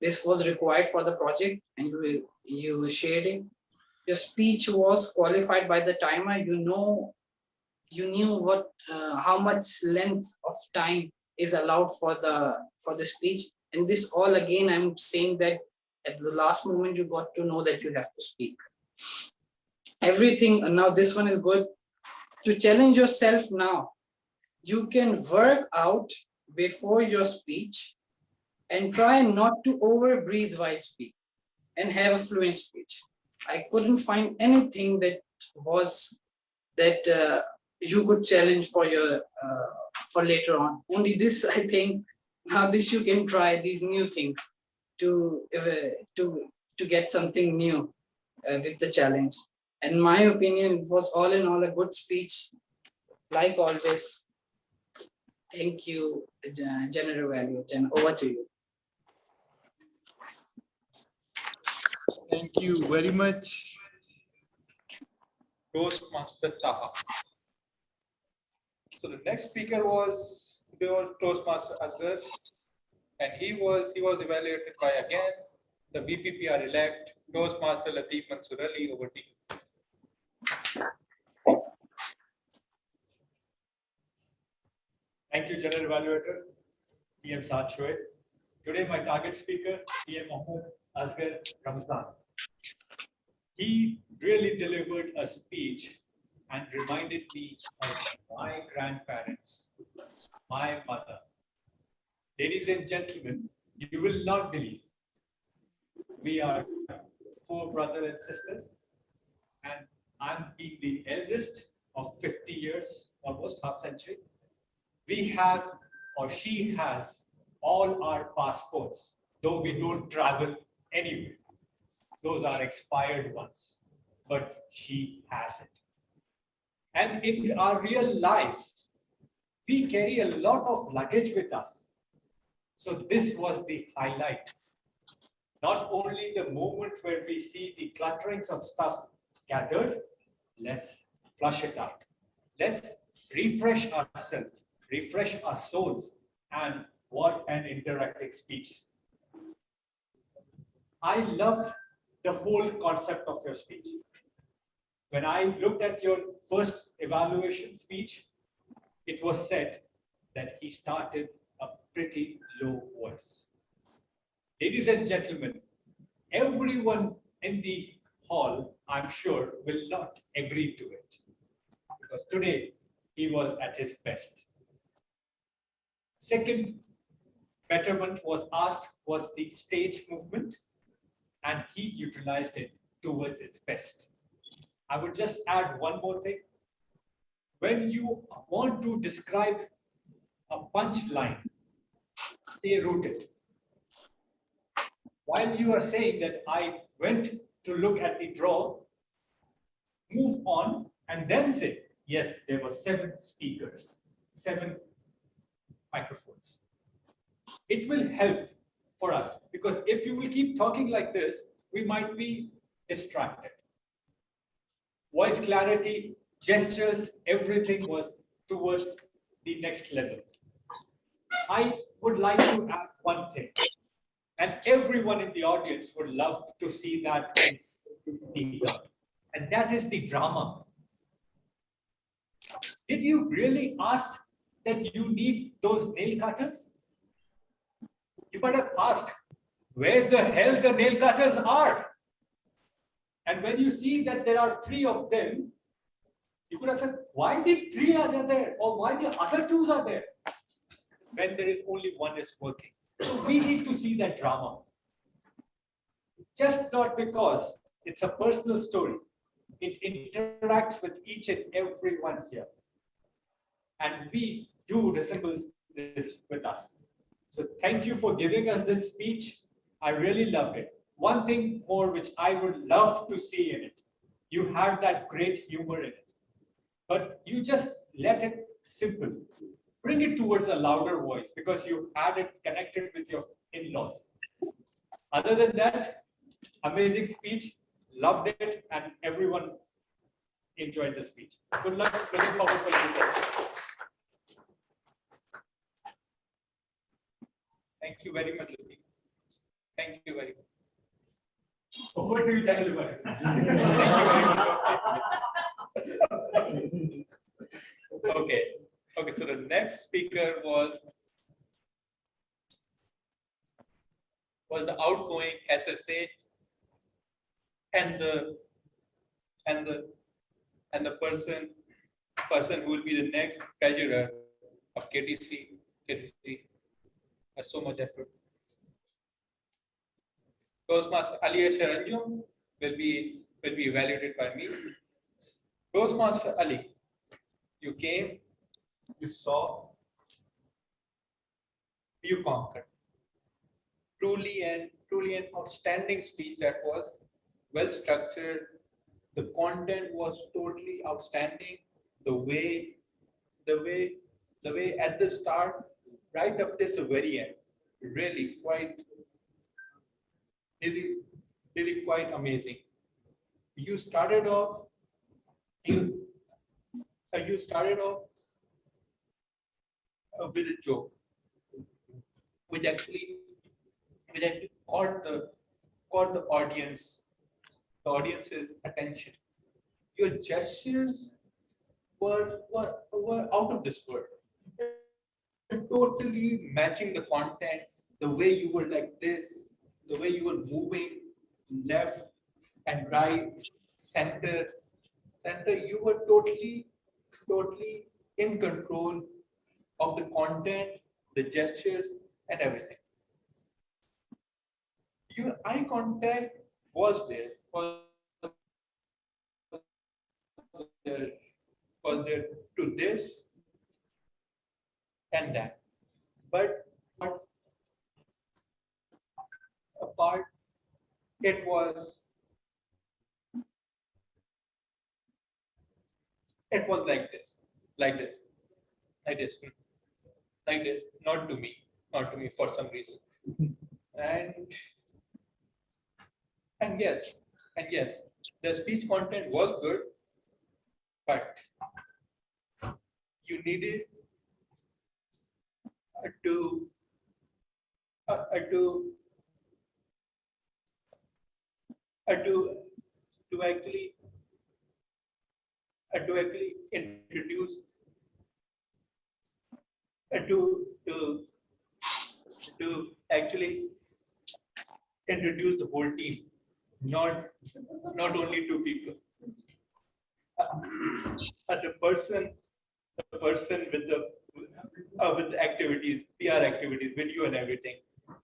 This was required for the project, and you shared it. Your speech was qualified by the timer. You knew what how much length of time is allowed for the speech. And this all, again, I'm saying that at the last moment you got to know that you have to speak. Everything, now this one is good. To challenge yourself now, you can work out before your speech and try not to over breathe while speaking and have a fluent speech. I couldn't find anything that you could challenge for your for later on. Only this, I think, now this you can try these new things to get something new with the challenge. In my opinion, it was all in all a good speech, like always. Thank you, General Value, and over to you. Thank you very much, Toastmaster Taha. So the next speaker was Toastmaster Asghar, and he was evaluated by again the BPPR elect Toastmaster Latif Mansoor Ali. Over to you. Thank you, General Evaluator, TM Saad Shoaib. Today, my target speaker, TM Mohammed Asghar Ramzan. He really delivered a speech and reminded me of my grandparents, my mother. Ladies and gentlemen, you will not believe we are 4 brothers and sisters, and I'm being the eldest of 50 years, almost half century. We have, or she has, all our passports, though we don't travel anywhere. Those are expired ones, but she has it. And in our real life, we carry a lot of luggage with us. So this was the highlight. Not only the moment where we see the clutterings of stuff gathered, let's flush it out. Let's refresh ourselves, refresh our souls, and what an interactive speech. I loved the whole concept of your speech. When I looked at your first evaluation speech, it was said that he started a pretty low voice. Ladies and gentlemen, everyone in the hall, I'm sure, will not agree to it, because today he was at his best. Second betterment was asked was the stage movement, and he utilized it towards its best. I would just add one more thing. When you want to describe a punchline, stay rooted. While you are saying that I went to look at the draw, move on, and then say, yes, there were 7 speakers, 7 microphones. It will help for us, because if you will keep talking like this, we might be distracted. Voice clarity, gestures, everything was towards the next level. I would like to add one thing, and everyone in the audience would love to see that speak up, and that is the drama. Did you really ask that you need those nail cutters? You might have asked where the hell the nail cutters are. And when you see that there are 3 of them, you could have said, why these 3 are there? Or why the other 2 are there? When there is only one is working. So we need to see that drama. Just not because it's a personal story. It interacts with each and every one here. And we do resemble this with us. So thank you for giving us this speech. I really loved it. One thing more which I would love to see in it. You had that great humor in it. But you just let it simple. Bring it towards a louder voice because you had it connected with your in-laws. Other than that, amazing speech. Loved it, and everyone enjoyed the speech. Good luck. Looking forward for you. Thank you very much, Luthi. Thank you very much. Over to you, General. Thank you very much. Okay. Okay, so the next speaker was the outgoing SSA and the person who will be the next treasurer of KTC. KTC has so much effort. Toastmaster Ali Sharanjum will be evaluated by me. Toastmaster Ali, you came, you saw, you conquered. Truly an outstanding speech that was well structured. The content was totally outstanding. The way at the start, right up till the very end, really quite amazing. You started off you you started off with a joke, which actually caught the audience's attention. Your gestures were out of this world, totally matching the content, the way you were like this, the way you were moving left and right, center, you were totally in control of the content, the gestures, and everything. Your eye contact was there, there, was there to this and that. But apart, it was like this, like this, like this, like this, not to me for some reason. And yes, the speech content was good, but you needed to actually introduce to actually introduce the whole team, not only two people. The person with the activities, PR activities, video and everything,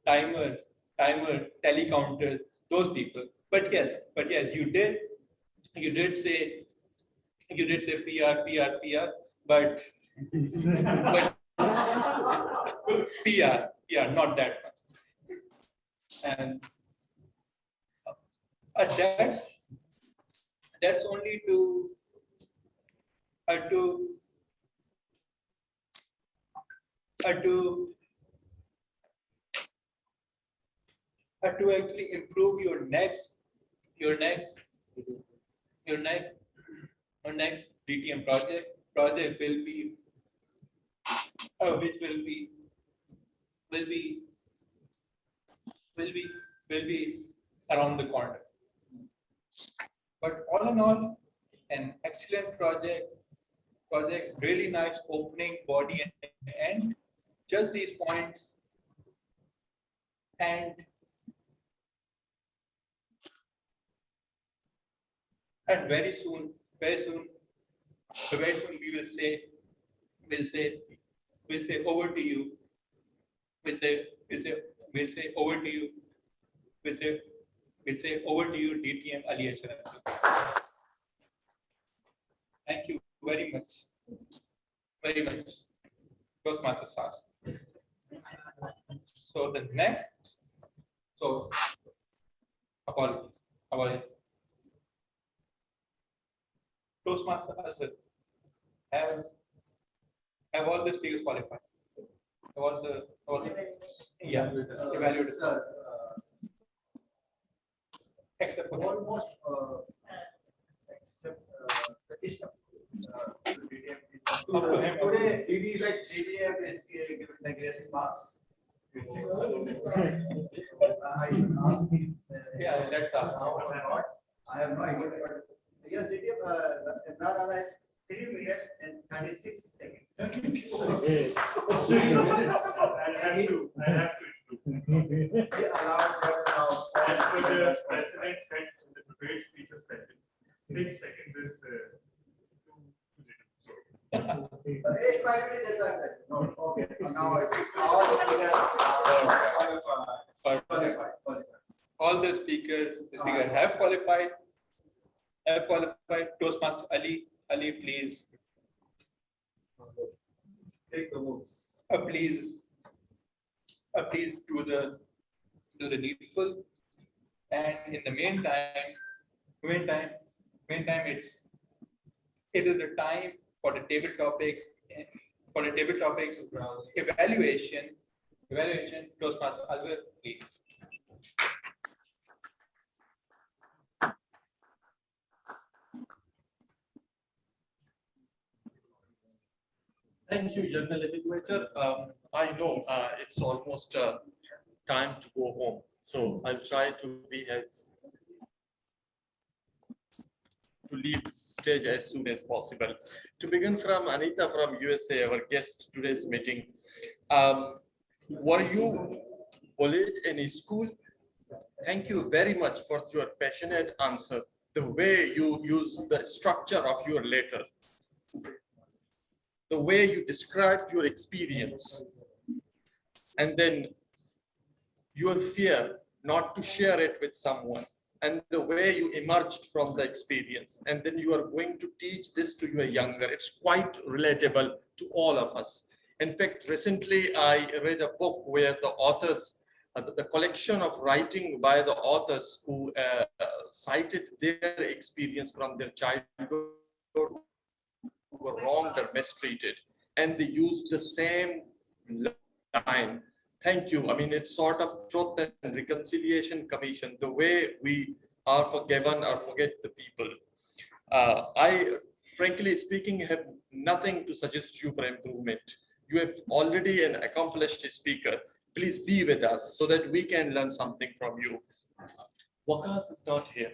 timer, telecounters, those people. But yes, you did say PR, but PR, not that much. And that's only to actually improve your next DTM project will be which will be around the corner. But all in all, an excellent project, really nice opening, body and end. Just these points, and very soon we will say over to you. We'll say over to you. We'll say over to you, DTM Ali Ashraf. Thank you very much. Toastmaster Sas. So the next, apologies. Toastmaster Asad, have all the speakers qualified? Evaluated. Except for almost except Pratishtha. Today, it is like JDF is given the gracing marks. I asked him. Yeah, let's ask. I have no idea. Yes, JDF, Nara has 3 minutes and 36 seconds. I have to. He allowed that now. As per the president said in the prepared speeches session, 6 seconds is It's finally just like that. No, okay. Now I see all the speakers all the speakers have qualified. Toastmaster Ali, please. Take the votes. Please do the needful. And in the meantime, it is the time for the table topics. Evaluation. Toastmaster Azwar, please. Thank you, General Evaluator. I know it's almost time to go home, so I'll try to be as to leave the stage as soon as possible. To begin from Anita from USA, our guest today's meeting. Were you bullied in school? Thank you very much for your passionate answer. The way you use the structure of your letter, the way you described your experience, and then your fear not to share it with someone, and the way you emerged from the experience, and then you are going to teach this to your younger. It's quite relatable to all of us. In fact, recently I read a book where the authors, the collection of writing by the authors who cited their experience from their childhood, were wronged or mistreated, and they used the same line. Thank you. I mean, it's sort of truth and reconciliation commission, the way we are forgiven or forget the people. I, frankly speaking, have nothing to suggest you for improvement. You have already an accomplished speaker. Please be with us so that we can learn something from you. Wakas is not here,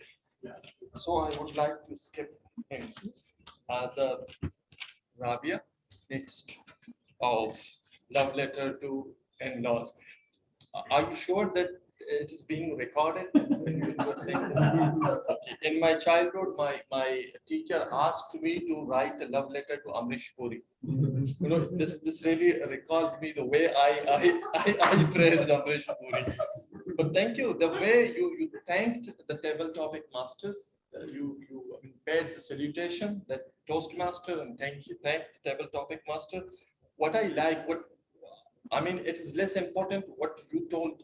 so I would like to skip him. The Rabia, next of love letter to in-laws. Are you sure that it is being recorded when you are saying this? Okay. In my childhood, my teacher asked me to write a love letter to Amrish Puri. You know, this really recalled me the way I praised Amrish Puri. But thank you, the way you thanked the table topic masters, you paid the salutation, that Toastmaster, and thanked the table topic master. What I like, it is less important what you told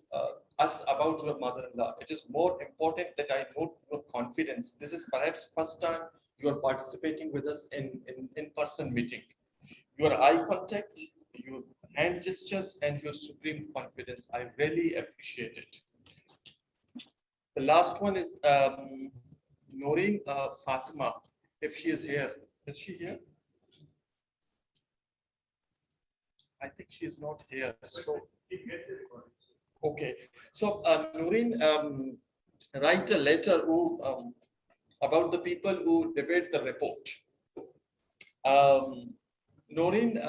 us about your mother-in-law. It is more important that I note your confidence. This is perhaps first time you are participating with us in in-person meeting. Your eye contact, your hand gestures, and your supreme confidence. I really appreciate it. The last one is Noreen Fatima, if she is here. Is she here? I think she's not here. So, okay. So, Noreen, write a letter about the people who debate the report. Noreen,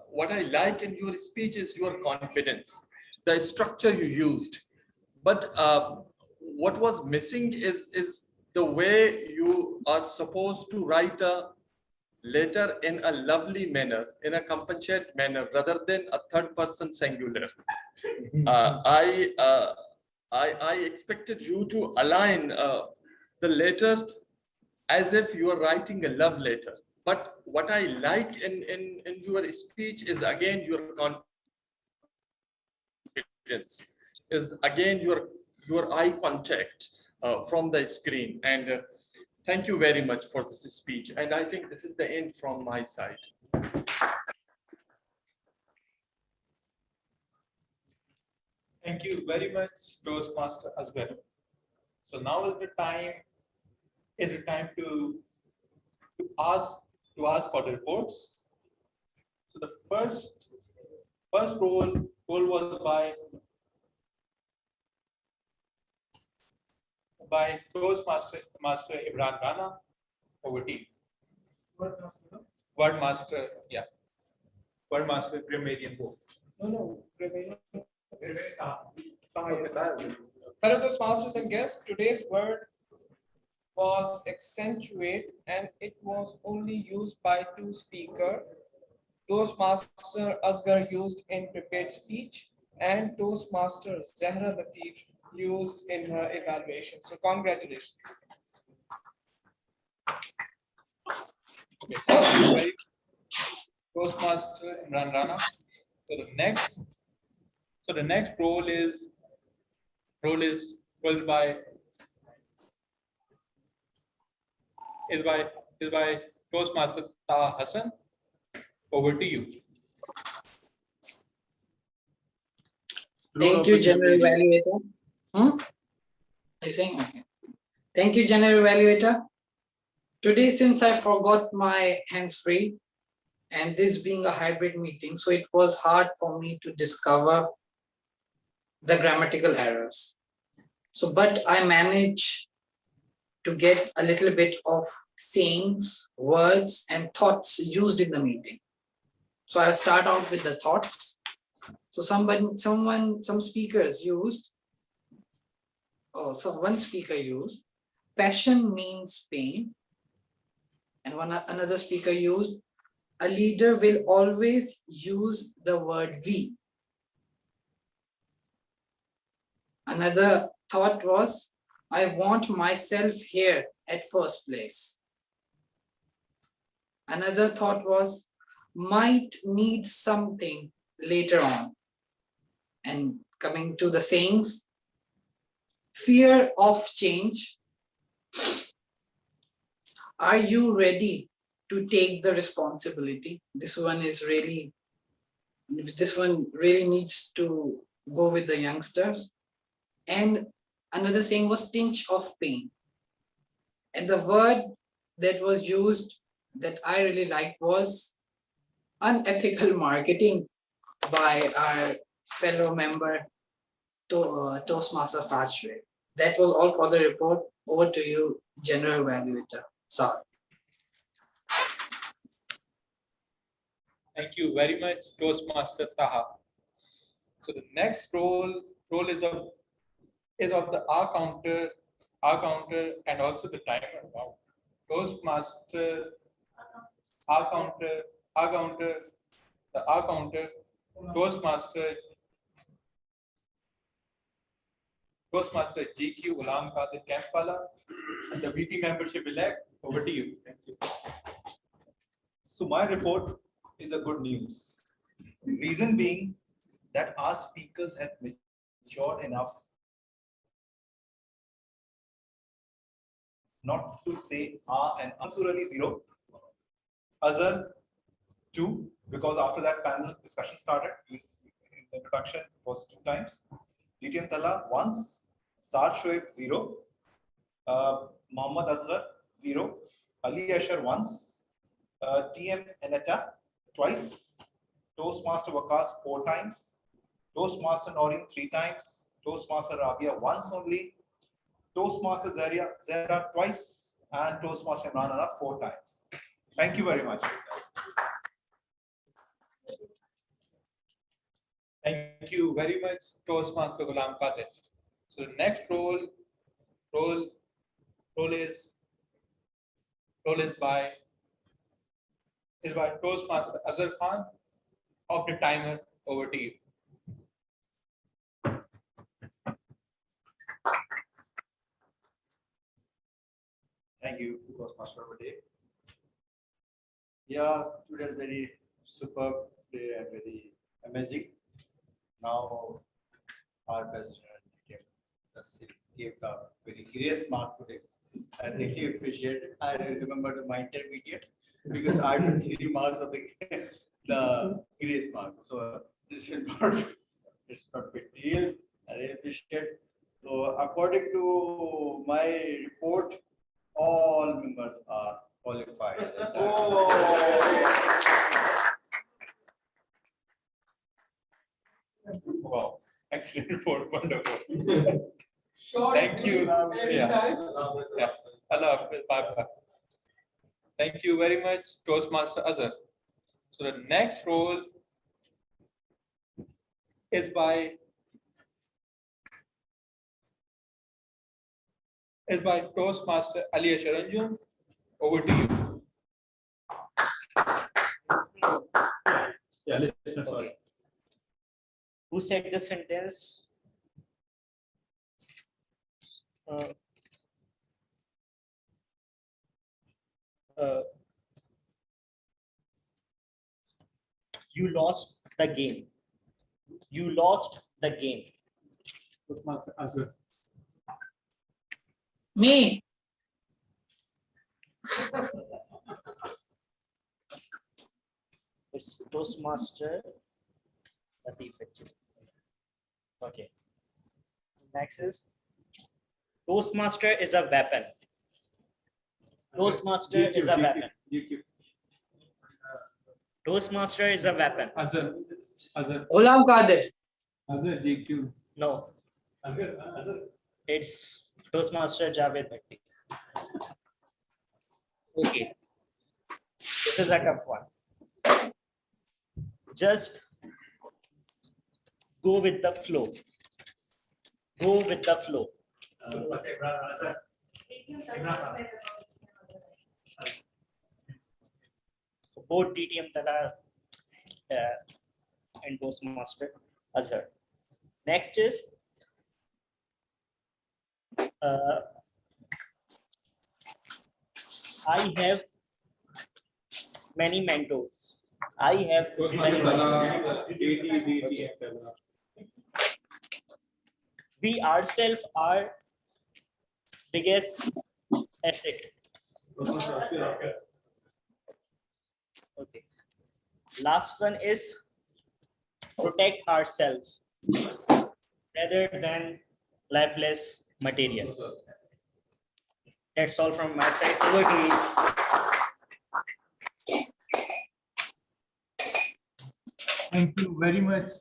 what I like in your speech is your confidence, the structure you used. But what was missing is the way you are supposed to write a letter in a lovely manner, in a compassionate manner, rather than a third person singular. I expected you to align the letter as if you are writing a love letter. But what I like in your speech is again your confidence, is again your eye contact from the screen. And thank you very much for this speech. And I think this is the end from my side. Thank you very much, Toastmaster Asghar. So now is the time to ask for the reports. So the first roll was by Toastmaster Imran Rana. Over to you. Wordmaster, yeah. Wordmaster Grammarian Book. No, Grammarian. Fellow Toastmasters and guests, today's word was accentuate, and it was only used by two speakers. Toastmaster Asghar used in prepared speech, and Toastmaster Zahra Latif used in her evaluation. So congratulations. Okay, Toastmaster Imran Rana. So the next role is by Toastmaster Taha Hassan. Over to you. Thank you, General Evaluator. Are you saying? Okay. Thank you, General Evaluator. Today, since I forgot my hands-free, And this being a hybrid meeting, so it was hard for me to discover the grammatical errors. So, but I managed to get a little bit of sayings, words, and thoughts used in the meeting. So I'll start out with the thoughts. So some speakers used, one speaker used, passion means pain. And another speaker used, a leader will always use the word we. Another thought was, I want myself here at first place. Another thought was, might need something later on. And coming to the sayings, fear of change. Are you ready to take the responsibility? This one really needs to go with the youngsters. And another saying was tinge of pain. And the word that was used that I really liked was unethical marketing by our fellow member Toastmaster Sartre. That was all for the report. Over to you, General Evaluator. Sorry. Thank you very much, Toastmaster Taha. So the next role is of the R counter, and also the timer. Wow. Toastmaster, R counter, the R counter, Toastmaster GQ Ghulam Qadir Kampala, and the VP membership elect. Over to you. Thank you. So my report is a good news. Reason being that our speakers have matured enough not to say and Mansurali 0, Azhar 2, because after that panel discussion started, in the introduction was 2 times, DTM Tala once, Sar Shoaib 0, Muhammad Azhar 0, Ali Asher once, TM Aneta twice, Toastmaster Wakas 4 times, Toastmaster Noreen 3 times, Toastmaster Rabia once only, Toastmaster Zahra twice, and Toastmaster Imran Ana 4 times. Thank you very much. Thank you very much, Toastmaster Ghulam Qadir. So the next role is by Toastmaster Azhar Khan of the timer. Over to you. Thank you, Toastmaster of the day. Yeah, today's very superb day and very amazing. Now, our president gave the very grace mark today. I really appreciate it. I remember my intermediate because I did 3 marks of the grace mark. So this is not it's not big deal. I really appreciate it. So according to my report, all members are qualified. Wow, excellent report, wonderful. Thank you. Yeah. Allah Hafiz. Bye-bye. Thank you very much, Toastmaster Azhar. So the next role is by Toastmaster Ali Asharanjun. Over to you. Yeah, listener, sorry. Who said the sentence? You lost the game. You lost the game. Me. It's Toastmaster Latif actually. Okay. Next is Toastmaster is a weapon. Toastmaster is a weapon. Toastmaster is a weapon. Azhar. Ghulam Qadir. Azhar JQ. No. It's Toastmaster Javed Bhatti. Okay. This is a tough one. Just go with the flow. Go with the flow. Both DTM Tala and Toastmaster Azhar. Next is I have many mentors. I have many mentors. We ourselves are biggest asset. Okay. Last one is protect ourselves rather than lifeless material. That's all from my side. Over to you. Thank you very much.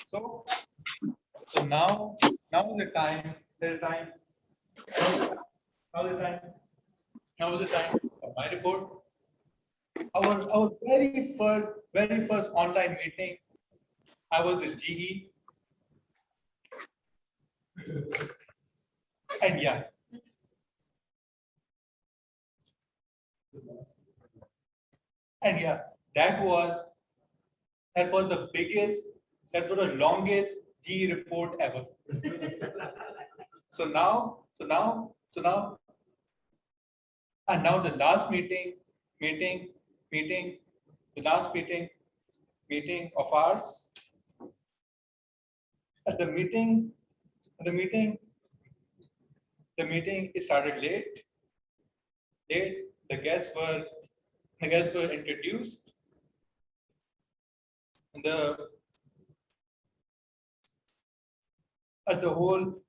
So now the time of my report. Our very first online meeting, I was with GE. And yeah. And yeah, that was the biggest, that was the longest GE report ever. So now, and now the last meeting of ours. At the meeting started late. The guests were introduced. And the whole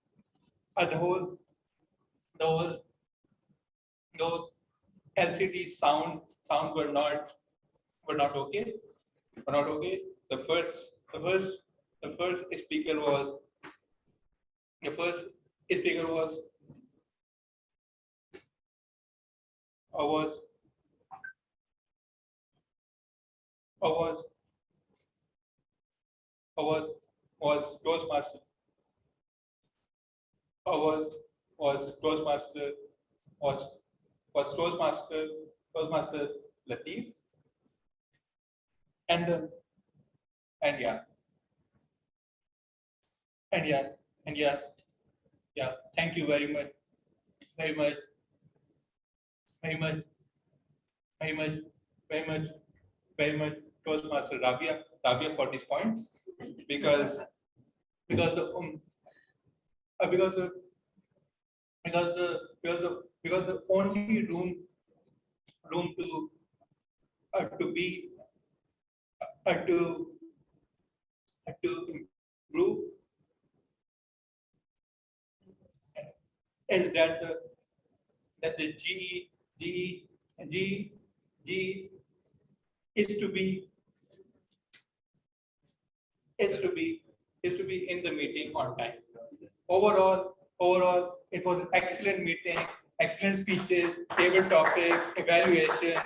LCD sound were not okay. The first speaker was Toastmaster. Was Toastmaster Latif. And yeah. Thank you very much, Toastmaster Rabia for these points, because the only room to improve is that the GE is to be in the meeting on time. Overall, it was an excellent meeting, excellent speeches, table topics, evaluation.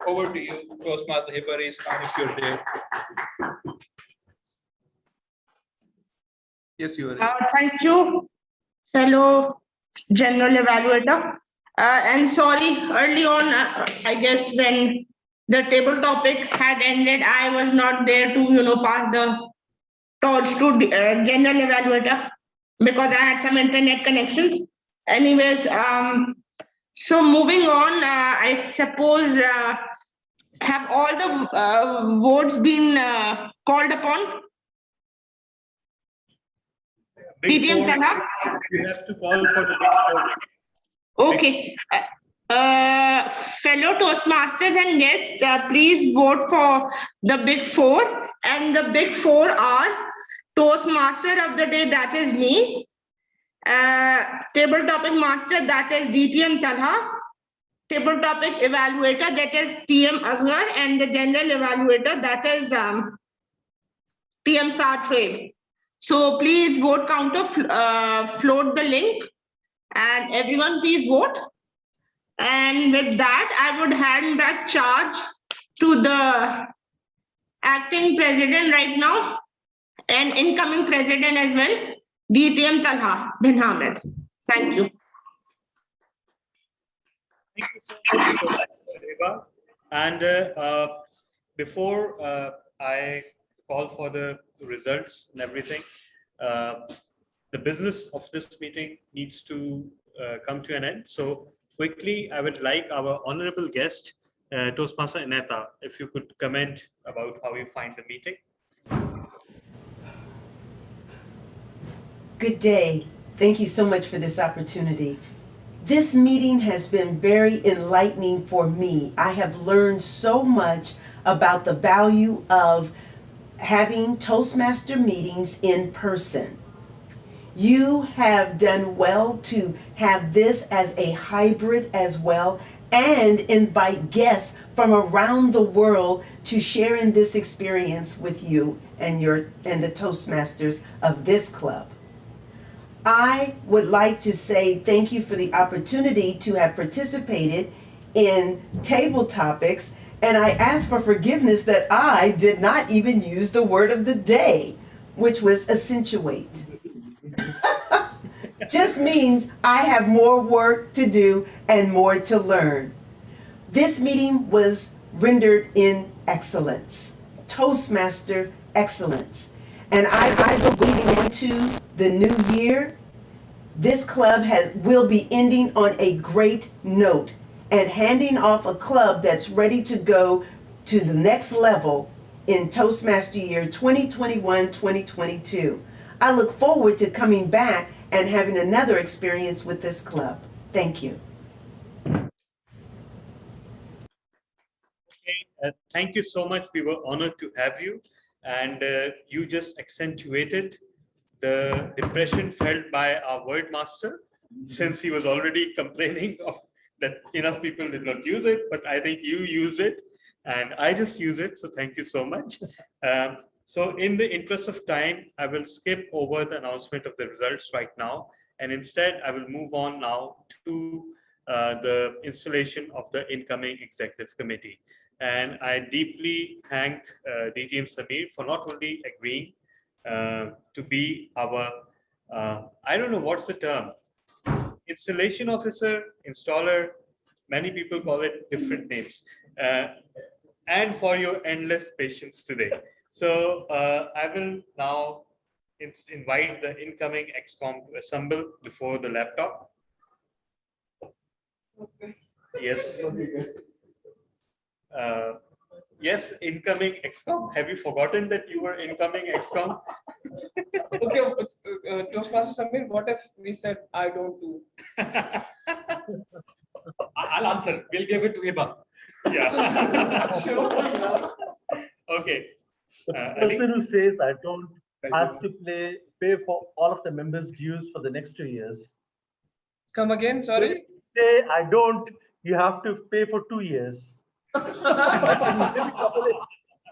Over to you, Toastmaster Hipari, if you're there. Yes, you are. Thank you, fellow general evaluator. And sorry, early on, I guess when the table topic had ended, I was not there to, pass the torch to general evaluator because I had some internet connections. Anyways, so moving on, I suppose, have all the votes been called upon? You have to call for the big four. Okay. Fellow Toastmasters and guests, please vote for the big four. And the big four are Toastmaster of the day, that is me. Table topic master, that is DTM Talha. table topic evaluator, that is TM Asghar, and the general evaluator, that is TM Sartrade. So please vote counter, float the link, and everyone please vote. And with that, I would hand back charge to the acting president right now and incoming president as well, DTM Talha bin Hamid. Thank you. Thank you so much, Eva. And before I call for the results and everything, the business of this meeting needs to come to an end. So quickly, I would like our honorable guest, Toastmaster Ineta, if you could comment about how you find the meeting. Good day. Thank you so much for this opportunity. This meeting has been very enlightening for me. I have learned so much about the value of having Toastmaster meetings in person. You have done well to have this as a hybrid as well and invite guests from around the world to share in this experience with you and the Toastmasters of this club. I would like to say thank you for the opportunity to have participated in table topics, and I ask for forgiveness that I did not even use the word of the day, which was accentuate. Just means I have more work to do and more to learn. This meeting was rendered in excellence, Toastmaster excellence. And I believe into the new year, this club will be ending on a great note and handing off a club that's ready to go to the next level in Toastmaster Year 2021-2022. I look forward to coming back and having another experience with this club. Thank you. Thank you so much. We were honored to have you, and you just accentuated the depression felt by our word master, since he was already complaining of that enough people did not use it, but I think you use it and I just use it. So thank you so much. So in the interest of time, I will skip over the announcement of the results right now. And instead, I will move on now to the installation of the incoming executive committee. And I deeply thank DTM Samir for not only agreeing to be our, I don't know what's the term, installation officer, installer, many people call it different names, and for your endless patience today. So I will now invite the incoming XCOM to assemble before the laptop. Yes. Yes, incoming XCOM. Have you forgotten that you were incoming XCOM? Okay, Toastmaster Samir, what if we said I don't do? I'll answer. We'll give it to Hiba. Yeah. Okay. The person who says I don't have to pay for all of the members' dues for the next 2 years. Come again, sorry? Say I don't, you have to pay for 2 years.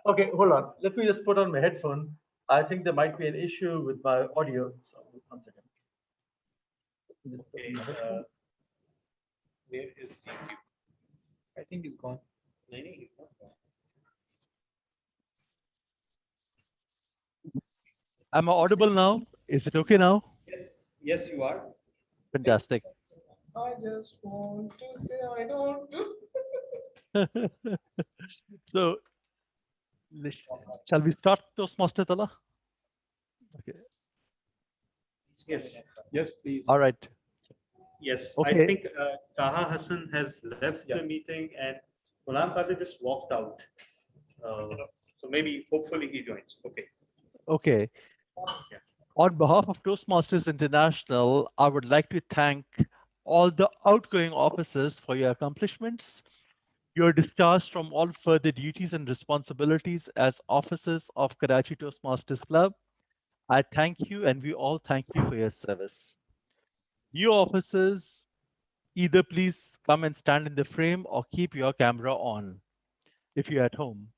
Okay, hold on. Let me just put on my headphone. I think there might be an issue with my audio. So 1 second. Okay, where is DQ? I think he's gone. No, he's not gone. Am I audible now? Is it okay now? Yes, yes, you are. Fantastic. I just want to say I don't do. So, shall we start, Toastmaster Tala? Okay. Yes. Yes, please. All right. Yes, Okay. I think Taha Hassan has left the meeting and Ghulam Qadir just walked out. So maybe, hopefully he joins. Okay. Okay. Yeah. On behalf of Toastmasters International, I would like to thank all the outgoing officers for your accomplishments. You're discharged from all further duties and responsibilities as officers of Karachi Toastmasters Club. I thank you, and we all thank you for your service. New officers, Either please come and stand in the frame or keep your camera on if you're at home.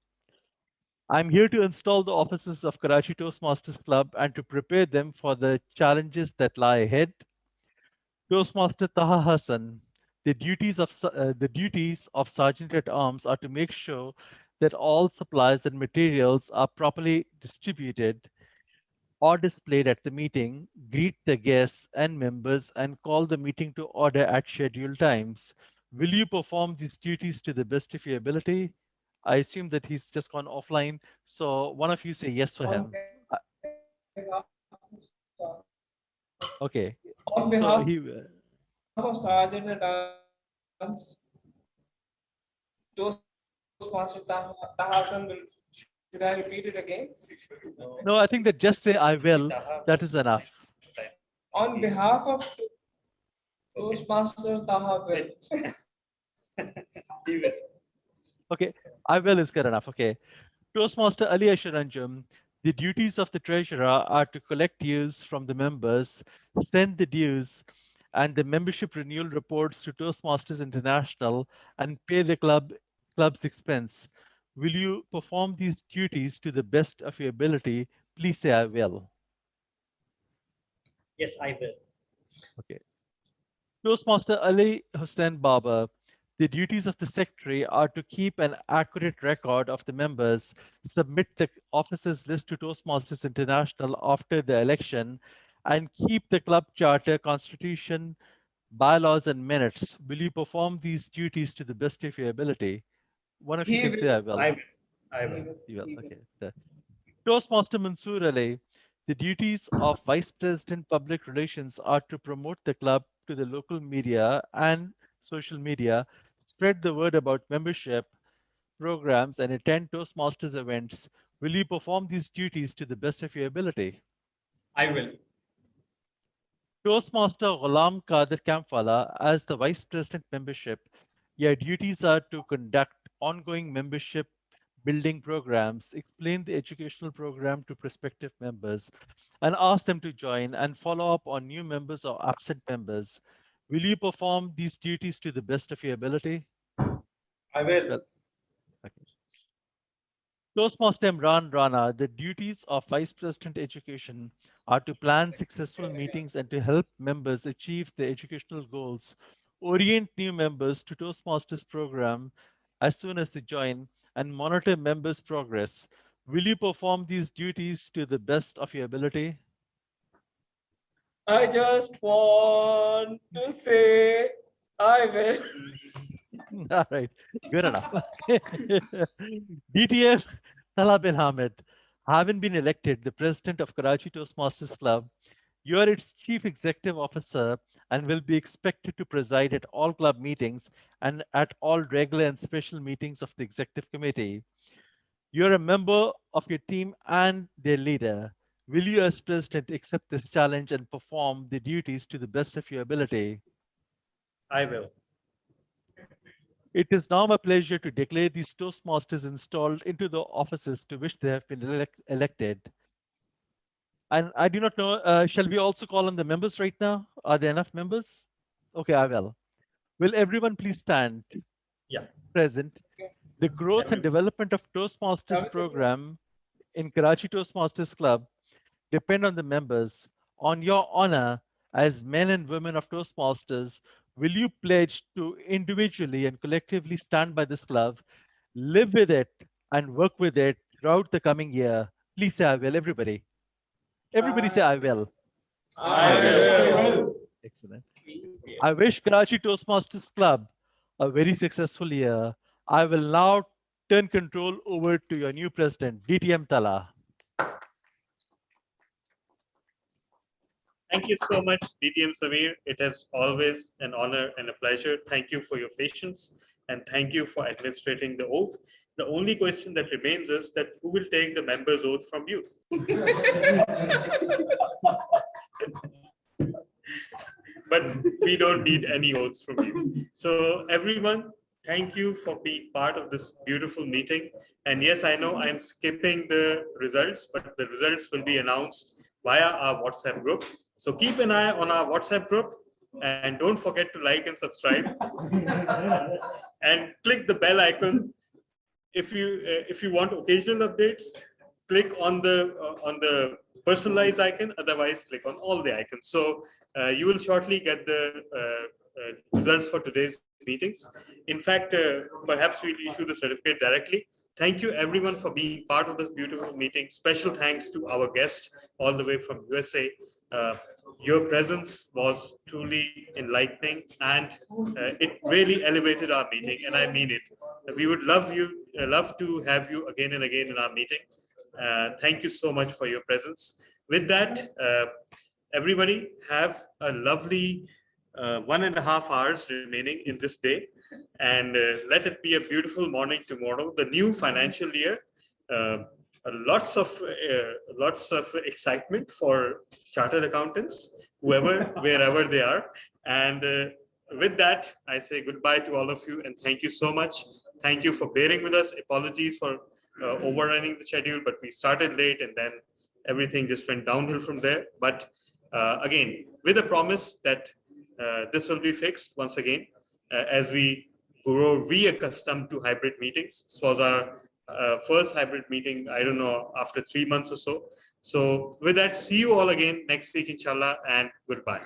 I'm here to install the officers of Karachi Toastmasters Club and to prepare them for the challenges that lie ahead. Toastmaster Taha Hassan, the duties of Sergeant at Arms are to make sure that all supplies and materials are properly distributed or displayed at the meeting, greet the guests and members, and call the meeting to order at scheduled times. Will you perform these duties to the best of your ability? I assume that he's just gone offline. So one of you say yes for him. Okay. On So behalf he. of Sergeant at Arms, Toastmaster Tahasan, should I repeat it again? No, I think that just say I will. That is enough. On behalf of Toastmaster Taha will. Okay, I will is good enough. Okay. Toastmaster Ali Asharanjam, the duties of the treasurer are to collect dues from the members, send the dues and the membership renewal reports to Toastmasters International, and pay the club's expense. Will you perform these duties to the best of your ability? Please say I will. Yes, I will. Okay. Toastmaster Ali Hussain Baba, the duties of the secretary are to keep an accurate record of the members, submit the officers list to Toastmasters International after the election, and keep the club charter, constitution, bylaws, and minutes. Will you perform these duties to the best of your ability? One of you He can will. say I will. I will. You will. Okay. Toastmaster Mansoor Ali, the duties of Vice President Public Relations are to promote the club to the local media and social media, spread the word about membership programs, and attend Toastmasters events. Will you perform these duties to the best of your ability? I will. Toastmaster Ghulam Qadir Kampwala, as the Vice President membership, your duties are to conduct ongoing membership building programs, explain the educational program to prospective members, and ask them to join and follow up on new members or absent members. Will you perform these duties to the best of your ability? I will. Well, okay. Toastmaster Imran Rana, the duties of Vice President Education are to plan successful meetings and to help members achieve their educational goals, orient new members to Toastmasters program as soon as they join, and monitor members' progress. Will you perform these duties to the best of your ability? I just want to say I will. All right, good enough. DTF Salah bin Hamid, having been elected the president of Karachi Toastmasters Club, you are its chief executive officer and will be expected to preside at all club meetings and at all regular and special meetings of the executive committee. You're a member of your team and their leader. Will you, as president, accept this challenge and perform the duties to the best of your ability? I will. It is now my pleasure to declare these Toastmasters installed into the offices to which they have been elected. And I do not know, shall we also call on the members right now? Are there enough members? Okay, I will. Will everyone please stand? Yeah. Present. The growth and development of Toastmasters program in Karachi Toastmasters Club depend on the members. On your honor as men and women of Toastmasters, will you pledge to individually and collectively stand by this club, live with it, and work with it throughout the coming year? Please say I will, everybody. Everybody say I will. I will. Excellent. I wish Karachi Toastmasters Club a very successful year. I will now turn control over to your new president, DTM Tala. Thank you so much, DTM Samir. It is always an honor and a pleasure. Thank you for your patience and thank you for administrating the oath. The only question that remains is that who will take the member's oath from you? But we don't need any oaths from you. So everyone, thank you for being part of this beautiful meeting. And yes, I know I'm skipping the results, but the results will be announced via our WhatsApp group. So keep an eye on our WhatsApp group. And don't forget to like and subscribe. And click the bell icon. If you want occasional updates, click on the personalized icon. Otherwise, click on all the icons. So you will shortly get the results for today's meetings. In fact, perhaps we'll issue the certificate directly. Thank you everyone for being part of this beautiful meeting. Special thanks to our guest all the way from USA. Your presence was truly enlightening, and it really elevated our meeting, and I mean it. We would love to have you again and again in our meeting. Thank you so much for your presence. With that, everybody have a lovely 1.5 hours remaining in this day, and let it be a beautiful morning tomorrow, the new financial year. Lots of excitement for chartered accountants, wherever they are. And with that, I say goodbye to all of you and thank you so much. Thank you for bearing with us. Apologies for overrunning the schedule, but we started late and then everything just went downhill from there. But again, with a promise that this will be fixed once again as we grow reaccustomed to hybrid meetings. This was our first hybrid meeting, I don't know, after 3 months or so. So with that, see you all again next week, inshallah, and goodbye.